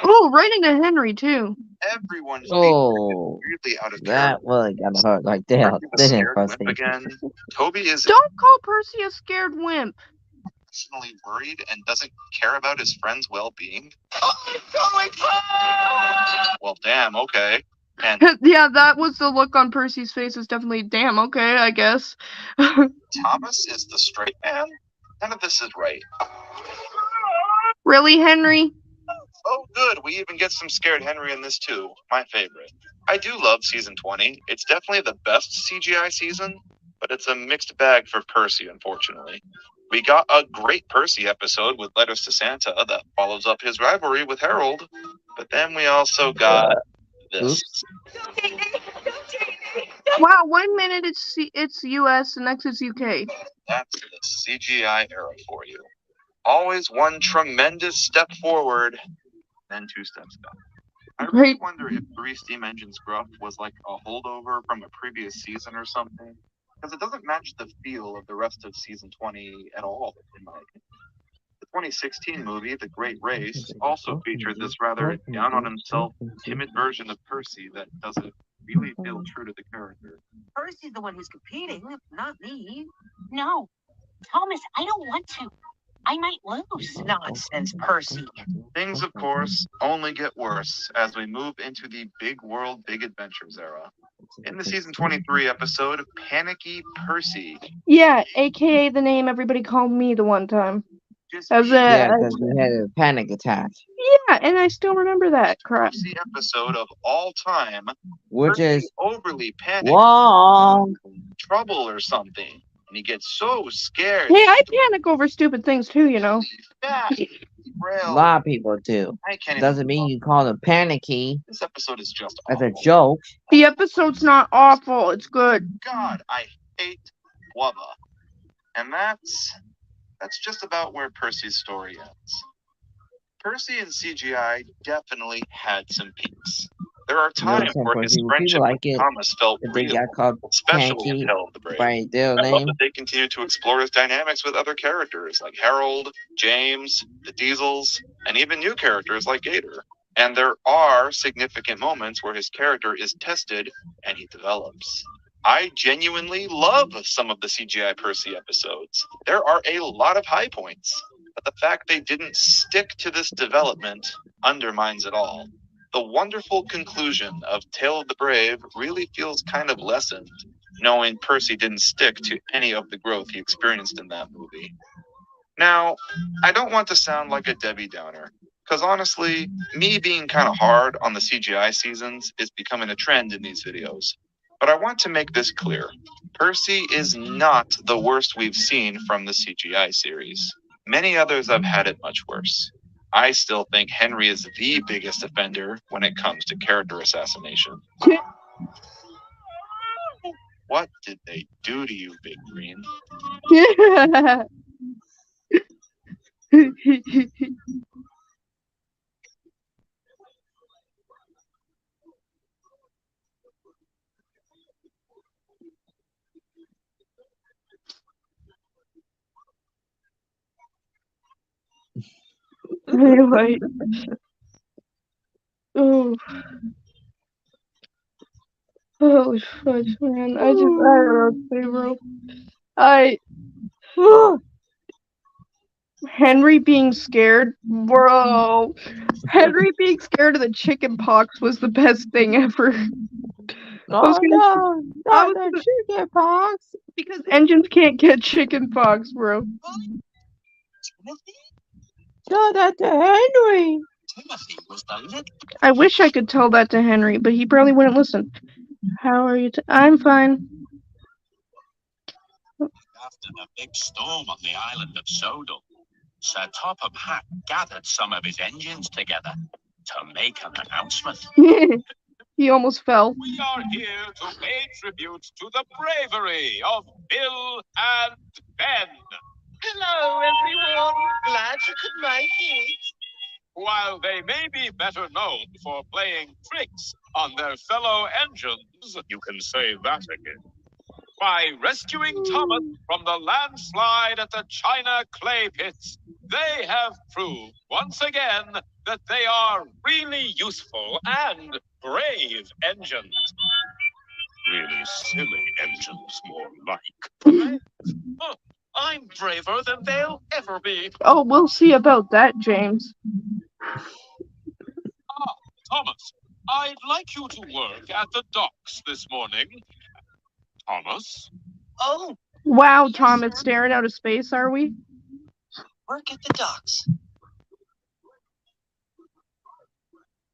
Oh, right into Henry too. Everyone's Oh, weirdly out of that really got hurt like that, Percy the didn't it, scared wimp Percy? again. Toby is Don't call Percy a scared wimp. emotionally worried and doesn't care about his friend's well-being. Well, damn, okay. And Yeah, that was the look on Percy's face. Is definitely, damn, okay, I guess. Thomas is the straight man? None of this is right. Really, Henry? Oh, good. We even get some scared Henry in this, too. My favorite. I do love season 20. It's definitely the best CGI season, but it's a mixed bag for Percy, unfortunately. We got a great Percy episode with Letters to Santa that follows up his rivalry with Harold, but then we also got this. Wow, 1 minute it's US, the next is UK. That's the CGI era for you. Always one tremendous step forward, then 2 steps back. I really Right. wonder if 3 Steam Engines Gruff was like a holdover from a previous season or something, because it doesn't match the feel of the rest of season 20 at all, in my opinion. The 2016 movie, The Great Race, also featured this rather down on himself, timid version of Percy that doesn't really feel true to the character. Percy's the one who's competing, not me. No, Thomas, I don't want to. I might lose. Nonsense, Percy. Things, of course, only get worse as we move into the Big World, Big Adventures era. In the season 23 episode, Panicky Percy. Yeah, aka the name everybody called me the one time. As Yeah, because we had a panic attack, yeah, and I still remember that crap. Percy episode of all time, which Percy is overly panicked, wrong. trouble or something, and he gets so scared. Hey, I panic over stupid things too, you know. A lot of people do. I can't even Doesn't mean you call them panicky This episode is just as a awful. joke. The episode's not awful, it's good. God, I hate Wubba. And that's just about where Percy's story ends. Percy and CGI definitely had some peaks. There are You know, times some where his people friendship like with it Thomas felt if they real, got called especially in Panicky Tale of the Brave. by their I love name. that they continue to explore his dynamics with other characters like Harold, James, the Diesels, and even new characters like Gator. And there are significant moments where his character is tested and he develops. I genuinely love some of the CGI Percy episodes. There are a lot of high points, but the fact they didn't stick to this development undermines it all. The wonderful conclusion of Tale of the Brave really feels kind of lessened, knowing Percy didn't stick to any of the growth he experienced in that movie. Now, I don't want to sound like a Debbie Downer, because honestly, me being kind of hard on the CGI seasons is becoming a trend in these videos. But I want to make this clear. Percy is not the worst we've seen from the CGI series. Many others have had it much worse. I still think Henry is the biggest offender when it comes to character assassination. What did they do to you, Big Green? Anyway. Oh, holy fudge, man. I don't know, bro. Henry being scared, bro. Henry being scared of the chicken pox was the best thing ever. Oh no, not the chicken pox. Because engines can't get chicken pox, bro. Tell that to Henry. I wish I could tell that to Henry, but he probably wouldn't listen. How are you? I'm fine. After the big storm on the island of Sodor, Sir Topham Hatt gathered some of his engines together to make an announcement. He almost fell. We are here to pay tribute to the bravery of Bill and Ben. Hello, everyone. Glad you could make it. While they may be better known for playing tricks on their fellow engines, you can say that again. By rescuing Thomas from the landslide at the China clay pits, they have proved once again that they are really useful and brave engines. Really silly engines, more like. Oh, I'm braver than they'll ever be. Oh, we'll see about that, James. Thomas, I'd like you to work at the docks this morning. Thomas? Oh, Wow, Thomas, staring out of space, are we? work at the docks.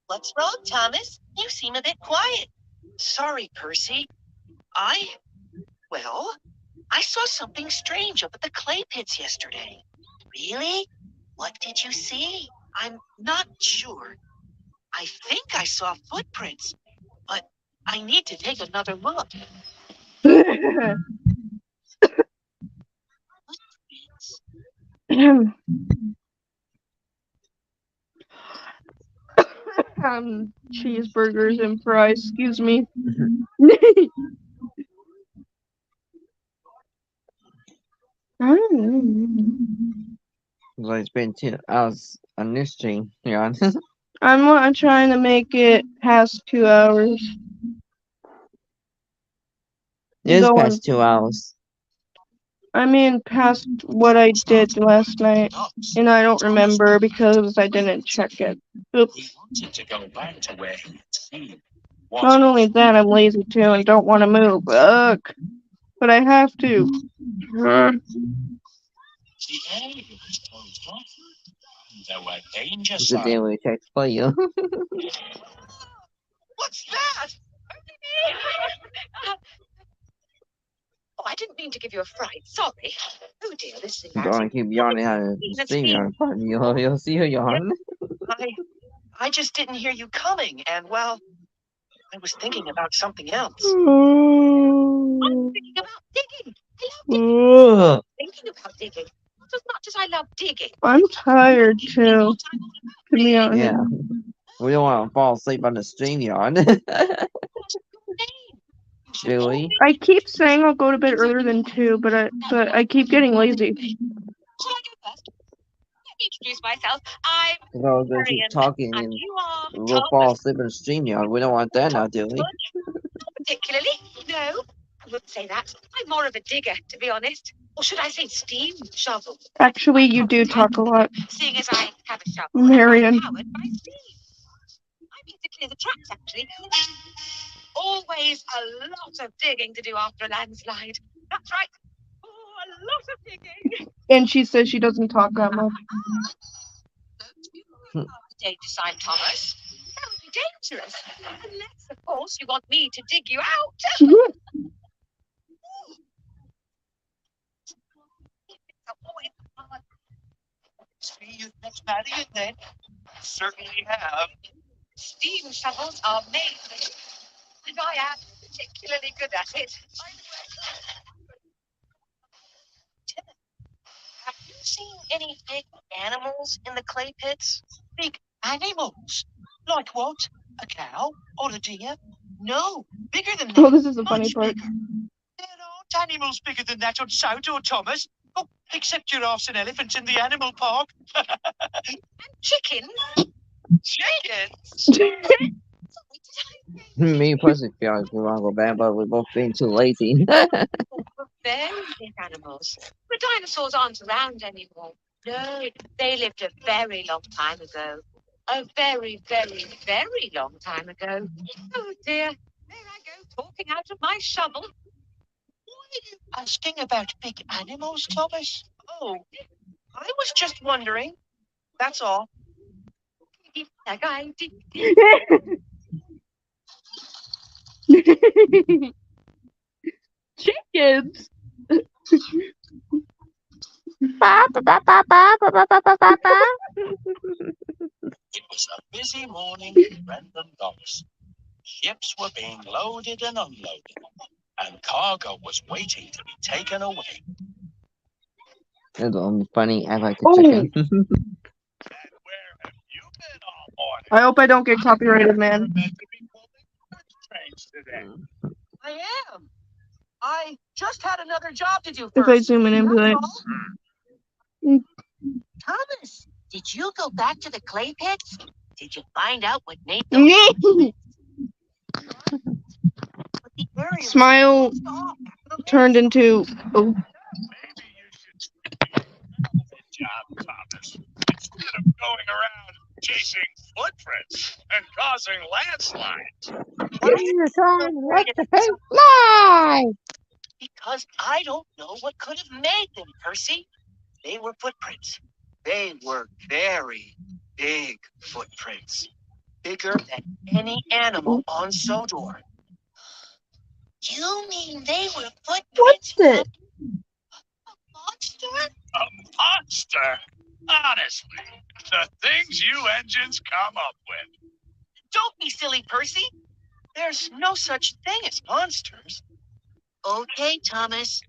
What's wrong, Thomas? You seem a bit quiet. Sorry, Percy. Well, I saw something strange up at the clay pits yesterday. Really? What did you see? I'm not sure. I think I saw footprints, but I need to take another look. Cheeseburgers and fries, excuse me. Like it's been 2 hours on this stream. Yeah. I'm trying to make it past 2 hours. It's Going- past 2 hours. I mean, past what I did last night, and I don't remember because I didn't check it. Oops. To go back to where he had seen. Not only that, I'm lazy too and don't want to move. Ugh. But I have to. The area was closed off. There were danger It's a signs. day we check for you. What's that? Oh, I didn't mean to give you a fright. Sorry. Oh dear, this is Don't keep yawning at the stream yard. You'll see her yawn. I just didn't hear you coming, and well, I was thinking about something else. I'm thinking about digging. I love digging. Thinking about digging. Just as much as I love digging. I'm tired too. To be honest. Yeah. We don't want to fall asleep on the stream yard. Julie. I keep saying I'll go to bed earlier than 2, but I keep getting lazy. Let me introduce myself. I'm We're going to keep talking and we'll fall asleep in the stream yard. We don't want that now, do we? not particularly. No, I wouldn't say that. I'm more of a digger, to be honest. Or should I say steam shovel? Actually, you do talk a lot. Seeing as I have a shovel. Marion. Powered by steam. I mean to clear the tracks, actually. Always a lot of digging to do after a landslide. That's right. Oh, a lot of digging. And she says she doesn't talk that much. Danger sign, Thomas. That would be dangerous. Unless, of course, you want me to dig you out. See, you've met Marion then. Certainly have. Steam shovels are made for it. And I am particularly good at it. Have you seen any big animals in the clay pits? Big animals? Like what? A cow or a deer? No, bigger than that. Oh, this is the funny Much part. bigger. There aren't animals bigger than that on Sourdough, Thomas. Oh, except giraffes and elephants in the animal park. Chickens? Chickens? Me and Percy feel like we want to go back, but we're both being too lazy. Very big animals. But dinosaurs aren't around anymore. No, they lived a very long time ago. A very, very, very long time ago. Oh dear. There I go, talking out of my shovel. Why are you asking about big animals, Thomas? Oh, I was just wondering. That's all. Chickens. It was a busy morning in Brandon Docks. Ships were being loaded and unloaded, and cargo was waiting to be taken away. That's only funny. I like a Oh. chicken. I hope I don't get copyrighted, man. I am. I just had another job to do If I first. zoom in into it. Thomas, did you go back to the clay pits? Did you find out what made those? Smile turned into. Oh. Job, Thomas. Instead of going around chasing footprints and causing landslides. Because I don't know what could have made them, Percy. They were footprints. They were very big footprints. Bigger than any animal on Sodor. You mean they were What's it? monster? A monster? Honestly, the things you engines come up with. Don't be silly, Percy. There's no such thing as monsters. Okay, Thomas.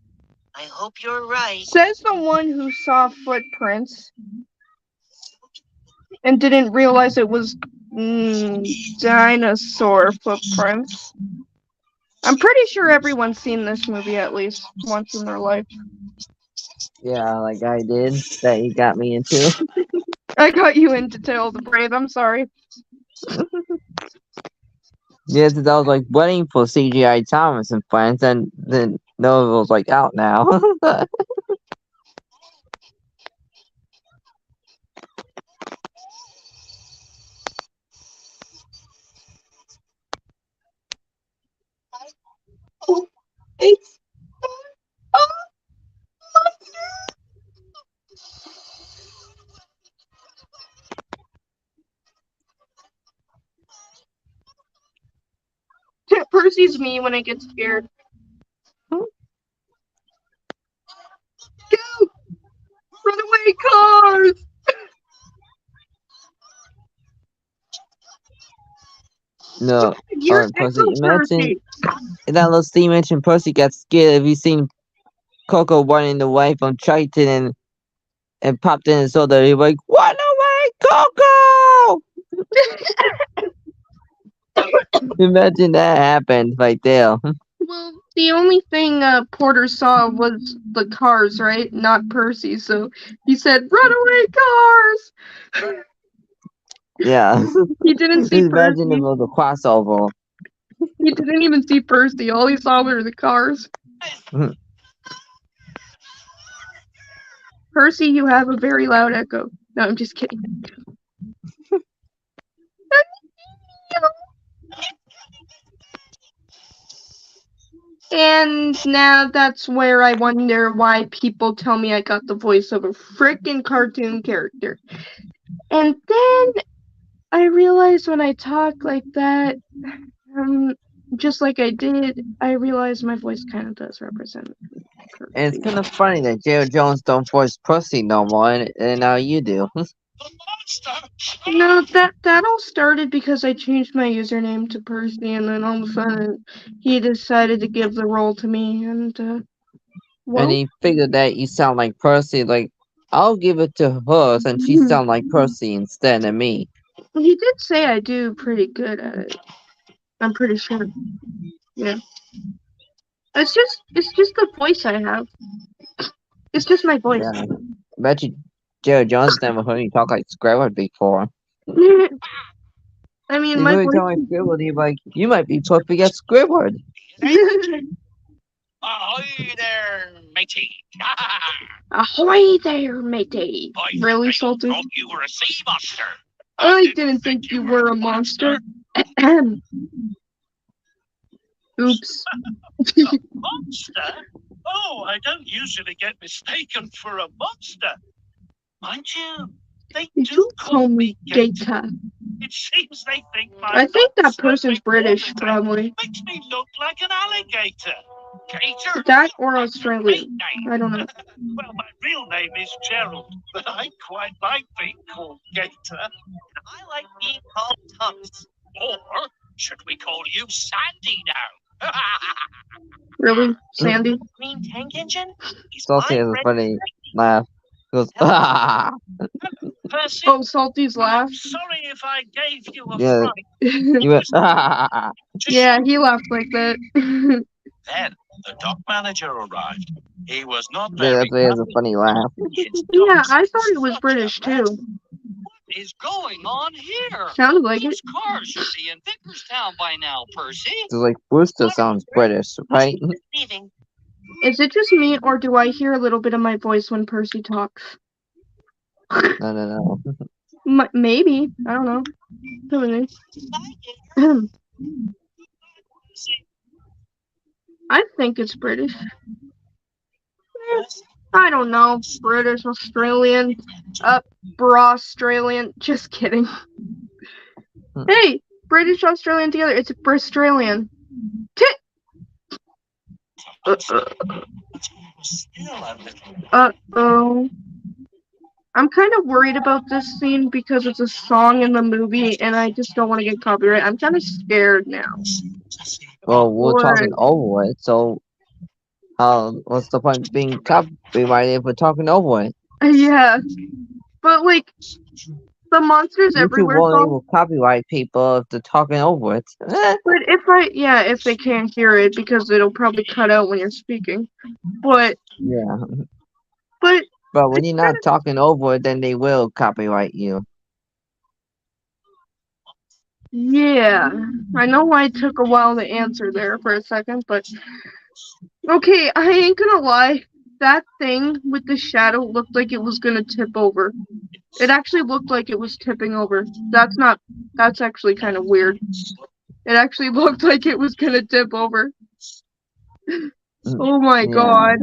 I hope you're right. Says the one who saw footprints and didn't realize it was dinosaur footprints. I'm pretty sure everyone's seen this movie at least once in their life. Yeah, like I did. That you got me into. I got you into Tale of the Brave. I'm sorry. Yes, I was like waiting for CGI Thomas and friends, and then no, it was like out now. It's Percy's me when I get scared. Go! Run away, cars! No, You're Percy, echo imagine Percy. in that little scene mentioned Percy got scared. Have you seen Coco running away from Triton and popped in his shoulder? He was like, "Run away, Coco!" Imagine that happened right there. Well, the only thing Porter saw was the cars, right? Not Percy. So he said, "Run away, cars!" Yeah. He didn't see Imagine Percy. it was a crossover. He didn't even see Percy. All he saw were the cars. Percy, you have a very loud echo. No, I'm just kidding. And now that's where I wonder why people tell me I got the voice of a frickin' cartoon character. And then I realized when I talk like that, just like I did, I realized my voice kind of does represent. And it's kind of funny that J.O. Jones don't voice Percy no more, and now you do. No, that all started because I changed my username to Percy, and then all of a sudden he decided to give the role to me, and And he figured that you sound like Percy, like, I'll give it to her since she sounds like Percy instead of me. He did say I do pretty good at it. I'm pretty sure. Yeah. It's just the voice I have. It's just my voice. Yeah. I bet you Jerry Jones never heard you talk like Squidward before. I mean, You my really voice. talk like Squidward, you're like, you might be perfect at Squidward. Ahoy there, matey. Ahoy there, matey. Really, Salty? Thought you were a sea monster. I didn't think you were a monster. Oops. Monster? Oh, I don't usually get mistaken for a monster. Mind you, they do Call me Gator. It seems they think my I think that looks person's British, probably. makes me look like an alligator. Gator? That or Australian. I don't know. Well, my real name is Gerald, but I quite like being called Gator. I like being called Thomas. Or should we call you Sandy now? Really, Sandy? Green tank engine? Salty has a funny laugh. He goes, Percy, Oh, Salty's laugh. sorry if I gave you a yeah. fright. He went, Yeah, he laughed like that. Then the dock manager arrived. He was not yeah, very that's why he has a funny laugh. Yeah, I thought it was British too. What is going on here? Sounded like it. Those cars should be in Vickerstown by now, Percy. So like Brewster sounds British, right? Leaving. Is it just me, or do I hear a little bit of my voice when Percy talks? No. Maybe. I don't know. Who knows? I think it's British. I don't know. British, Australian, Australian. Just kidding. Hey, British, Australian together. It's Australian. Uh-oh. I'm kind of worried about this scene because it's a song in the movie and I just don't want to get copyright. I'm kind of scared now. Well, we're Or- talking over it, so what's the point of being copyrighted if we're talking over it? Yeah. But like the Monsters YouTube Everywhere won't song. able copyright people if they're talking over it. But if they can't hear it because it'll probably cut out when you're speaking. But Yeah. but When you're not talking over it, then they will copyright you. yeah, I know why it took a while to answer there for a second, but okay, I ain't gonna lie. That thing with the shadow looked like it was gonna tip over. It actually looked like it was tipping over. That's actually kind of weird. It actually looked like it was gonna tip over. Oh my Yeah. god.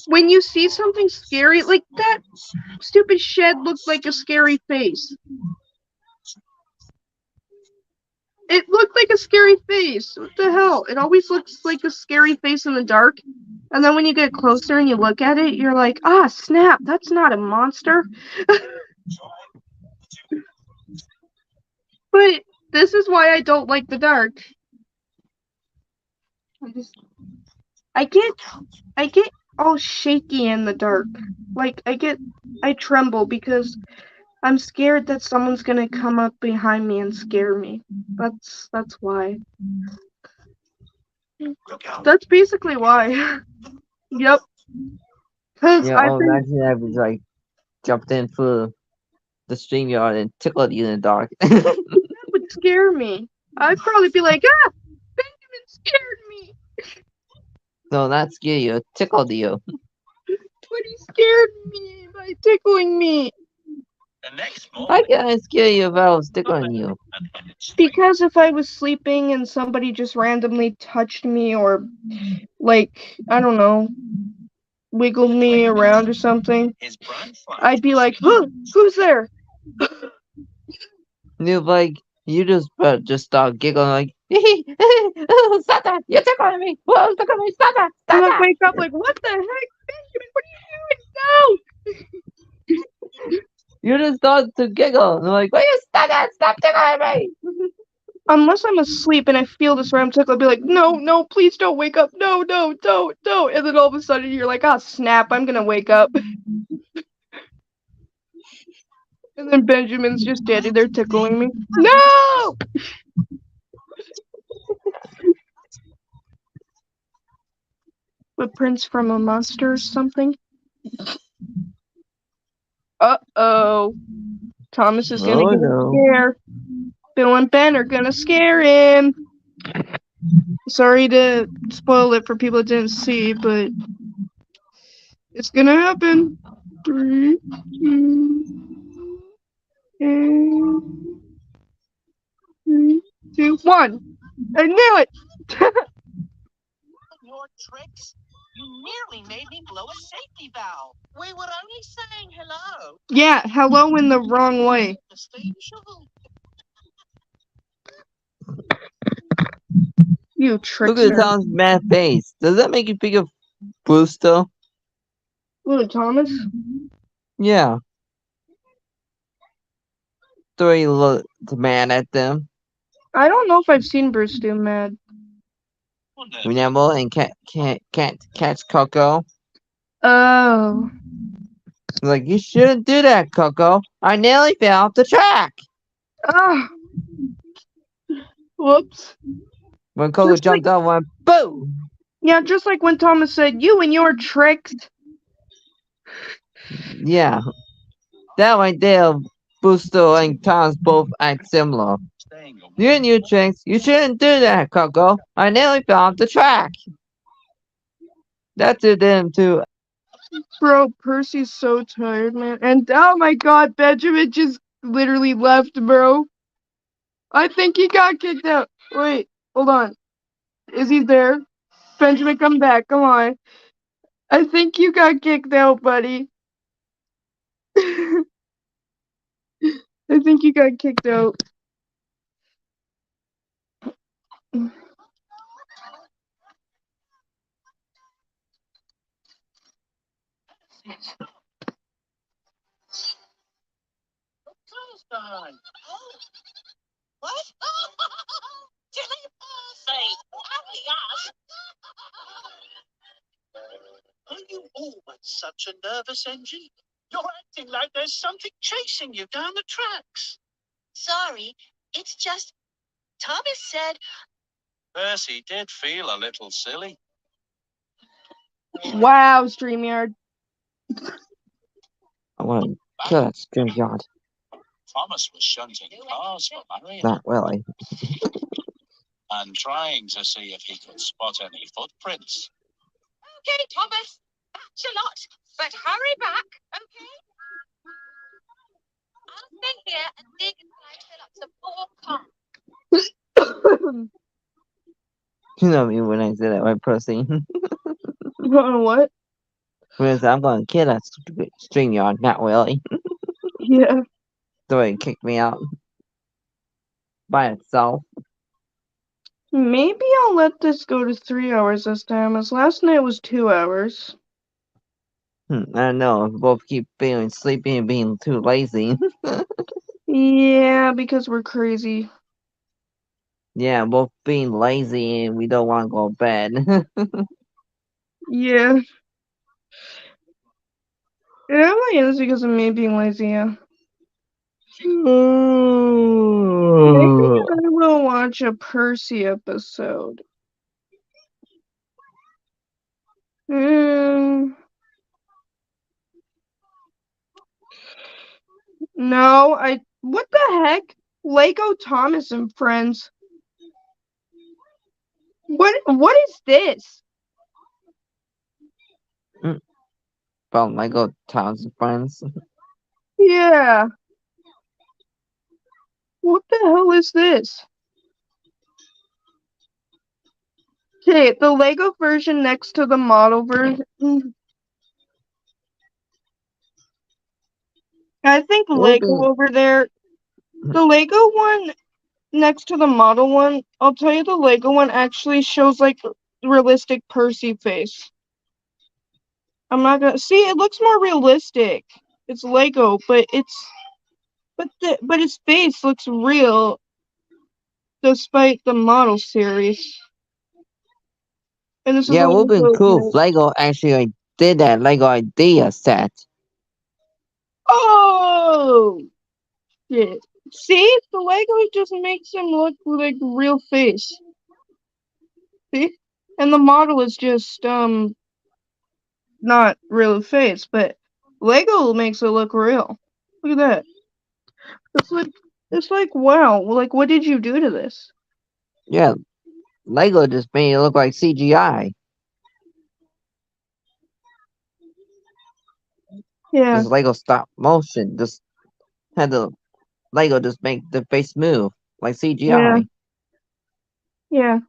When you see something scary, like that stupid shed looked like a scary face. It looked like a scary face. What the hell? It always looks like a scary face in the dark. And then when you get closer and you look at it, you're like, ah, snap, that's not a monster. But this is why I don't like the dark. I get all shaky in the dark. Like, I tremble because I'm scared that someone's gonna come up behind me and scare me. That's why. That's basically why. Yep. Cause Yeah, I've been, imagine I was like jumped in through the StreamYard and tickled you in the dark. that would scare me. I'd probably be like, ah, Benjamin scared me. No, not scare you, tickled you. But he scared me by tickling me. The next Why morning, can't I scare you if I was tickling you? Because if I was sleeping and somebody just randomly touched me or, like, I don't know, wiggled me around or something, his brand I'd be like, huh, who's there? You like you just start giggling like stop that! You're tickling me! Whoa, tickling me! Stop that! And Stop I that! wake up like, what the heck? Benjamin, what are you doing? No! You just start to giggle. And I'm like, will you stop that? Stop tickling me! Unless I'm asleep and I feel this random tickle, I'll be like, no, please don't wake up. No, don't. And then all of a sudden you're like, ah, snap, I'm gonna wake up. And then Benjamin's just standing there tickling me. No! Footprints from a monster or something? Uh-oh. Thomas is gonna Oh get a no. scare. Bill and Ben are gonna scare him. Sorry to spoil it for people that didn't see, but it's gonna happen. 3, 2, and 3, 2, 1. I knew it! Your tricks? You nearly made me blow a safety valve. We were only saying hello. Yeah, hello in the wrong way. The steam shovel. You Look at trickster. Tom's mad face. Does that make you think of Brewster? Look, Thomas. Yeah. So he looked mad at them. I don't know if I've seen Bruce do mad. Remember? And can't catch Coco. Oh. Like, you shouldn't do that, Coco. I nearly fell off the track. Ah. Whoops. When Coco Just jumped out, went boom. Yeah, just like when Thomas said, you and your tricks. Yeah. That right there, Brewster and Tom's both act similar. You and your tricks, you shouldn't do that, Coco. I nearly fell off the track. That to them too. Bro, Percy's so tired, man. And oh my god, Benjamin just literally left, bro. I think he got kicked out. Wait, hold on. Is he there? Benjamin, come back. Come on. I think you got kicked out, buddy. I think you got kicked out. Behind. Oh. What? Silly Percy! Only us! Are you always such a nervous engine? You're acting like there's something chasing you down the tracks. Sorry, it's just Thomas said. Percy did feel a little silly. Wow, StreamYard. I want to kill that StreamYard. Thomas was shunting cars for Marion Not really. and trying to see if he could spot any footprints. Okay, Thomas, that's a lot, but hurry back, okay? I'll stay here and dig and fill up some more cars. You know me when I say that, right, Percy? What? When I say, I'm going to kill that stupid StreamYard. Not really. Yeah. So it kicked me out by itself. Maybe I'll let this go to 3 hours this time, as last night was 2 hours. I don't know. We both keep feeling sleepy and being too lazy. Yeah, because we're crazy. Yeah, both being lazy and we don't want to go to bed. Yeah. It really is because of me being lazy, yeah. Maybe I will watch a Percy episode. No, what the heck? Lego Thomas and Friends. What is this? From Lego Towns and Friends. Yeah. What the hell is this? Okay, the Lego version next to the model version. I think Lego over there. The Lego one next to the model one, I'll tell you the Lego one actually shows like realistic Percy face. I'm not gonna see it looks more realistic. It's Lego, but his face looks real despite the model series. And this Yeah, it is would have been cool if Lego actually did that Lego idea set. Oh! Yeah. See, the Lego just makes him look like real face. See, and the model is just not real face, but Lego makes it look real. Look at that. It's like wow. Like, what did you do to this? Yeah, Lego just made it look like CGI. Yeah. This Lego stop motion just had the Lego just make the face move like CGI. Yeah.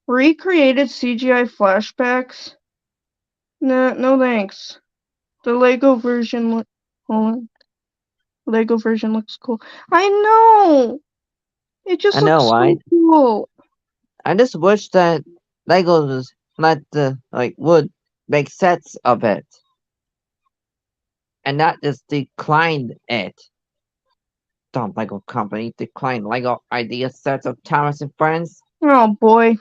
Recreated CGI flashbacks? No thanks. The Lego version Lego version looks cool. I know. It just I looks know, so right? cool. I just wish that Lego just let the would make sets of it and not just decline it. Dumb Lego company decline Lego idea sets of Thomas and Friends. Oh boy.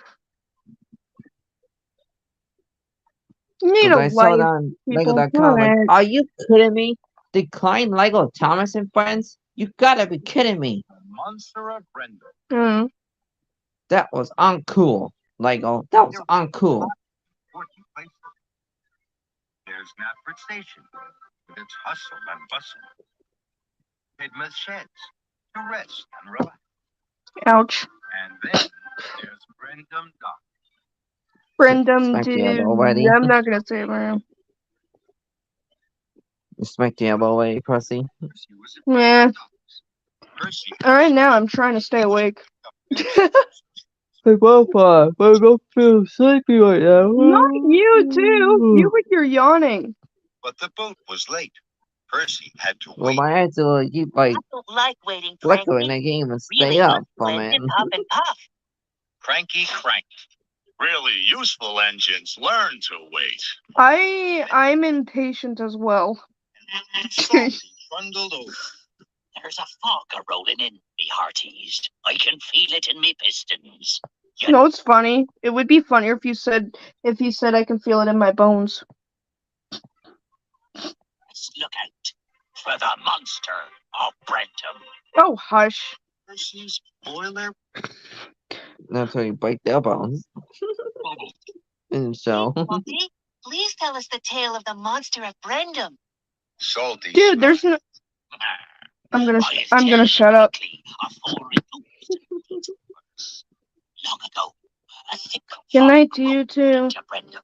You need Because a I saw it life, on people. Lego.com. Like, Alright. are you kidding me? Decline Lego Thomas and Friends? You gotta be kidding me. Monster of Brenda. Mm. That was uncool, Lego. That was uncool. There's Knapford Station, with its hustle and bustle. Tidmouth Sheds, to rest and relax. Ouch. And then there's Brendam Dock. Brendam Smack the dude. elbow already. I'm not gonna say it, man. You smacked the elbow already, pussy. Yeah. Alright, now I'm trying to stay awake. Hey, Papa, I don't feel sleepy right now. Not you, too. You with your yawning. But the boat was late. Percy had to Well, wait. my eyes will keep like I don't like waiting, flickering. Frankie. I can't even stay Really up good from it. engine puff and puff. Cranky crank. Really useful engines learn to wait. I'm impatient as well. Salty trundled over. There's a fog a rolling in, me hearties. I can feel it in me pistons. You know, it's funny. It would be funnier if you said I can feel it in my bones. Let's look out for the monster of Brentham. Oh, hush. Percy's boiler. That's how you break their bones. And so, Salty, please tell us the tale of the monster of Brendam. Salty. Dude, there's no. I'm gonna shut up. Long ago, a thick Good night to you too. to Brendam.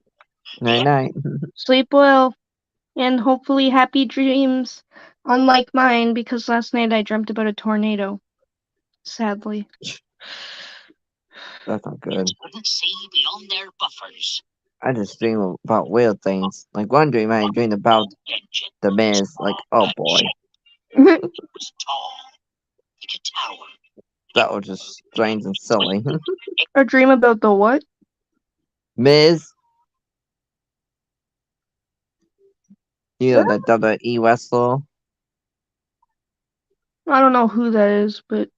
night night. Sleep well, and hopefully happy dreams. Unlike mine, because last night I dreamt about a tornado. Sadly. That's not good. Couldn't see beyond their buffers. I just dream about weird things. Like one dream, I dreamed about the Miz. Like, oh boy, It was tall, like a tower. that was just strange and silly. A dream about the what? Miz, you know that WWE wrestler. I don't know who that is, but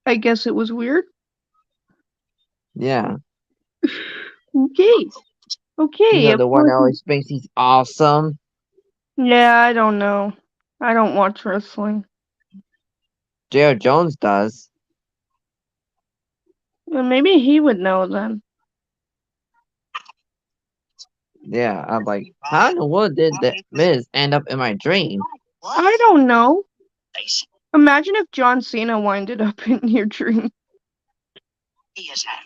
I guess it was weird. Yeah, Okay. Okay. you know of the one that course- always thinks he's awesome. Yeah, I don't know. I don't watch wrestling. Jared Jones does. Well, maybe he would know then. Yeah, I'm like, how in the world did that Miz end up in my dream? I don't know. Imagine if John Cena winded up in your dream.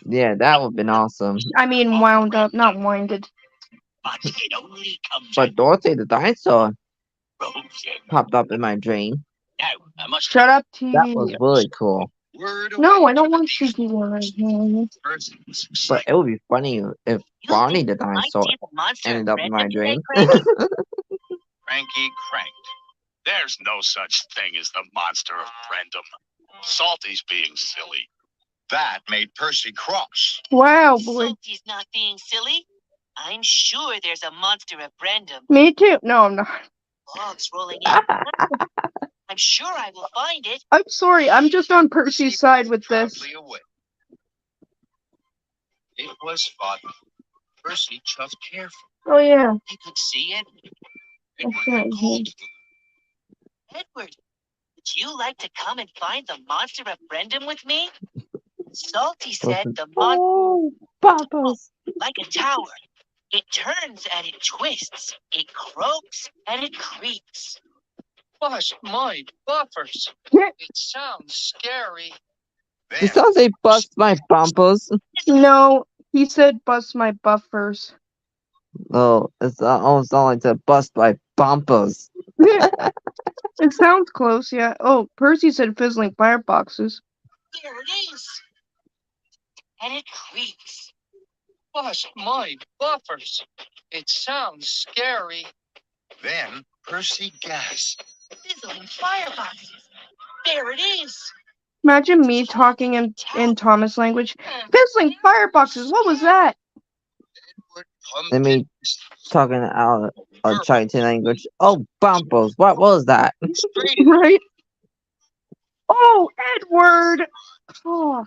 Yeah, that would have been awesome. I mean, wound up, not winded. But Dorothy the dinosaur popped up in my dream. Shut up, TV. That was really cool. No, I don't want CGI. But it would be funny if Barney the dinosaur ended up in my dream. Cranky cranked. There's no such thing as the monster of Brendam. Salty's being silly. That made Percy cross. Wow, boy. Salty's not being silly. I'm sure there's a monster of Brendam. Me too. No, I'm not. Logs rolling in. I'm sure I will find it. I'm sorry. I'm just on Percy's side with this. Proudly away. It was fun. Percy chuffed carefully. Oh, yeah. I could see it. Okay. Edward, it's you like to come and find the monster of Brendam with me? Salty said the monster Oh, Bumpers. like a tower. It turns and it twists. It croaks and it creaks. Bust my buffers. It sounds scary. It sounds like bust my bumpers. No, he said bust my buffers. Oh, it's almost all like to bust my bumpers. It sounds close, yeah. Oh, Percy said fizzling fireboxes. There it is. And it creaks. Bust my buffers. It sounds scary. Then Percy gasped. Fizzling fireboxes. There it is. Imagine me talking in Thomas language. Fizzling fireboxes, what was that? Let me talking out of Chinese language. Oh, bumpers. What was that? Right? Oh, Edward! Oh.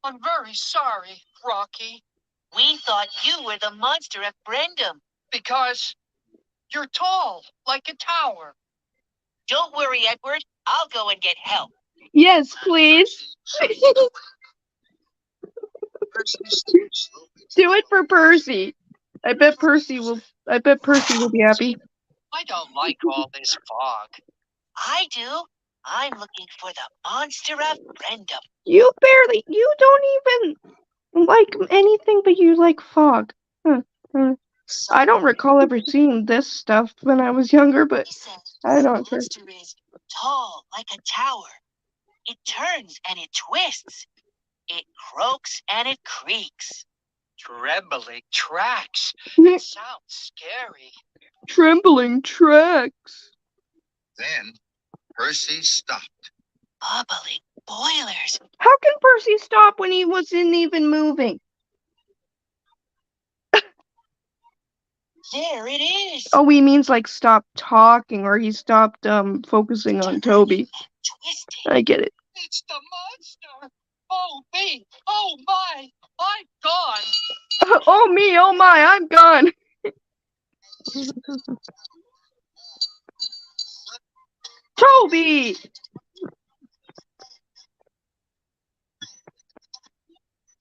I'm very sorry, Rocky, We thought you were the monster of Brendam. because you're tall like a tower. Don't worry, Edward. I'll go and get help. Yes, please. Do it for Percy. I bet Percy will be happy. I don't like all this fog. I do. I'm looking for the monster of Brendam. You don't even like anything, but you like fog. I don't recall ever seeing this stuff when I was younger, but I don't care. The monster is tall like a tower. It turns and it twists. It croaks and it creaks. Trembling tracks. It sounds scary. Trembling tracks. Then Percy stopped. Bubbling boilers. How can Percy stop when he wasn't even moving? There it is. Oh, he means like stop talking, or he stopped focusing on Toby. I get it. It's the monster. Oh, me. Oh, my. I'm gone. Oh me, oh my, I'm gone. Toby!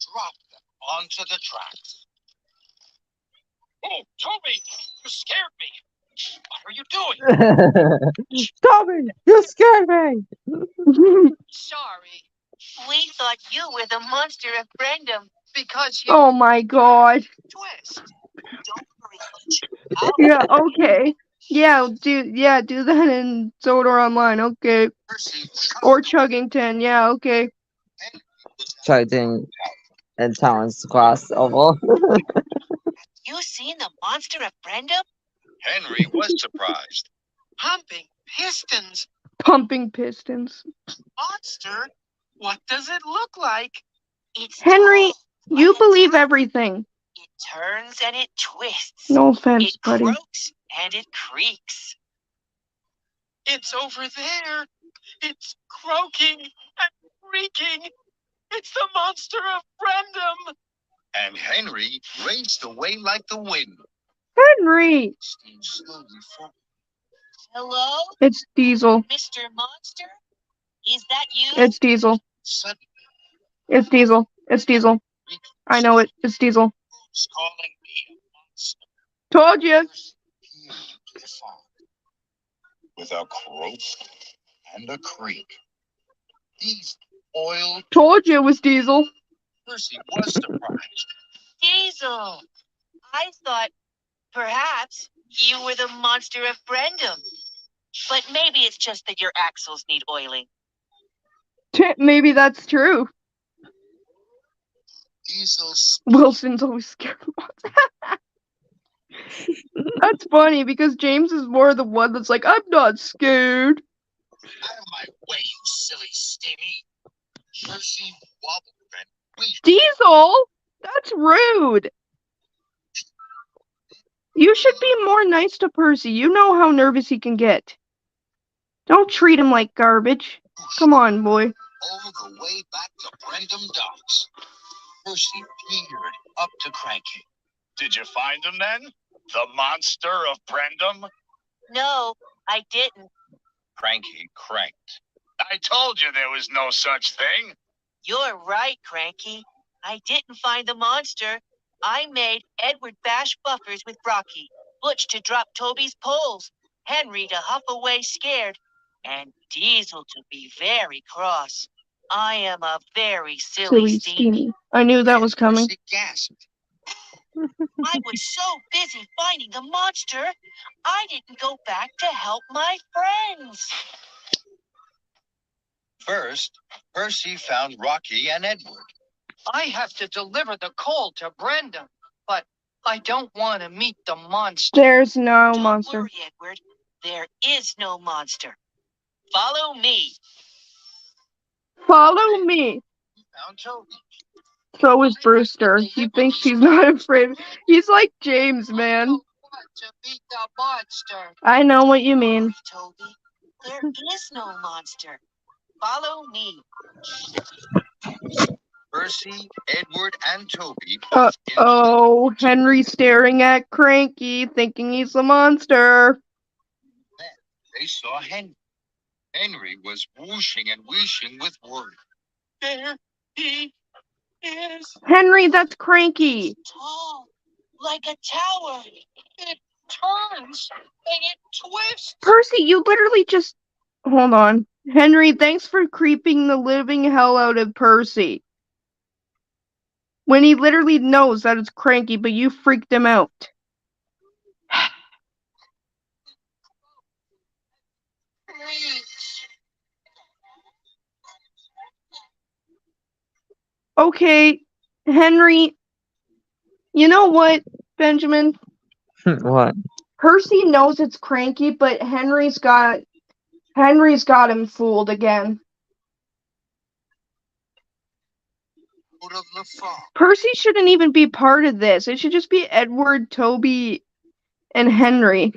Drop them onto the tracks. Oh, Toby, you scared me. What are you doing? Toby, you scared me. Sorry, We thought you were the monster of Brendam. because you Oh my god. twist. Don't worry, Butch. Yeah, okay. Do that in Zodor Online, okay. Or Chuggington, yeah, okay. Charging and Thomas crossover. You seen the monster of Brendam? Henry was surprised. Pumping pistons. Pumping pistons. Monster? What does it look like? It's Henry, tall, you like a believe tower. everything. It turns and it twists. No offense, It buddy. croaks and it creaks. It's over there. It's croaking and creaking. It's the monster of Brendam. And Henry raced away like the wind. Henry! Slowly forward. Hello, It's Diesel. Mr. Monster? Is that you? It's Diesel. Suddenly, It's Diesel. It's Diesel. I know it. It's Diesel. who's calling me a monster? Told you. The fog, with a croak and a creak. These oiled Told you it was Diesel. Percy was surprised. Diesel. I thought perhaps you were the monster of Brendam. But maybe it's just that your axles need oiling. Maybe that's true. Diesel Wilson's always scared of monsters. That's funny because James is more the one that's like, I'm not scared. out of my way, you silly Stingy. Percy wobbled and we Diesel? That's rude. You should be more nice to Percy. You know how nervous he can get. Don't treat him like garbage. Come on, boy. all the way back to Brendam Docks. Percy peered up to Cranky. Did you find him then? The monster of Brendam? No, I didn't. Cranky cranked. I told you there was no such thing. You're right, Cranky. I didn't find the monster. I made Edward bash buffers with Brocky, Butch to drop Toby's poles, Henry to huff away scared, and Diesel to be very cross. I am a very silly Steenie. I knew that was coming. Percy gasped. I was so busy finding the monster, I didn't go back to help my friends. First, Percy found Rocky and Edward. I have to deliver the coal to Brenda, but I don't want to meet the monster. There's no Don't monster. worry, Edward. There is no monster. Follow me. Follow me. Found Toby. So is Brewster. He thinks he's not afraid. He's like James, man. To meet the monster. I know what you mean. Toby, there is no monster. Follow me. Percy, Edward, and Toby. Oh, Henry staring at Cranky, thinking he's a monster. Then they saw Henry. Henry was whooshing and wheeshing with worry. There he is. Henry, that's Cranky. Tall, like a tower. It turns and it twists. Percy, you literally just... Hold on. Henry, thanks for creeping the living hell out of Percy. When he literally knows that it's Cranky, but you freaked him out. Okay, Henry, you know what, Benjamin? What? Percy knows it's Cranky, but Henry's got him fooled again. Out of the fog. Percy shouldn't even be part of this. It should just be Edward, Toby, and Henry.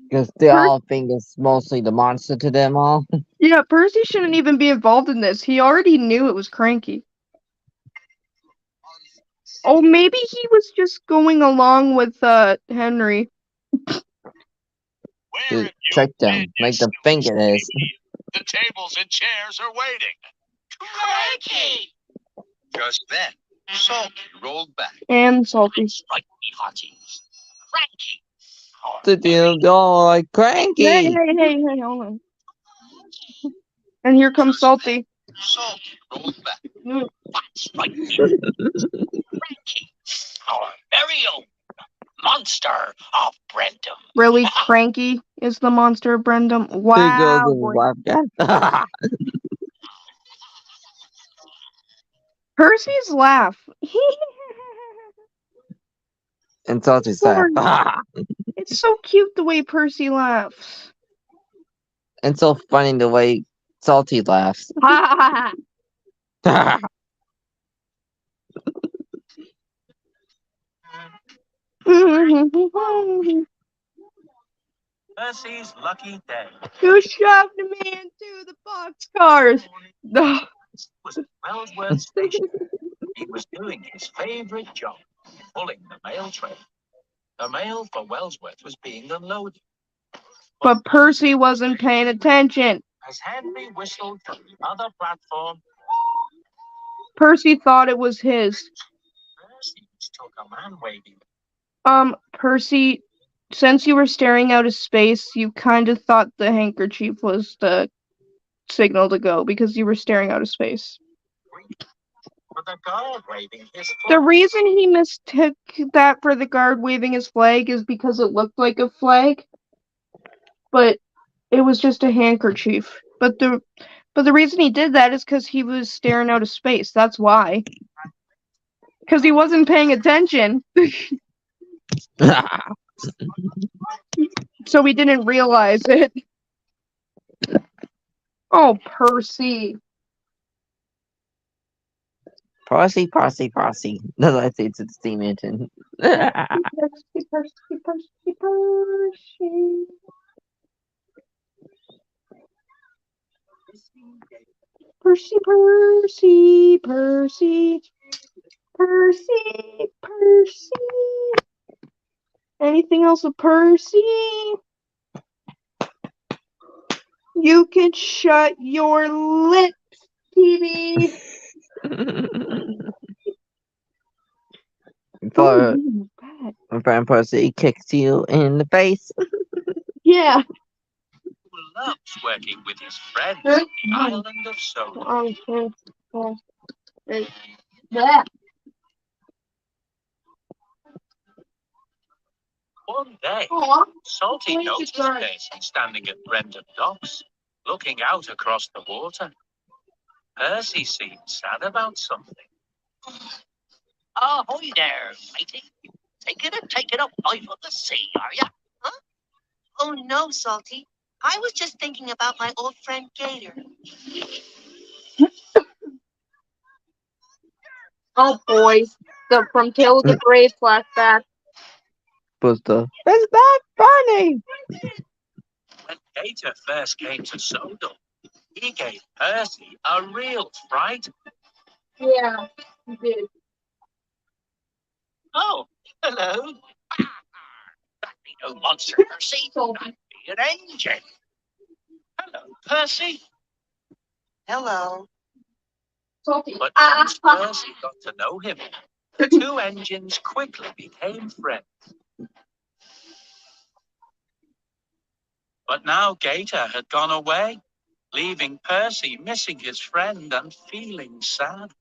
Because they all think it's mostly the monster to them all. Yeah, Percy shouldn't even be involved in this. He already knew it was Cranky. Oh, maybe he was just going along with Henry. To trick them, make them think it is. The tables and chairs are waiting. Cranky! Just then, Salty rolled back. And Salty. Strike me, hearties. Cranky. The deal all like Cranky. Hey, hold on. And here comes Salty. Salty rolled back. Strike me. Cranky. Our very own monster of Brendam. Really, Cranky is the monster of Brendam? Wow. Percy's laugh. And Salty's laugh. It's so cute the way Percy laughs. And so funny the way Salty laughs. Percy's lucky day. Who shoved me into the boxcars? No. Was at Wellsworth Station. He was doing his favorite job, pulling the mail train. The mail for Wellsworth was being unloaded. But Percy wasn't paying attention. As Henry whistled from the other platform, Percy thought it was his. Percy took a man waving. Percy, since you were staring out of space, you kind of thought the handkerchief was the signal to go because you were staring out of space. With a guard waving his The reason he mistook that for the guard waving his flag is because it looked like a flag, but it was just a handkerchief. But the reason he did that is because he was staring out of space. That's why. Because he wasn't paying attention. So he didn't realize it. Oh, Percy. Percy. No, I say it's the steam engine. Percy, Percy, Percy, Percy, Percy. Anything else with Percy? You can shut your lips, TV. Before, Oh, God. my friend Percy kicks you in the face. Yeah. Who loves working with his friends on the island of Sodor. One day, Salty noticed Percy standing at Brendam Docks, looking out across the water. Percy seemed sad about something. Ahoy there, matey. Taking a life of the sea, are ya? Huh? Oh no, Salty. I was just thinking about my old friend Gator. Oh boy, the from Tale of the Brave flashback. Buster. It's not funny. When Gator first came to Sodor, he gave Percy a real fright. Yeah, he did. Oh, hello. That be no monster, Percy. That be an engine. Hello, Percy. Hello. Salty. But once Percy got to know him, the two engines quickly became friends. But now Gator had gone away, leaving Percy missing his friend and feeling sad.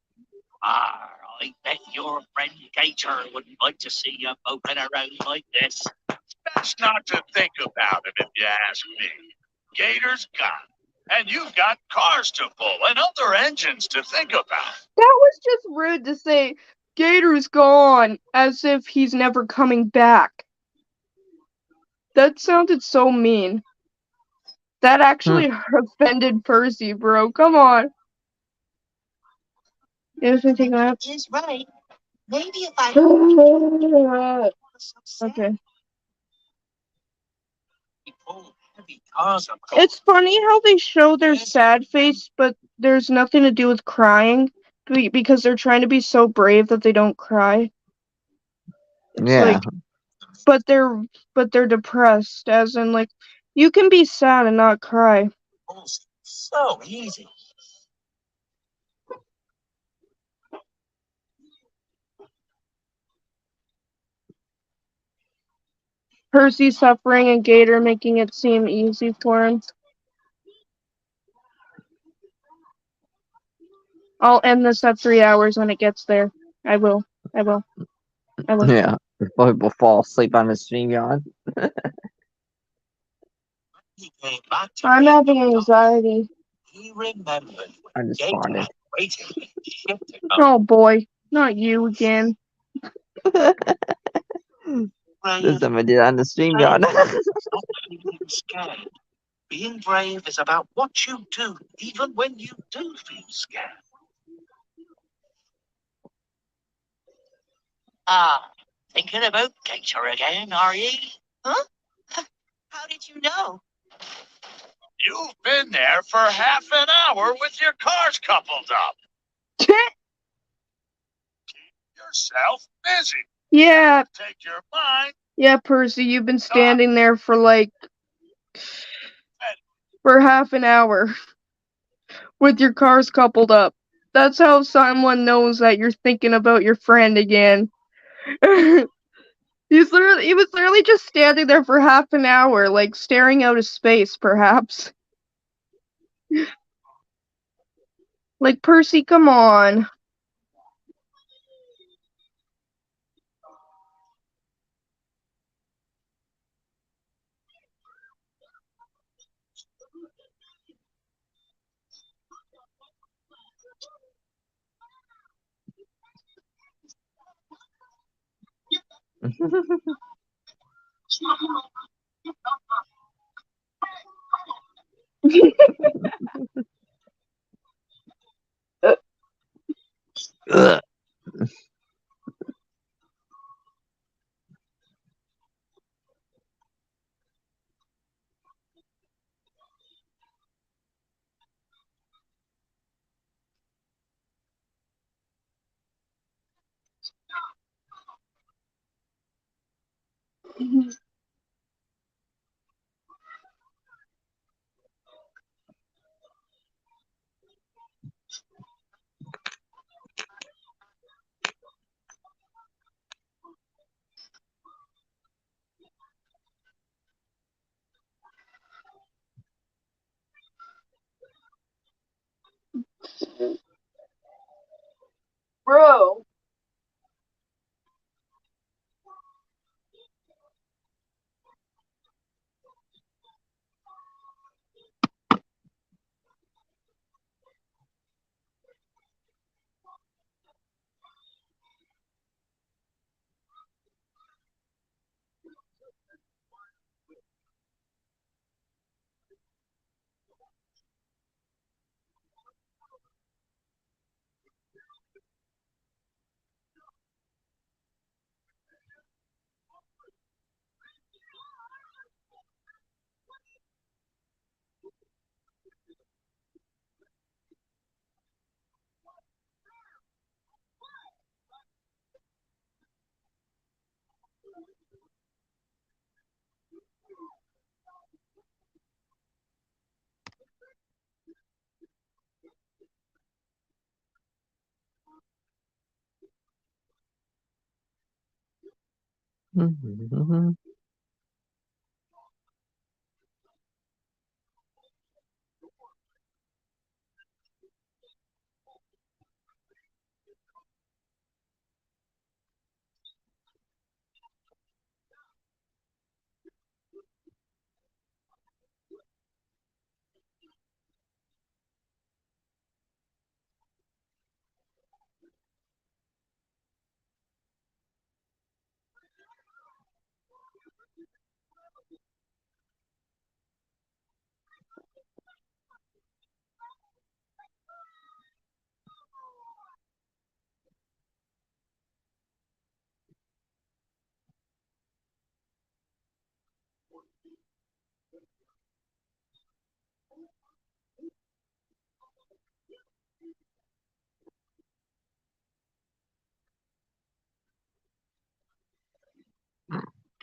I bet your friend Gator wouldn't like to see you moping around like this. Best not to think about it, if you ask me. Gator's gone, and you've got cars to pull and other engines to think about. That was just rude to say Gator's gone as if he's never coming back. That sounded so mean. That actually offended Percy, bro. Come on. Is right. Maybe if I Okay. He pulled heavy cars up. It's funny how they show their sad face, but there's nothing to do with crying because they're trying to be so brave that they don't cry. It's Yeah. like, but they're depressed, as in like, you can be sad and not cry. So easy. Percy suffering and Gator making it seem easy for him. I'll end this at 3 hours when it gets there. I will. Yeah. Before people fall asleep on the StreamYard. He came back to I'm having anxiety. He remembered I when just Gator farted. had waited in the ship to come. Oh boy, not you again. This time I did it on the StreamYard. Not feeling scared. Being brave is about what you do, even when you do feel scared. Thinking about Gator again, are you? Huh? How did you know? You've been there for half an hour with your cars coupled up. Keep yourself busy. Yeah, Take your mind. yeah, Percy, you've been standing there for for half an hour with your cars coupled up. That's how someone knows that you're thinking about your friend again. He was literally just standing there for half an hour, like staring out of space, perhaps. Like, Percy, come on. Ugh. Bro.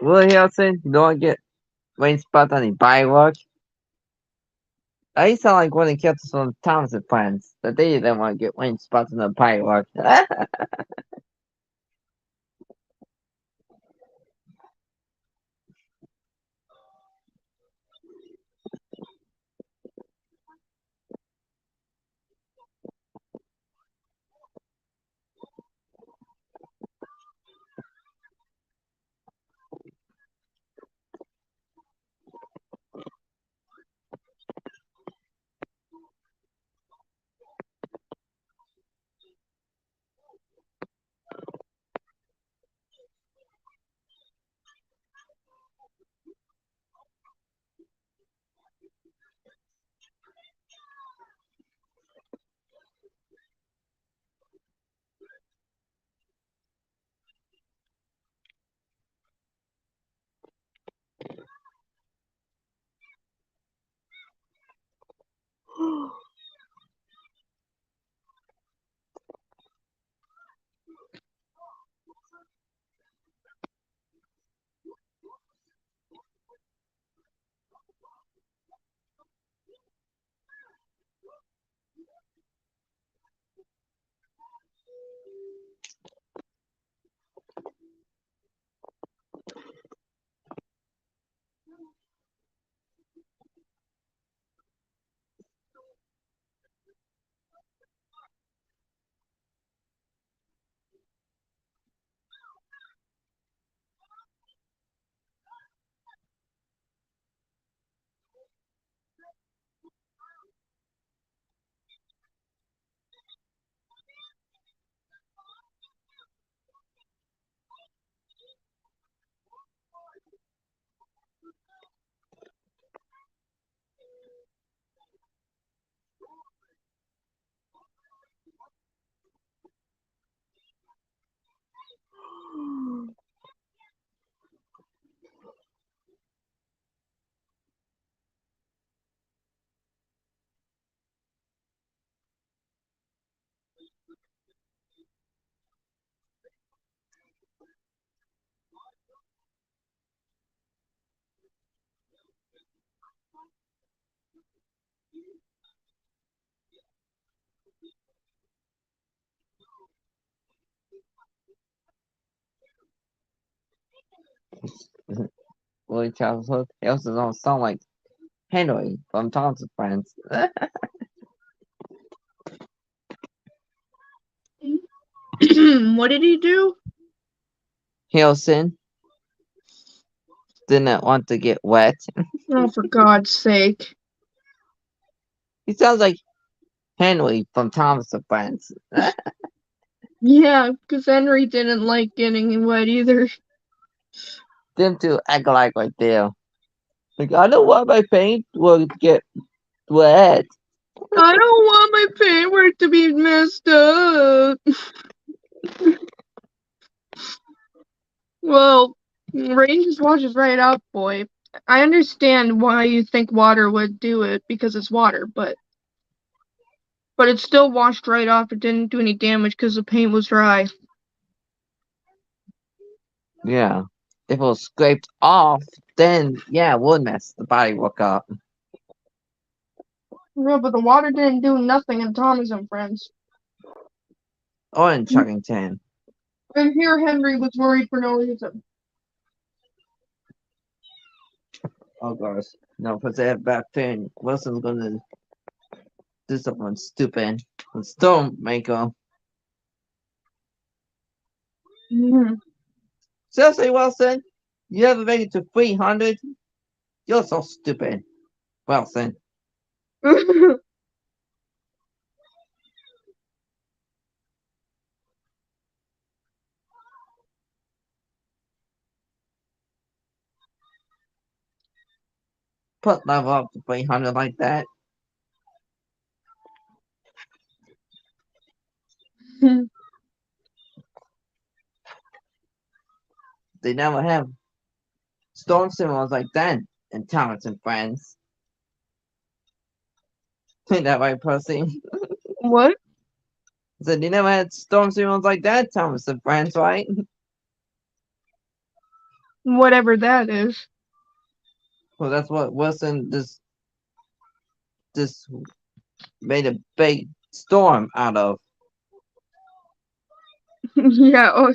Willie Hilton, you don't get Wayne spot on the firework. I sound like one of the captains from Thompson plans that they didn't want to get Wayne spots on the firework. Willie Charles Hook. He also don't sound like Henry from Thomas and Friends. What did he do? Hilson didn't want to get wet. Oh, for God's sake. He sounds like Henry from Thomas and Friends. Yeah, because Henry didn't like getting wet either. Them two act like right there. Like, I don't want my paint will get wet. I don't want my paintwork to be messed up. Well, rain just washes right out, boy. I understand why you think water would do it because it's water, but it still washed right off. It didn't do any damage because the paint was dry. Yeah. If it was scraped off, then yeah, it would mess the bodywork up. Yeah, but the water didn't do nothing in Thomas and Friends. Or in Chuggington. And here Henry was worried for no reason. Oh gosh. No, because they have back pain. Wilson's gonna do something stupid. And Stormmaker. Mm-hmm. Seriously, Wilson? You ever made it to 300? You're so stupid. Wilson. Put level up to 300 like that. They never have storm simulators like that in Thomas and Friends. Ain't that right, Percy? What? I said they never had storm simulators like that, Thomas and Friends, right? Whatever that is. Well, that's what Wilson just made a big storm out of. Yeah.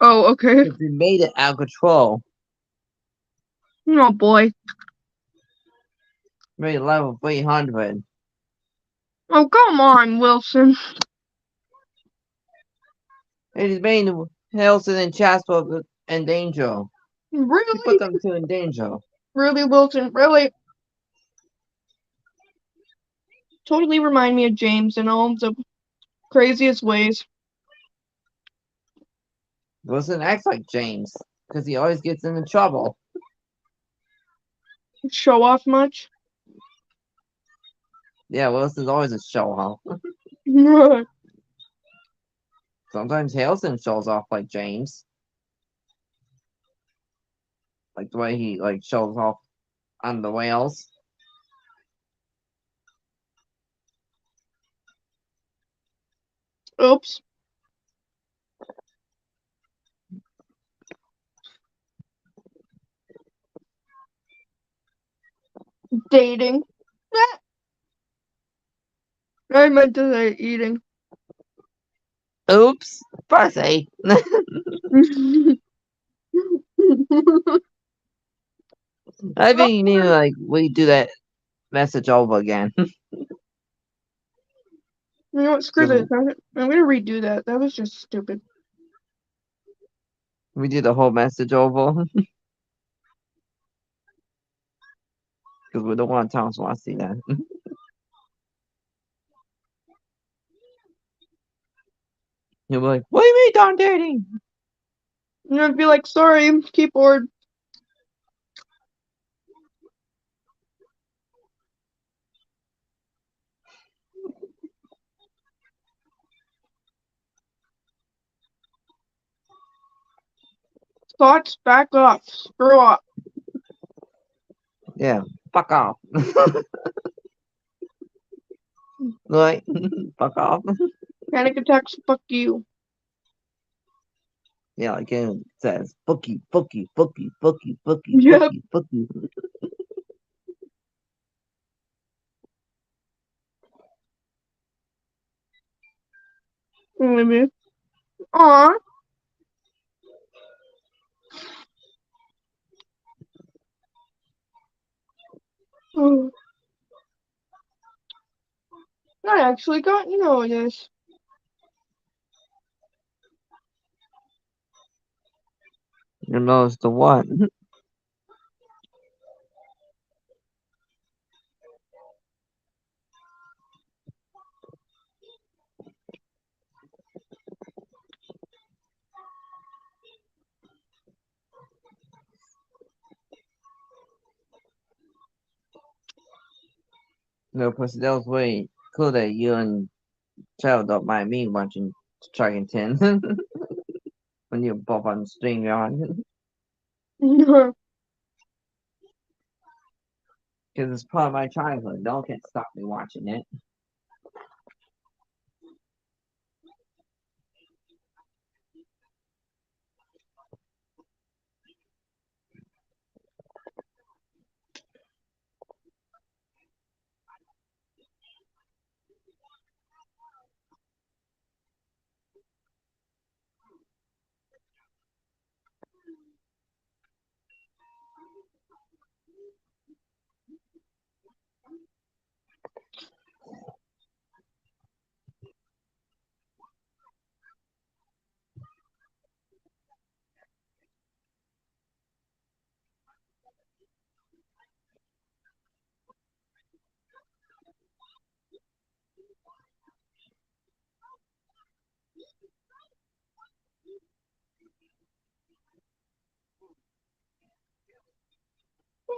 Oh, okay. He made it out of control. Oh boy. Made it level 300. Oh, come on, Wilson. It is made Harrelson and Jasper in danger. Really? He put them two in danger. Really, Wilson? Really? Totally remind me of James in all the craziest ways. Wilson acts like James because he always gets into trouble. Show off much? Yeah, Wilson's always a show off. Sometimes Harrelson shows off like James. Like the way he shows off on the whales. Oops. Dating. I meant to say eating. Oops. Percy. I think you need to redo that message over again. You know what? Screw this. I'm gonna redo that. That was just stupid. We do the whole message over. Because we don't want Thomas to see that. He'll be like, what do you mean done dating? And I'd be like, sorry, keyboard. Thoughts back up. Screw up. Yeah, fuck off. Right? Fuck off. Panic attacks, fuck you. Yeah, like it says, bookie, bookie, bookie, bookie, bookie, Yep. bookie, bookie. Maybe. Aw. Oh, I actually got you know this. You knows the what? No, Pussy, that was way cool that you and Child don't mind me watching Dragon 10 when you pop on StreamYard. Because it's part of my childhood. No one can stop me watching it.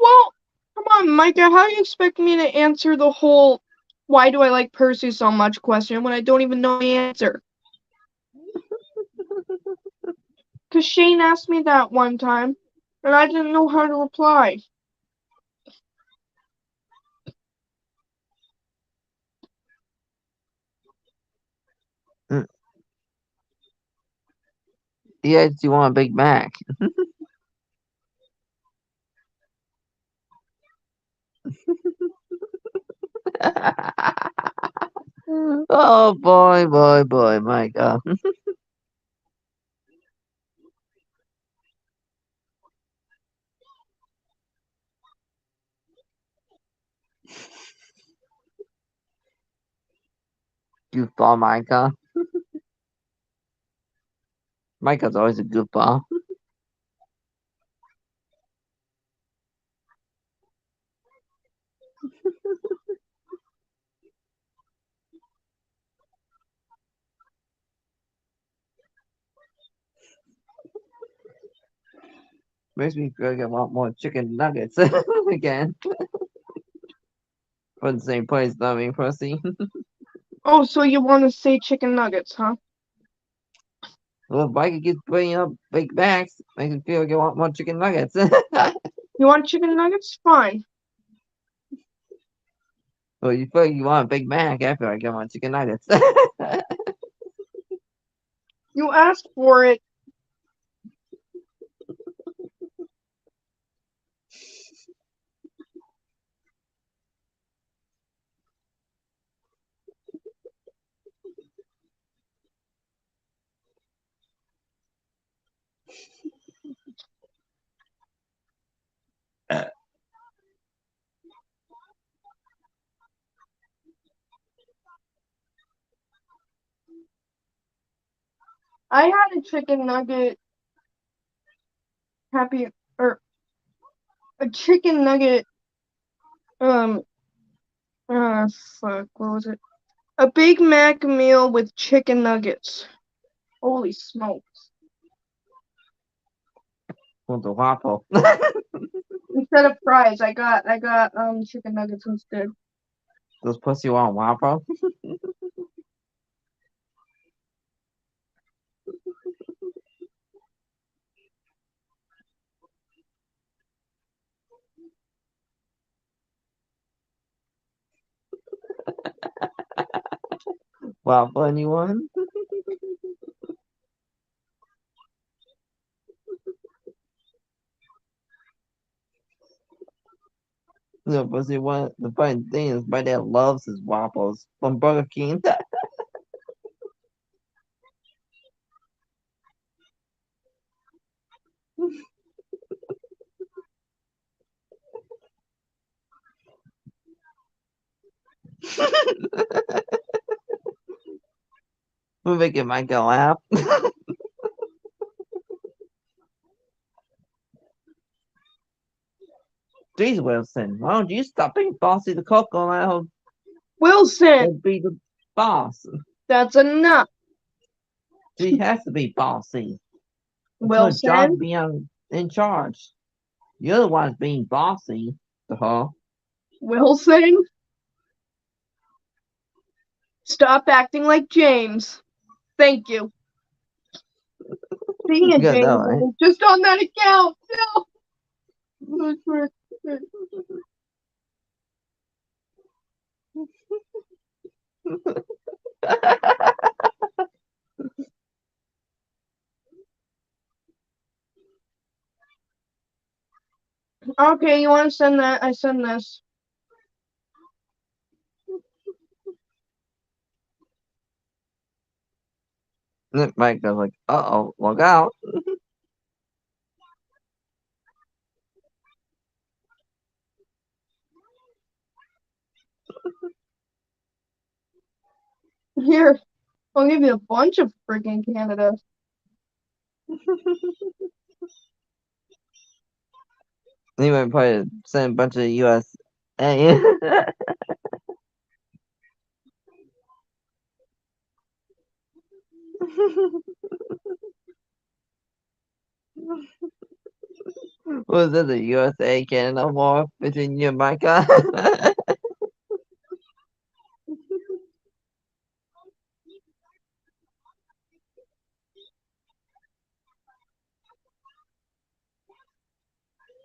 Well, come on, Micah. How do you expect me to answer the whole "Why do I like Percy so much?" question when I don't even know the answer? Because Shane asked me that one time, and I didn't know how to reply. Yes, you want a Big Mac. Oh boy, my God. Goofball Micah. Micah's always a goofball. Makes me feel like I want more chicken nuggets again. For the same place, I mean, Percy. Oh, so you want to say chicken nuggets, huh? Well, if Micah keeps bringing up Big Macs, makes me feel like I want more chicken nuggets. You want chicken nuggets? Fine. Well, you feel like you want a Big Mac, I feel like I want chicken nuggets. You asked for it. I had a chicken nugget happy or a chicken nugget fuck, what was it? A Big Mac meal with chicken nuggets. Holy smokes. Want the waffle. Instead of fries, I got chicken nuggets instead. Those pussy want waffle? Waffle, anyone? No, pussy want. The funny thing is, my dad loves his waffles from Burger King. We're making Michael laugh. Jeez, Wilson, why don't you stop being bossy to Coco and let her Wilson, be the boss? that's enough. She has to be bossy. It's her job to Wilson, be in charge. You're the ones being bossy to her. Wilson, stop acting like James. Thank you. Speaking of Yeah, James, no, it right? was just on that account. No. Okay, you want to send that? I send this. Mike goes like, uh-oh, look out. Here, I'll give you a bunch of freaking Canada. He might probably send a bunch of USA. Was it the USA Canada war between you and Micah?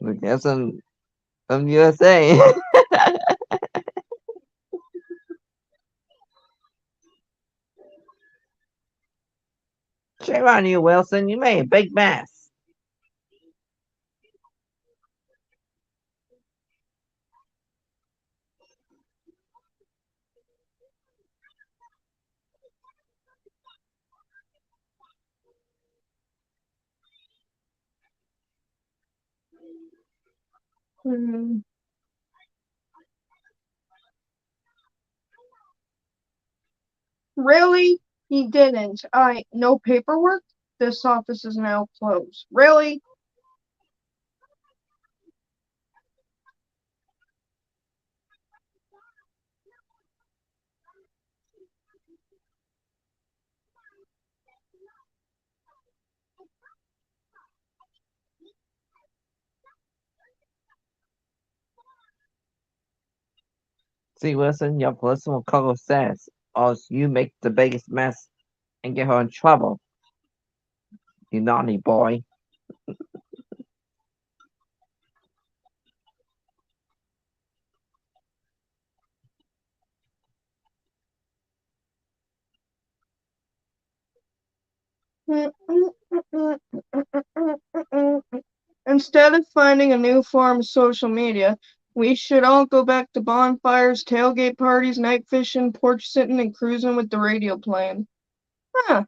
We got some USA. Shame on you, Wilson. You made a big mess. Really? He didn't. No paperwork? This office is now closed. Really? See, Wilson, your political color says, or else you make the biggest mess and get her in trouble. You naughty boy. Instead of finding a new form of social media, we should all go back to bonfires, tailgate parties, night fishing, porch sitting, and cruising with the radio playing. Huh.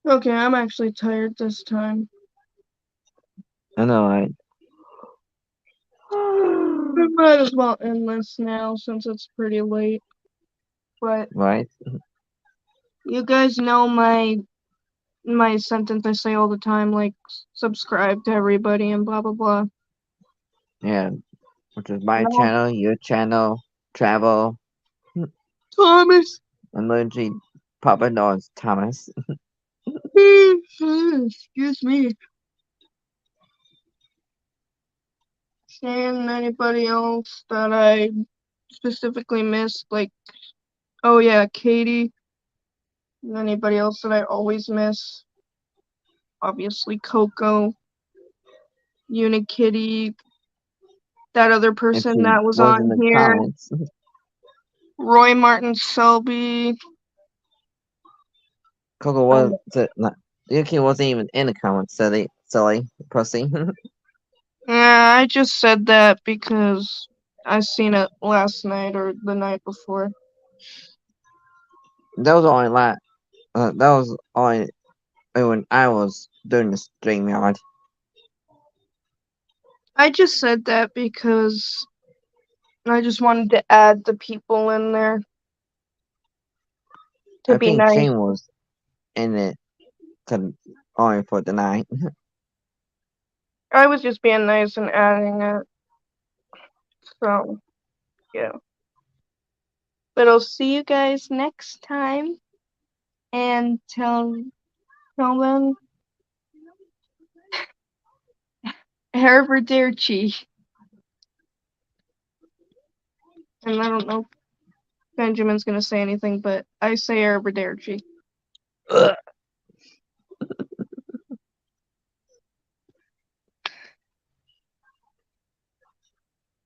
Okay, I'm actually tired this time. I know, right? We might as well end this now since it's pretty late. But Right? you guys know my sentence I say all the time, like subscribe to everybody and blah blah blah. Yeah. Which is my No. channel, your channel, travel, Thomas. and literally Papa knows Thomas. Excuse me. And anybody else that I specifically missed, like, oh yeah, Katie. And anybody else that I always miss? Obviously, Coco. Unikitty, that other If person she that was was in on the here, comments. Roy Martin Selby. Coco was not. Yuki wasn't even in the comments, silly pussy. Yeah, I just said that because I seen it last night or the night before. That was only that was only when I was doing the stream yard. I just said that because I just wanted to add the people in there to I be think nice. Shane was in it only for the night. I was just being nice and adding it. So, yeah. But I'll see you guys next time. And till then, arrivederci. And I don't know if Benjamin's gonna say anything, but I say arrivederci. Ugh.